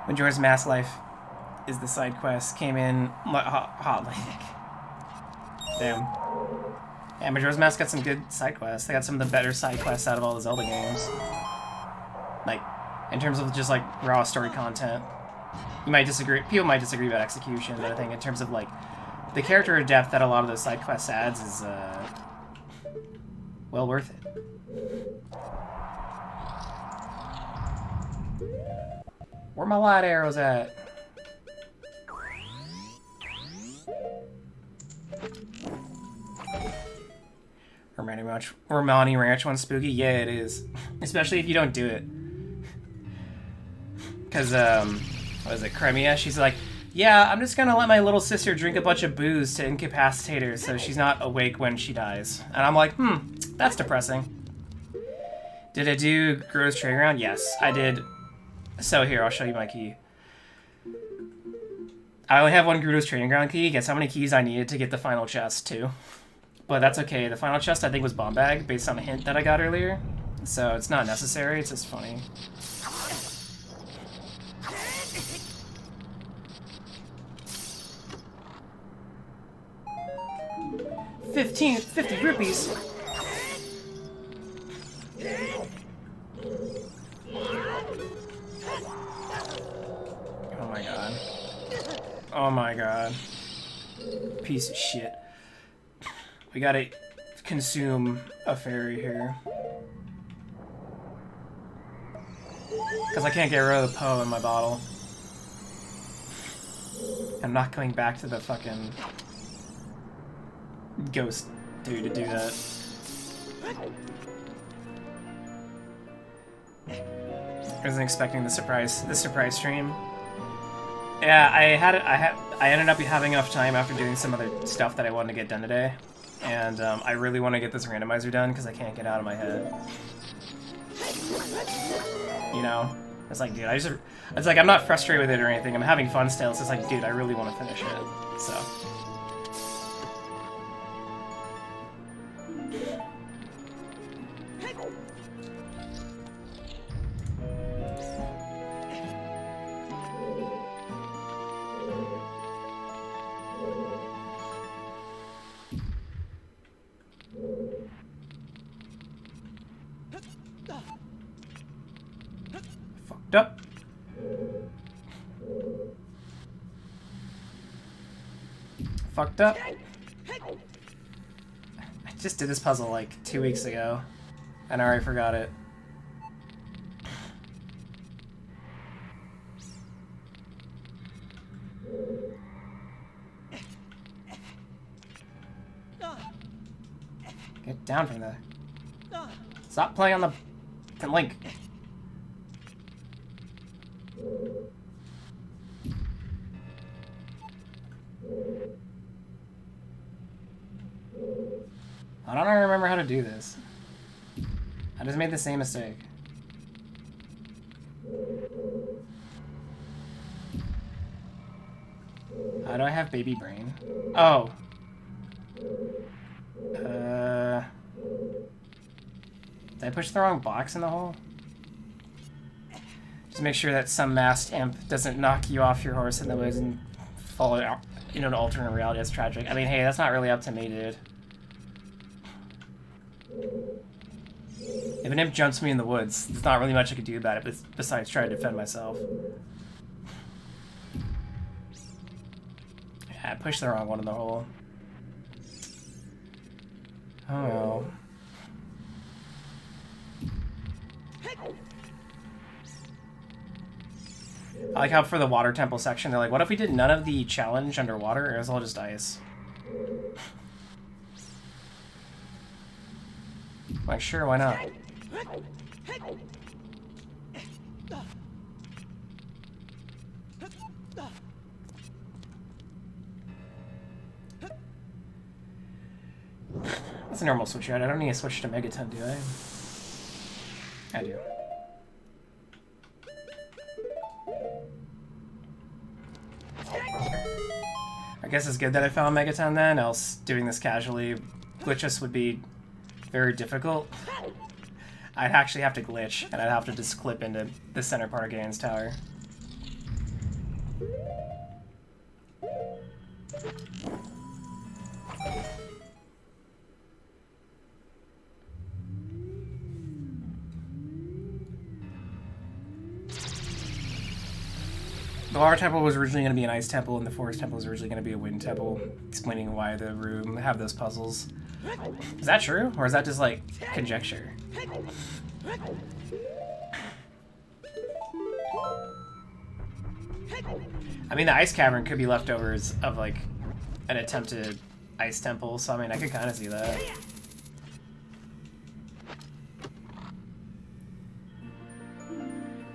S1: Majora's Mask Life is the side quest. Came in hot like. Damn. Yeah, Majora's Mask got some good side quests. They got some of the better side quests out of all the Zelda games. Like, in terms of just like raw story content. You might disagree. People might disagree about execution, but I think in terms of like the character depth that a lot of those side quests adds is well worth it. Where my light arrows at? Romani Ranch one's spooky? Yeah, it is. Especially if you don't do it. Because, what is it, Crimea? She's like, yeah, I'm just gonna let my little sister drink a bunch of booze to incapacitate her so she's not awake when she dies. And I'm like, that's depressing. Did I do Grottos Trading Ground? Yes, I did. So here, I'll show you my key. I only have one Grottos Trading Ground key. Guess how many keys I needed to get the final chest, too. But that's okay. The final chest, I think, was Bomb Bag, based on a hint that I got earlier. So it's not necessary, it's just funny. $50 rupees! Oh my god. Oh my god. Piece of shit. We gotta consume a fairy here. Because I can't get rid of the Poe in my bottle. I'm not going back to the fucking ghost dude to do that. I wasn't expecting the surprise stream. Yeah, I ended up having enough time after doing some other stuff that I wanted to get done today. And I really want to get this randomizer done because I can't get out of my head. You know? It's like, dude, it's like, I'm not frustrated with it or anything. I'm having fun still. It's just like, dude, I really want to finish it. So. Up. Fucked up. I just did this puzzle like 2 weeks ago, and I already forgot it. down from there. Stop playing on the link. I don't remember how to do this. I just made the same mistake. How do I have baby brain? Oh. Did I push the wrong box in the hole? Just make sure that some masked imp doesn't knock you off your horse in the woods and fall out into an alternate reality. That's tragic. I mean, hey, that's not really up to me, dude. If an imp jumps me in the woods, there's not really much I could do about it besides try to defend myself. Yeah, I pushed the wrong one in the hole. Oh no. I like how for the water temple section, they're like, what if we did none of the challenge underwater? It was all just ice. Like, sure, why not? That's a normal switch out. I don't need to switch to Megaton, do I? I do. I guess it's good that I found Megaton then, else doing this casually, Glitchless would be very difficult. I'd actually have to glitch, and I'd have to just clip into the center part of Ganon's tower. The water temple was originally going to be an ice temple, and the forest temple was originally going to be a wind temple, explaining why the room have those puzzles. Is that true, or is that just like conjecture? I mean, the ice cavern could be leftovers of like an attempted ice temple, so I mean, I could kind of see that.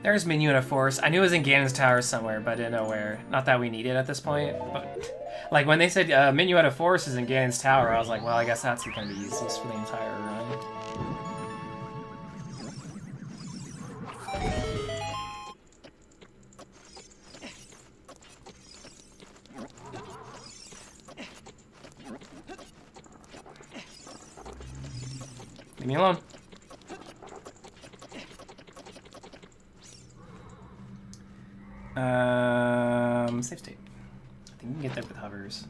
S1: There's Minuta Force. I knew it was in Ganon's tower somewhere, but I didn't know where. Not that we need it at this point, but like when they said Minuta Force is in Ganon's tower, I was like, well, I guess that's going to be useless for the entire run. Leave me alone. Save state. I think you can get that with hovers.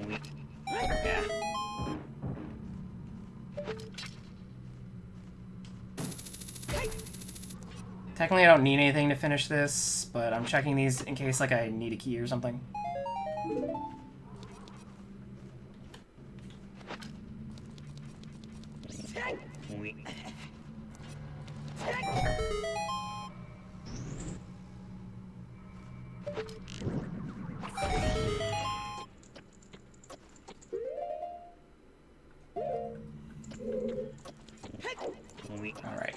S1: Yeah. Technically, I don't need anything to finish this, but I'm checking these in case, like, I need a key or something. Alright.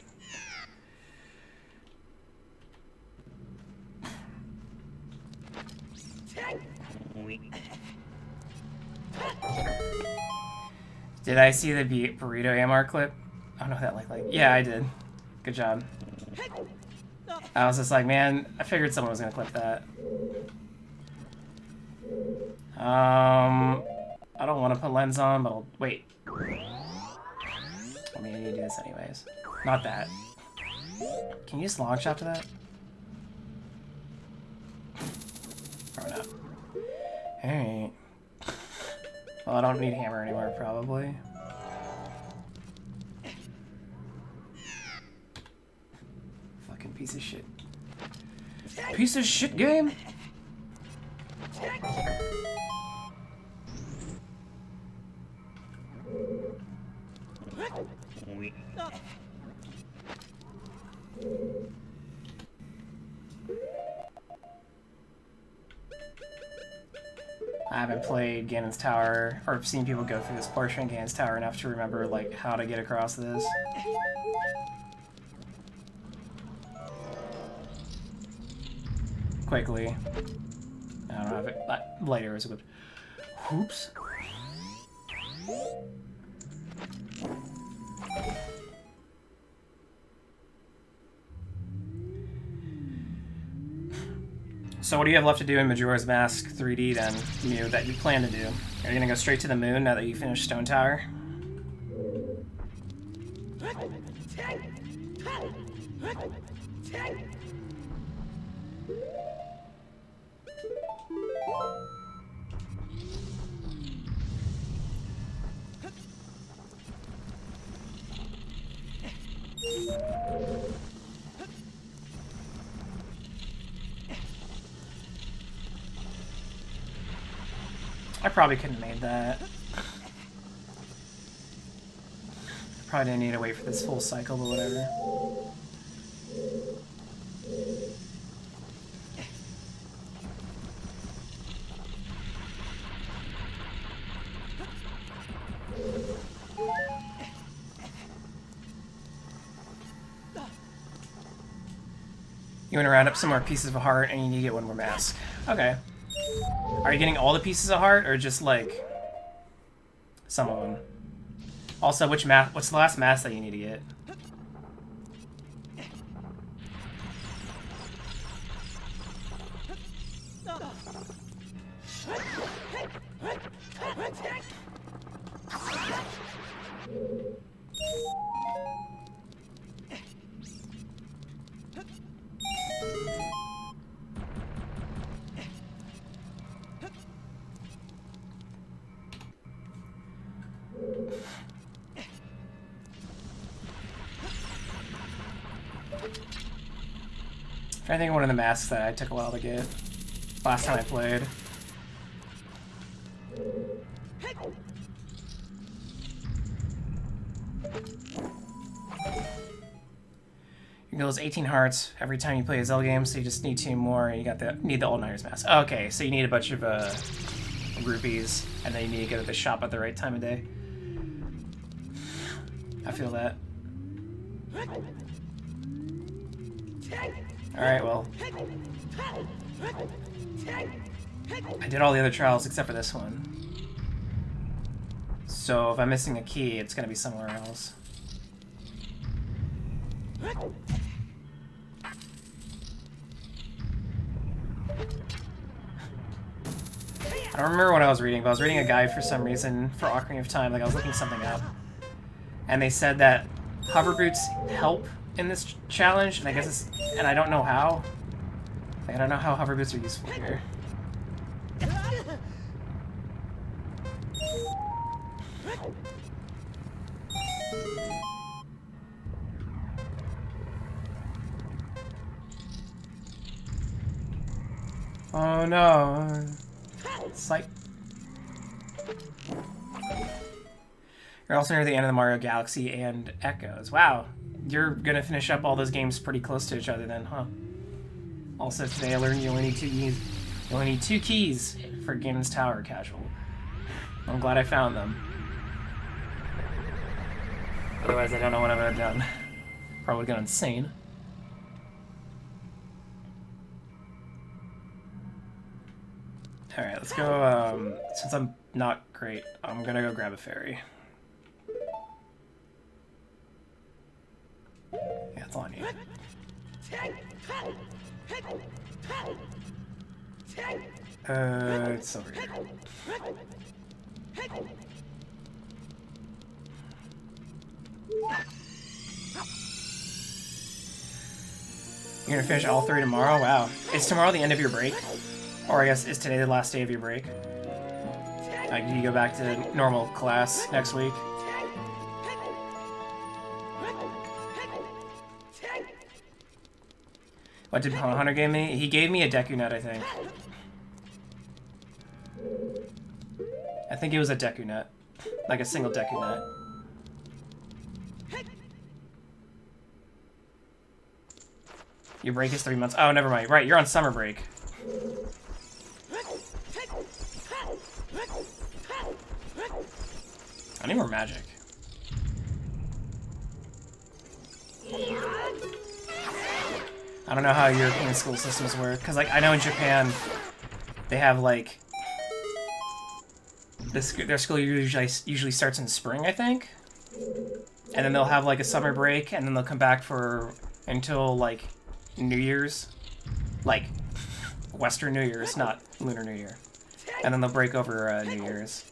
S1: Did I see the burrito AMR clip? I don't know what that looked like. Yeah, I did. Good job. I was just like, man, I figured someone was gonna clip that. I don't want to put lens on, but I'll wait. I mean, I need to do this anyways. Not that. Can you just long shot to that? Or not? Alright. Well, I don't need hammer anymore, probably. Fucking piece of shit. Piece of shit game? I haven't played Ganon's Tower, or seen people go through this portion of Ganon's Tower enough to remember, like, how to get across this. Quickly. I don't have it, but later is good. Oops. So what do you have left to do in Majora's Mask 3D then, that you plan to do? Are you gonna go straight to the moon now that you finish Stone Tower? I probably couldn't have made that. Probably didn't need to wait for this full cycle, but whatever. You want to round up some more pieces of a heart, and you need to get one more mask. Okay. Are you getting all the pieces of heart, or just, like, some of them? Also, what's the last mask that you need to get? I think one of the masks that I took a while to get last time I played. You get those 18 hearts every time you play a Zelda game, so you just need 2 more, and you need the All-Nighters mask. Okay, so you need a bunch of rupees, and then you need to go to the shop at the right time of day. I feel that. Alright, well. I did all the other trials except for this one. So if I'm missing a key, it's gonna be somewhere else. I don't remember what I was reading, but I was reading a guide for some reason for Ocarina of Time, like I was looking something up. And they said that hover boots help in this challenge, and I guess it's, and I don't know how. Like, I don't know how hover boots are useful here. Oh no. Psych. You're also near the end of the Mario Galaxy and Echoes. Wow. You're gonna finish up all those games pretty close to each other then, huh? Also today I learned you only need 2 keys for Ganon's Tower casual. I'm glad I found them. Otherwise I don't know what I would have done. Probably gone insane. Alright, let's go, since I'm not great, I'm gonna go grab a fairy. Yeah, it's on you. It's over here. You're gonna finish all 3 tomorrow? Wow. Is tomorrow the end of your break? Or I guess, is today the last day of your break? Like, you go back to normal class next week? What did Hunter give me? He gave me a Deku Nut, I think. I think it was a Deku Nut. Like a single Deku Nut. Your break is 3 months. Oh, never mind. Right, you're on summer break. I need more magic. I don't know how European school systems work, because like I know in Japan they have like their school usually starts in spring, I think, and then they'll have like a summer break, and then they'll come back for until like New Year's, like Western New Year's, not Lunar New Year, and then they'll break over New Year's.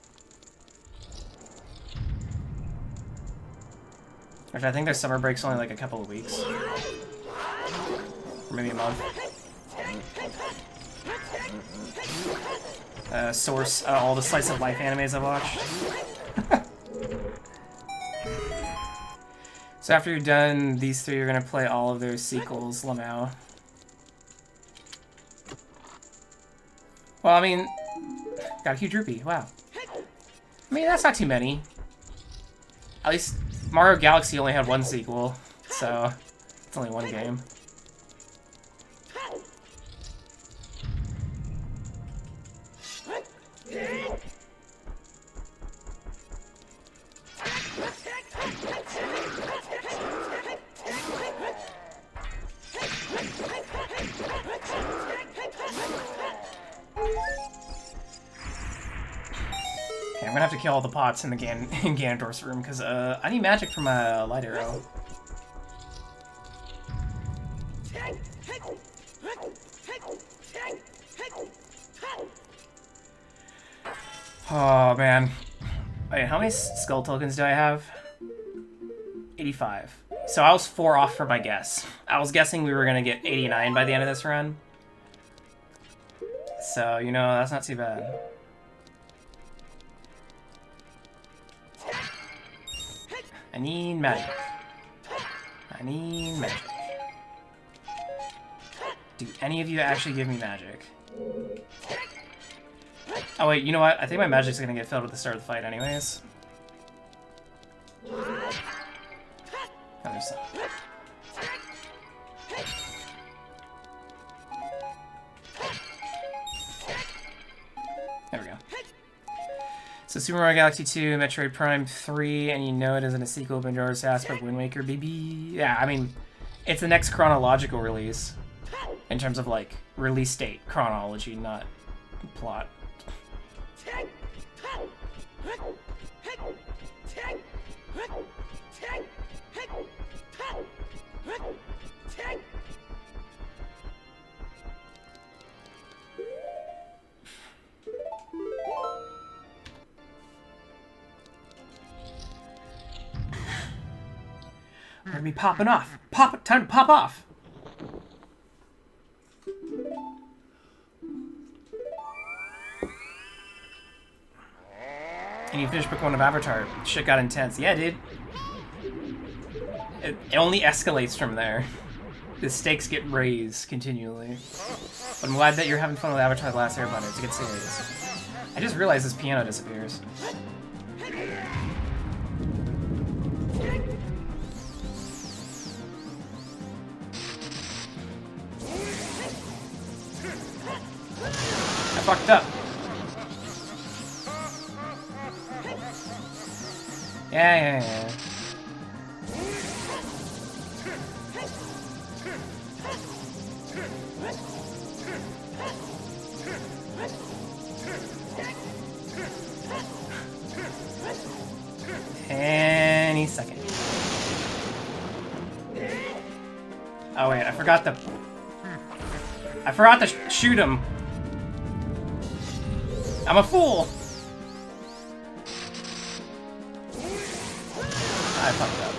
S1: Which I think their summer break's only like a couple of weeks. Or maybe a month. Source all the slice of life animes I've watched. So after you're done these three, you're gonna play all of their sequels, Lamau. Well, I mean, got a huge rupee, wow. I mean, that's not too many. At least Mario Galaxy only had one sequel, so it's only one game. Okay, I'm gonna have to kill all the pots in the in Ganondorf's room, because I need magic from a light arrow. Oh, man. Wait, how many skull tokens do I have? 85. So I was 4 off for my guess. I was guessing we were gonna get 89 by the end of this run. So, you know, that's not too bad. I need magic. I need magic. Do any of you actually give me magic? Oh wait, you know what? I think my magic's gonna get filled at the start of the fight anyways. Oh, there's some. There we go. So Super Mario Galaxy 2, Metroid Prime 3, and you know it isn't a sequel of Majora's Mask, but Wind Waker, baby. Yeah, I mean, it's the next chronological release. In terms of, like, release date chronology, not plot. We're gonna be popping off. Time to pop off. And you finished book 1 of Avatar. Shit got intense. Yeah, dude. It only escalates from there. The stakes get raised continually. But I'm glad that you're having fun with Avatar The Last Airbender. It's a good series. I just realized this piano disappears. I fucked up. Yeah. Any second. Oh wait, I forgot to shoot him. I'm a fool. I fucked up.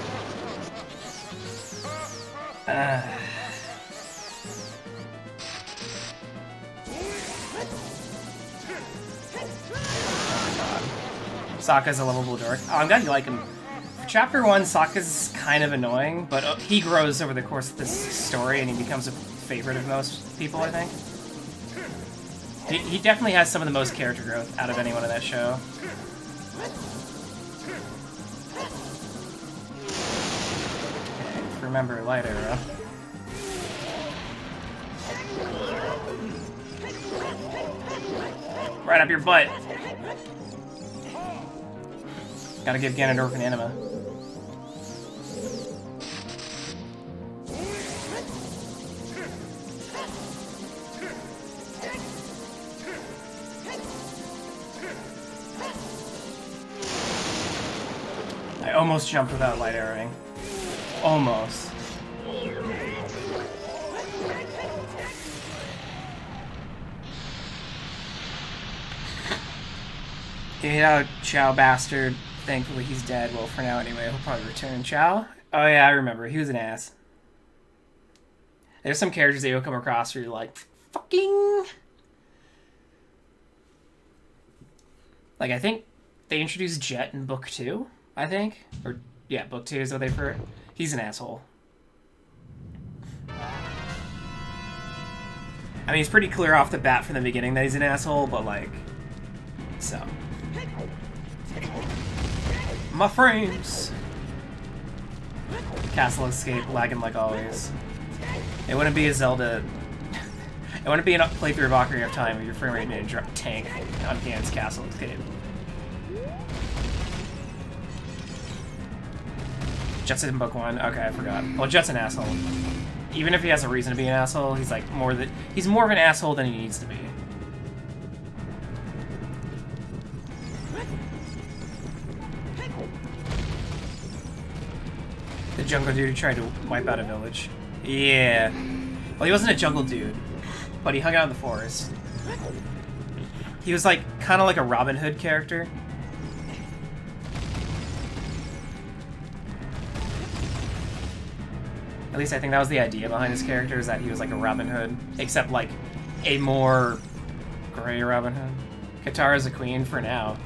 S1: Sokka's a lovable dork. Oh, I'm glad you like him. For Chapter 1, Sokka's kind of annoying, but he grows over the course of this story and he becomes a favorite of most people, I think. He definitely has some of the most character growth out of anyone in that show. Okay, remember, light arrow. Right up your butt. Gotta give Ganondorf an anima. I almost jumped without light arrowing. Almost. Yeah, Chow bastard. Thankfully he's dead. Well, for now anyway. He'll probably return. Chow? Oh yeah, I remember. He was an ass. There's some characters that you'll come across where you're like, fucking... Like, I think they introduced Jet in Book 2, I think? Or, yeah, Book 2 is what they for. He's an asshole. I mean, it's pretty clear off the bat from the beginning that he's an asshole, but, like... So... My frames! Castle Escape, lagging like always. It wouldn't be a Zelda... It wouldn't be a playthrough of Ocarina of Time if your frame rate didn't tank on Ganon's Castle Escape. Jet's in Book 1? Okay, I forgot. Well, Jet's an asshole. Even if he has a reason to be an asshole, he's like he's more of an asshole than he needs to be. The jungle dude who tried to wipe out a village. Yeah. Well, he wasn't a jungle dude, but he hung out in the forest. He was like kind of like a Robin Hood character. At least I think that was the idea behind his character, is that he was like a Robin Hood, except like a more gray Robin Hood. Katara's a queen for now.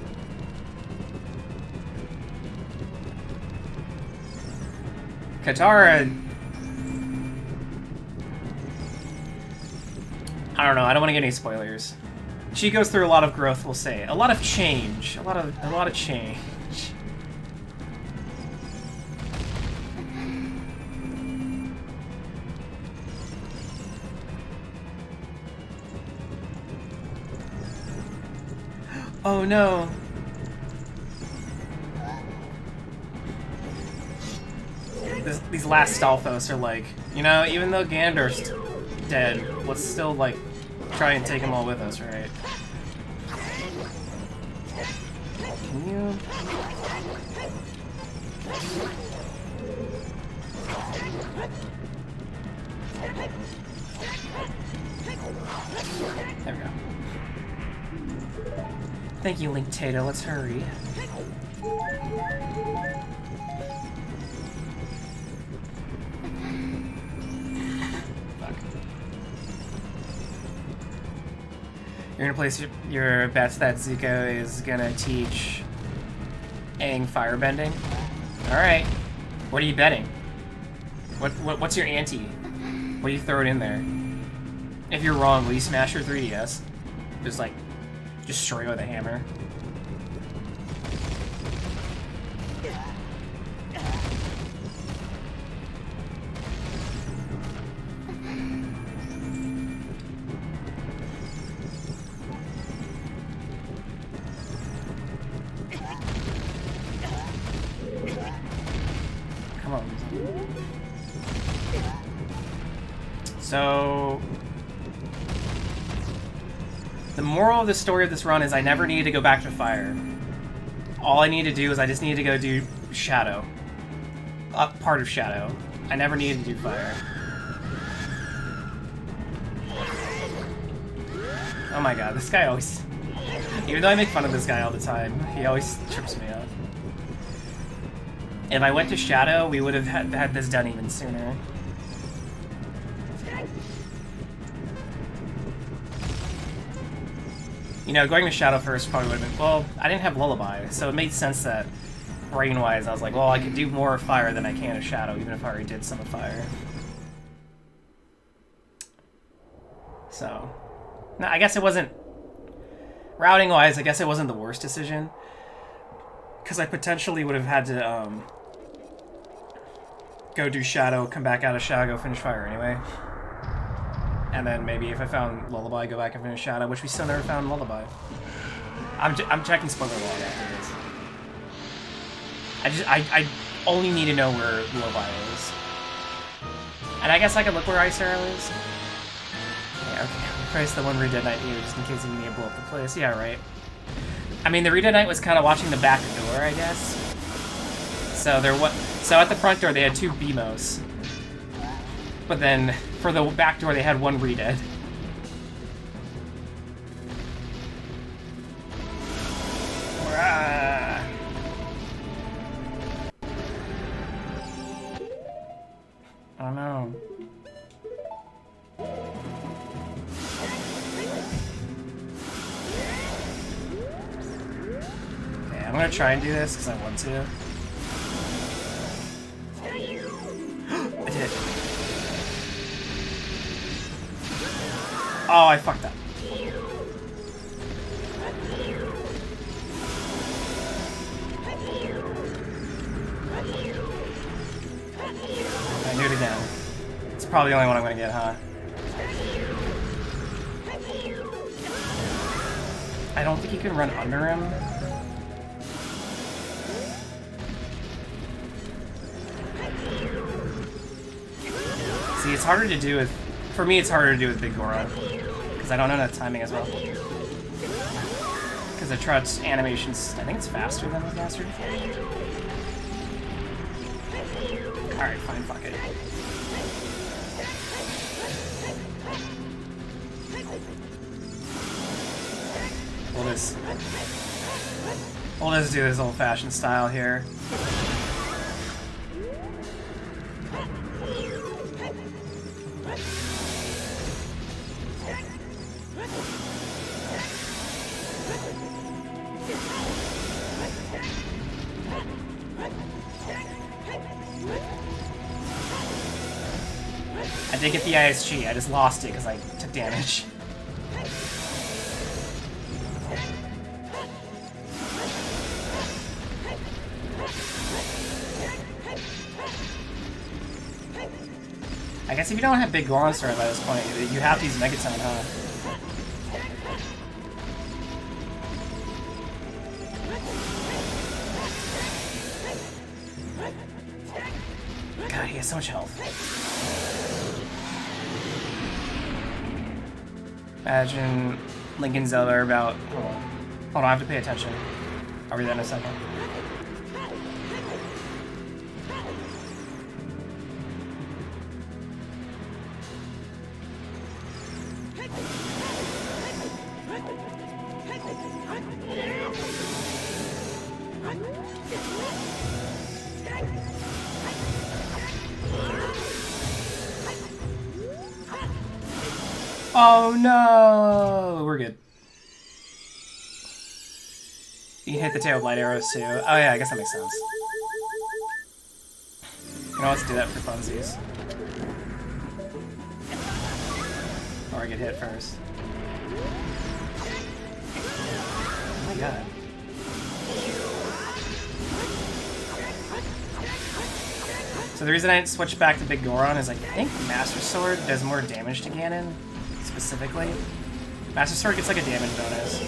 S1: Katara... I don't know, I don't want to get any spoilers. She goes through a lot of growth, we'll say. A lot of change. A lot of change. Oh no. These last Stalfos are like, you know, even though Ganondorf's dead, let's still like try and take them all with us, right? Can you? There we go. Thank you, Link Tato. Let's hurry. Fuck. You're gonna place your bets that Zuko is gonna teach Aang firebending? Alright. What are you betting? What's your ante? What do you throw it in there? If you're wrong, will you smash your 3DS? Just like destroy with a hammer. Come on. So... the moral of the story of this run is I never need to go back to fire. All I need to do is I just need to go do shadow. Part of shadow. I never needed to do fire. Oh my god, this guy always... Even though I make fun of this guy all the time, he always trips me up. If I went to shadow, we would have had this done even sooner. You know, going to Shadow first probably would have been... Well, I didn't have Lullaby, so it made sense that, brain-wise, I was like, well, I could do more of Fire than I can of Shadow, even if I already did some of Fire. So... No, I guess it wasn't... Routing-wise, I guess it wasn't the worst decision. Because I potentially would have had to, go do Shadow, come back out of Shadow, go finish Fire anyway. And then maybe if I found Lullaby, go back and finish Shadow, which we still never found Lullaby. I'm checking spoiler log after this. I only need to know where Lobile is. And I guess I could look where Ice Arrow is. Yeah, okay. Price the one Redead Knight here just in case you need to blow up the place. Yeah, right. I mean, the Redead Knight was kind of watching the back door, I guess. So so at the front door they had 2 BMOs. But then for the back door they had 1 Redead. I don't know. Okay, I'm gonna try and do this because I want to. I did. Oh, I fucked up. I do it again. It's probably the only one I'm gonna get, huh? I don't think you can run under him. See, it's harder to do with... For me, it's harder to do with Big Goron. Because I don't know that timing as well. Because the Trot's animations... I think it's faster than with Master. Alright, fine, fuck it. We'll just do this old-fashioned style here. I did get the ISG, I just lost it because I took damage. I guess if you don't have Big Goron Star by this point, you have to use Megaton, huh? God, he has so much health. Imagine Link and Zelda are about... Hold on, I have to pay attention. I'll read that in a second. Oh no! We're good. You can hit the tail with light arrows too. Oh yeah, I guess that makes sense. You know, let's do that for funsies. Or I get hit first. Oh my god. So the reason I switched back to Big Goron is I think Master Sword does more damage to Ganon. Specifically. Master Sword gets like a damage bonus.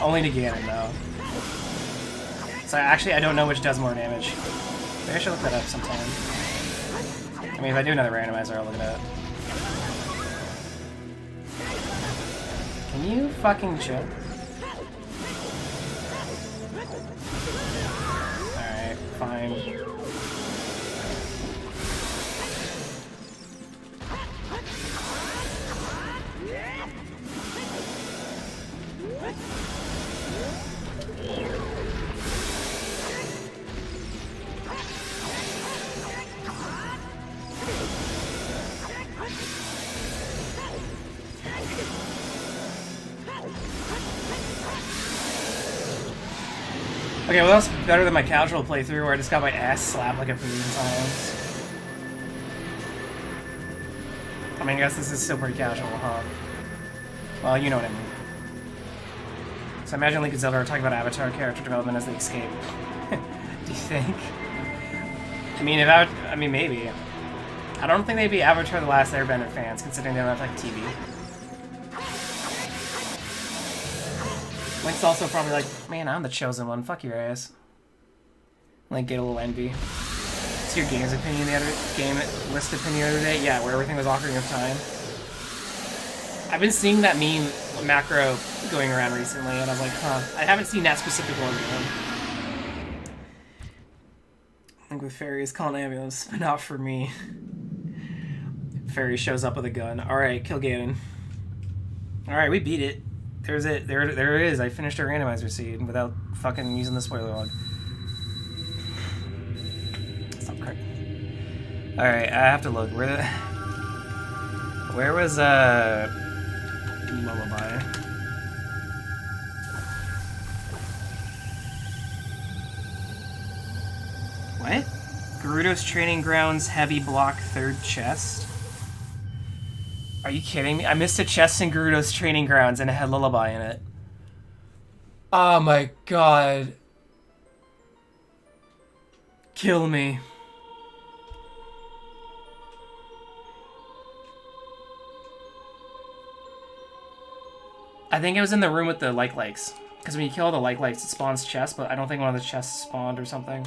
S1: Only to Ganon though. So actually I don't know which does more damage. Maybe I should look that up sometime. I mean if I do another randomizer I'll look it up. Can you fucking chill? Fine. Okay, well that's better than my casual playthrough where I just got my ass slapped like a million times. I mean, I guess this is still pretty casual, huh? Well, you know what I mean. So imagine Link and Zelda are talking about Avatar character development as they escape. Do you think? I mean, maybe. I don't think they'd be Avatar The Last Airbender fans, considering they don't have, like, TV. Link's also probably like, man, I'm the chosen one. Fuck your ass. Link get a little envy. It's your game's opinion game list opinion the other day? Yeah, where everything was Ocarina of Time. I've been seeing that meme macro going around recently, and I was like, huh. I haven't seen that specific one though. Link with fairies calling ambulance, but not for me. Fairy shows up with a gun. Alright, kill Ganon. Alright, we beat it. There's it. There it is. I finished our randomizer seed without fucking using the spoiler log. Stop crying. Alright, I have to look. Where was Lullaby? What? Grottos Training Grounds Heavy Block 3rd Chest? Are you kidding me? I missed a chest in Grottos Training Grounds and it had Lullaby in it. Oh my god. Kill me. I think it was in the room with the likes. Because when you kill all the likes, it spawns chests, but I don't think one of the chests spawned or something.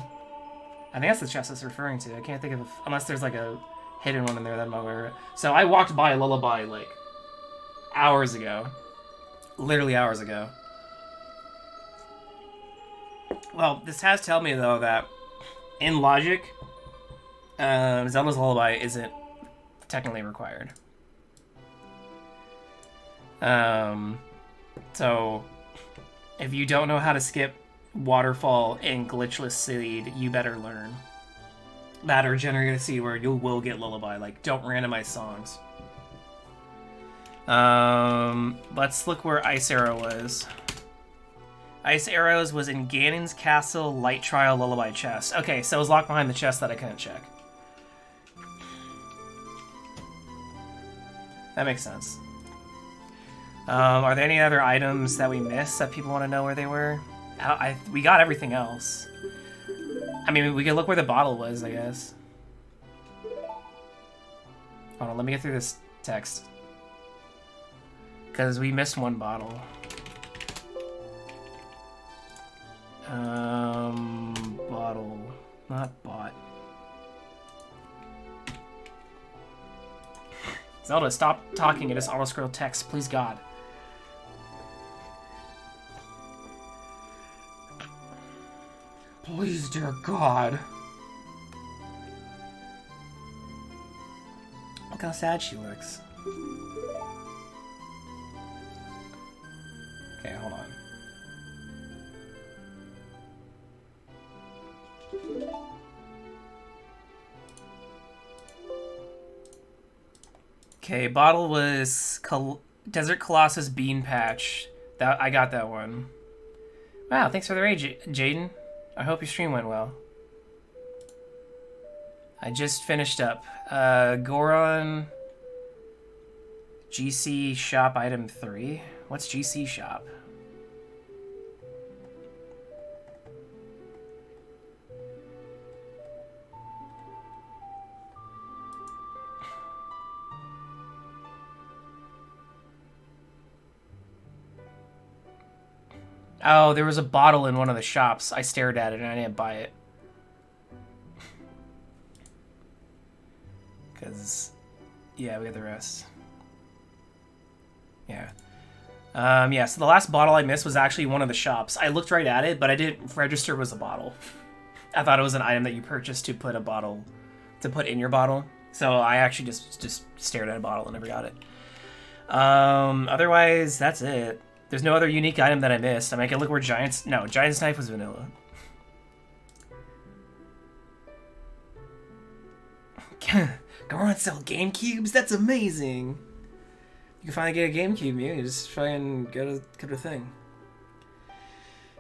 S1: I think that's the chest it's referring to. I can't think of... Unless there's like a hidden one in there that I'm aware of. So I walked by Lullaby like hours ago. Literally hours ago. Well, this has told me though that in logic, Zelda's Lullaby isn't technically required. So if you don't know how to skip Waterfall in Glitchless Seed, you better learn. That or generate a seed where you will get Lullaby. Like, don't randomize songs. Let's look where Ice Arrow was. Ice Arrows was in Ganon's Castle Light Trial Lullaby chest. Okay, so it was locked behind the chest that I couldn't check. That makes sense. Are there any other items that we missed that people want to know where they were? We got everything else. I mean, we could look where the bottle was, I guess. Hold on, let me get through this text. Because we missed one bottle. Bottle. Not bot. Zelda, stop talking. It is auto-scroll text. Please, God. Please, dear God. Look how sad she looks. Okay, hold on. Okay, bottle was Desert Colossus Bean Patch. I got that one. Wow, thanks for the raid, Jaden. I hope your stream went well. I just finished up. Goron GC Shop Item 3. What's GC Shop? Oh, there was a bottle in one of the shops. I stared at it and I didn't buy it. Because, yeah, we got the rest. Yeah. Yeah, so the last bottle I missed was actually one of the shops. I looked right at it, but I didn't register it was a bottle. I thought it was an item that you purchased to put in your bottle. So I actually just stared at a bottle and never got it. Otherwise, that's it. There's no other unique item that I missed. I mean, I can look where Giant's Knife was vanilla. Go on, sell GameCubes? That's amazing! You can finally get a GameCube, you just fucking go to the thing.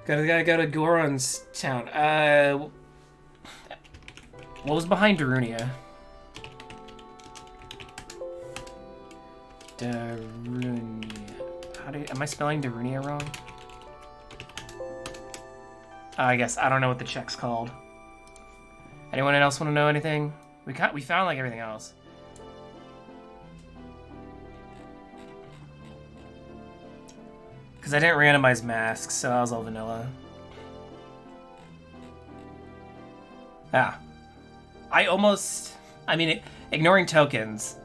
S1: Gotta go to Goron's town. What was behind Darunia? Darunia. Am I spelling Darunia wrong? I guess I don't know what the check's called. Anyone else want to know anything? We found like everything else. Because I didn't randomize masks, so I was all vanilla. Ah. I mean, ignoring tokens,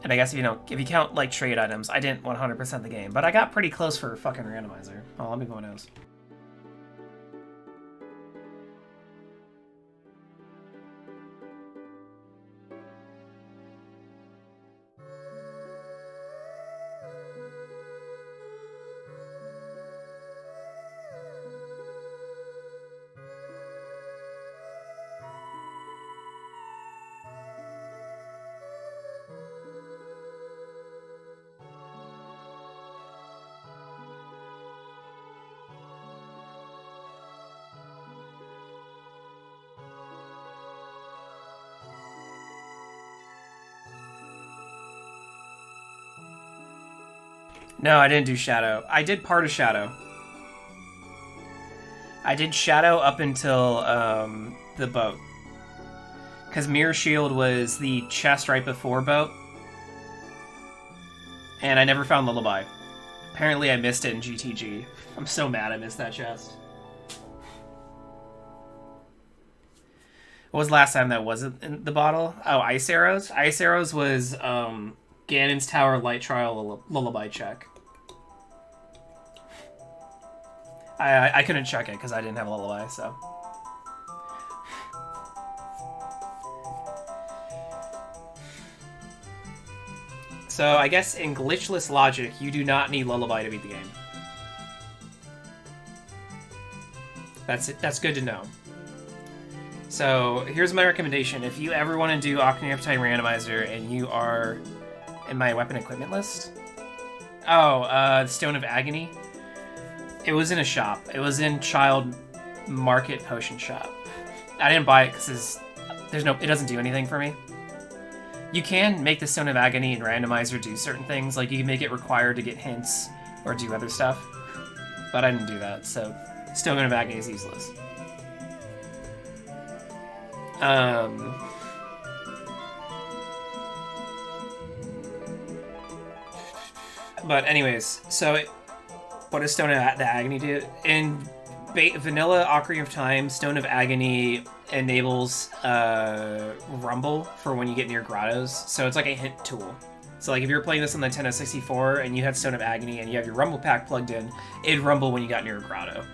S1: and I guess, if you count, like, trade items, I didn't 100% the game, but I got pretty close for fucking randomizer. Oh, let me go knows. No, I didn't do Shadow. I did part of Shadow. I did Shadow up until the boat. Because Mirror Shield was the chest right before boat. And I never found Lullaby. Apparently I missed it in GTG. I'm so mad I missed that chest. What was the last time that wasn't in the bottle? Oh, Ice Arrows? Ice Arrows was Ganon's Tower Light Trial Lullaby check. I couldn't check it because I didn't have a Lullaby, so... So, I guess in glitchless logic, you do not need Lullaby to beat the game. That's good to know. So, here's my recommendation. If you ever want to do Ocarina of Time Randomizer and you are in my weapon equipment list... Oh, the Stone of Agony. It was in a shop. It was in Child Market Potion Shop. I didn't buy it because it doesn't do anything for me. You can make the Stone of Agony and Randomizer do certain things, like you can make it required to get hints or do other stuff. But I didn't do that, so Stone of Agony is useless. But anyways, so what does Stone of the Agony do? In vanilla Ocarina of Time, Stone of Agony enables Rumble for when you get near Grottos, so it's like a hint tool. So like if you're playing this on the Nintendo 64 and you had Stone of Agony and you have your Rumble pack plugged in, it'd rumble when you got near a grotto.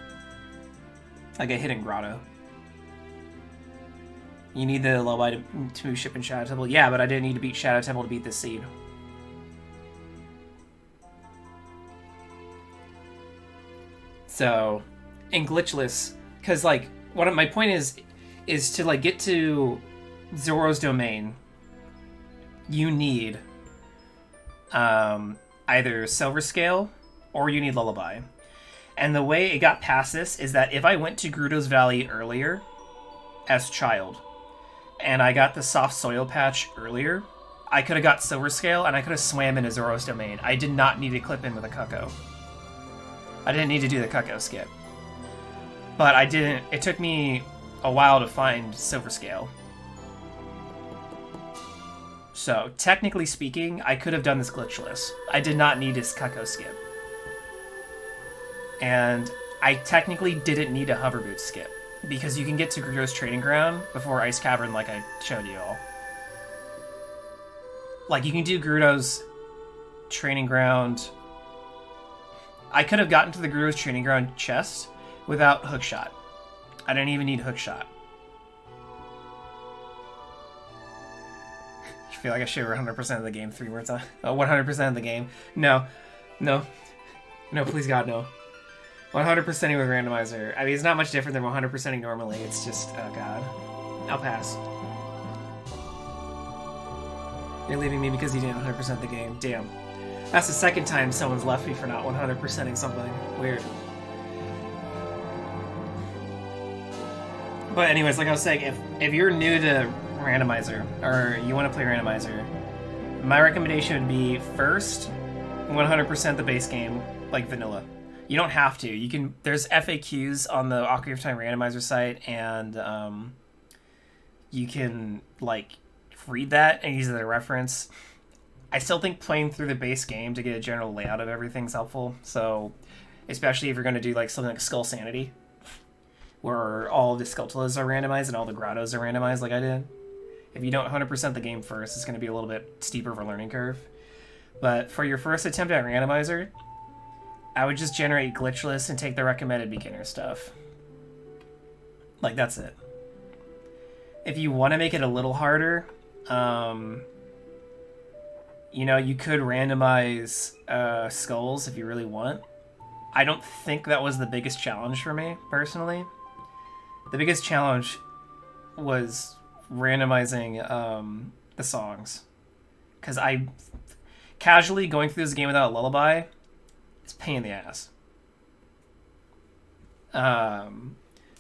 S1: Like a hidden grotto. You need the Lullaby to ship in Shadow Temple? Yeah, but I didn't need to beat Shadow Temple to beat this seed. So, in glitchless, because like my point is to like get to Zoro's domain, you need either Silver Scale or you need Lullaby. And the way it got past this is that if I went to Grottos Valley earlier as Child, and I got the soft soil patch earlier, I could have got Silver Scale and I could have swam into Zoro's domain. I did not need to clip in with a Cucco. I didn't need to do the Cucco skip. But I didn't... It took me a while to find Silver Scale. So, technically speaking, I could have done this glitchless. I did not need this Cucco skip. And I technically didn't need a hover boot skip, because you can get to Grottos Training Ground before Ice Cavern like I showed you all. Like, you can do Grottos Training Ground... I could have gotten to the Grottos Training Ground chest without Hookshot. I didn't even need Hookshot. I feel like I should 100% of the game 3 more times. 100% of the game. No. No. No, please God, no. 100%ing with Randomizer. I mean, it's not much different than 100%ing normally. It's just, oh God. I'll pass. You're leaving me because you didn't 100% the game. Damn. That's the second time someone's left me for not 100%ing something. Weird. But anyways, like I was saying, if you're new to Randomizer, or you want to play Randomizer, my recommendation would be first, 100% the base game, like vanilla. You don't have to. You can. There's FAQs on the Ocarina of Time Randomizer site, and you can like read that and use it as a reference. I still think playing through the base game to get a general layout of everything's helpful. So, especially if you're going to do like something like Skullsanity, where all of the Skulltulas are randomized and all the Grottos are randomized like I did. If you don't 100% the game first, it's going to be a little bit steeper of a learning curve. But for your first attempt at Randomizer, I would just generate Glitchless and take the recommended beginner stuff. Like, that's it. If you want to make it a little harder, you know, you could randomize skulls if you really want. I don't think that was the biggest challenge for me, personally. The biggest challenge was randomizing the songs. Because I... Casually going through this game without a lullaby, it's a pain in the ass.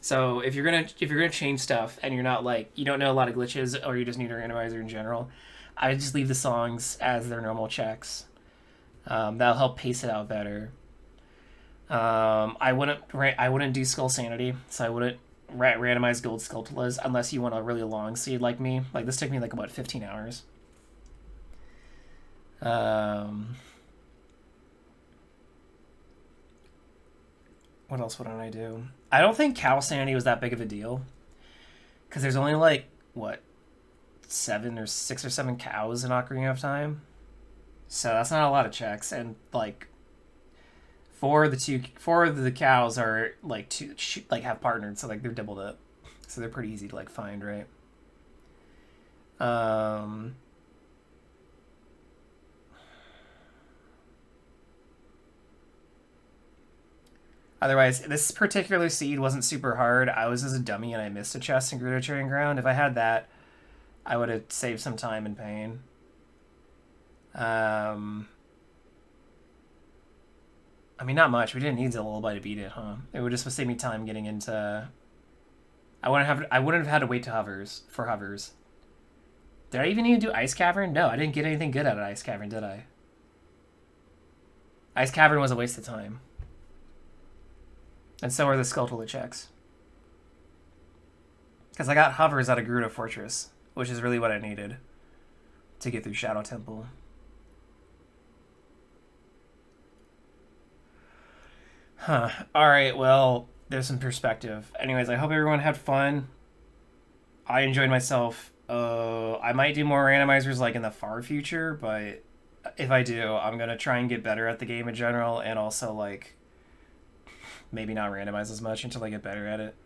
S1: So if you're gonna change stuff and you're not like, you don't know a lot of glitches or you just need a randomizer in general, I just leave the songs as their normal checks. That'll help pace it out better. I wouldn't do Skullsanity, so I wouldn't randomize gold Skulltulas unless you want a really long seed like me. Like this took me like about 15 hours. What else wouldn't I do? I don't think Keysanity was that big of a deal. Because there's only like, what, 6 or 7 cows in Ocarina of Time? So that's not a lot of checks. And like, 4 of the cows are like have partnered, so like they're doubled up. So they're pretty easy to like find, right? Otherwise, this particular seed wasn't super hard. I was as a dummy and I missed a chest in Grotto Training Ground. If I had that, I would have saved some time and pain. I mean, not much. We didn't need the lullaby to beat it, huh? It would just save me time getting into... I wouldn't have had to wait to hovers. Did I even need to do Ice Cavern? No, I didn't get anything good out of Ice Cavern, did I? Ice Cavern was a waste of time. And so are the Skulltula checks. Because I got hovers out of Grotto Fortress, which is really what I needed to get through Shadow Temple. Huh. Alright, well, there's some perspective. Anyways, I hope everyone had fun. I enjoyed myself. I might do more randomizers like in the far future, but if I do, I'm going to try and get better at the game in general and also like... maybe not randomize as much until I get better at it.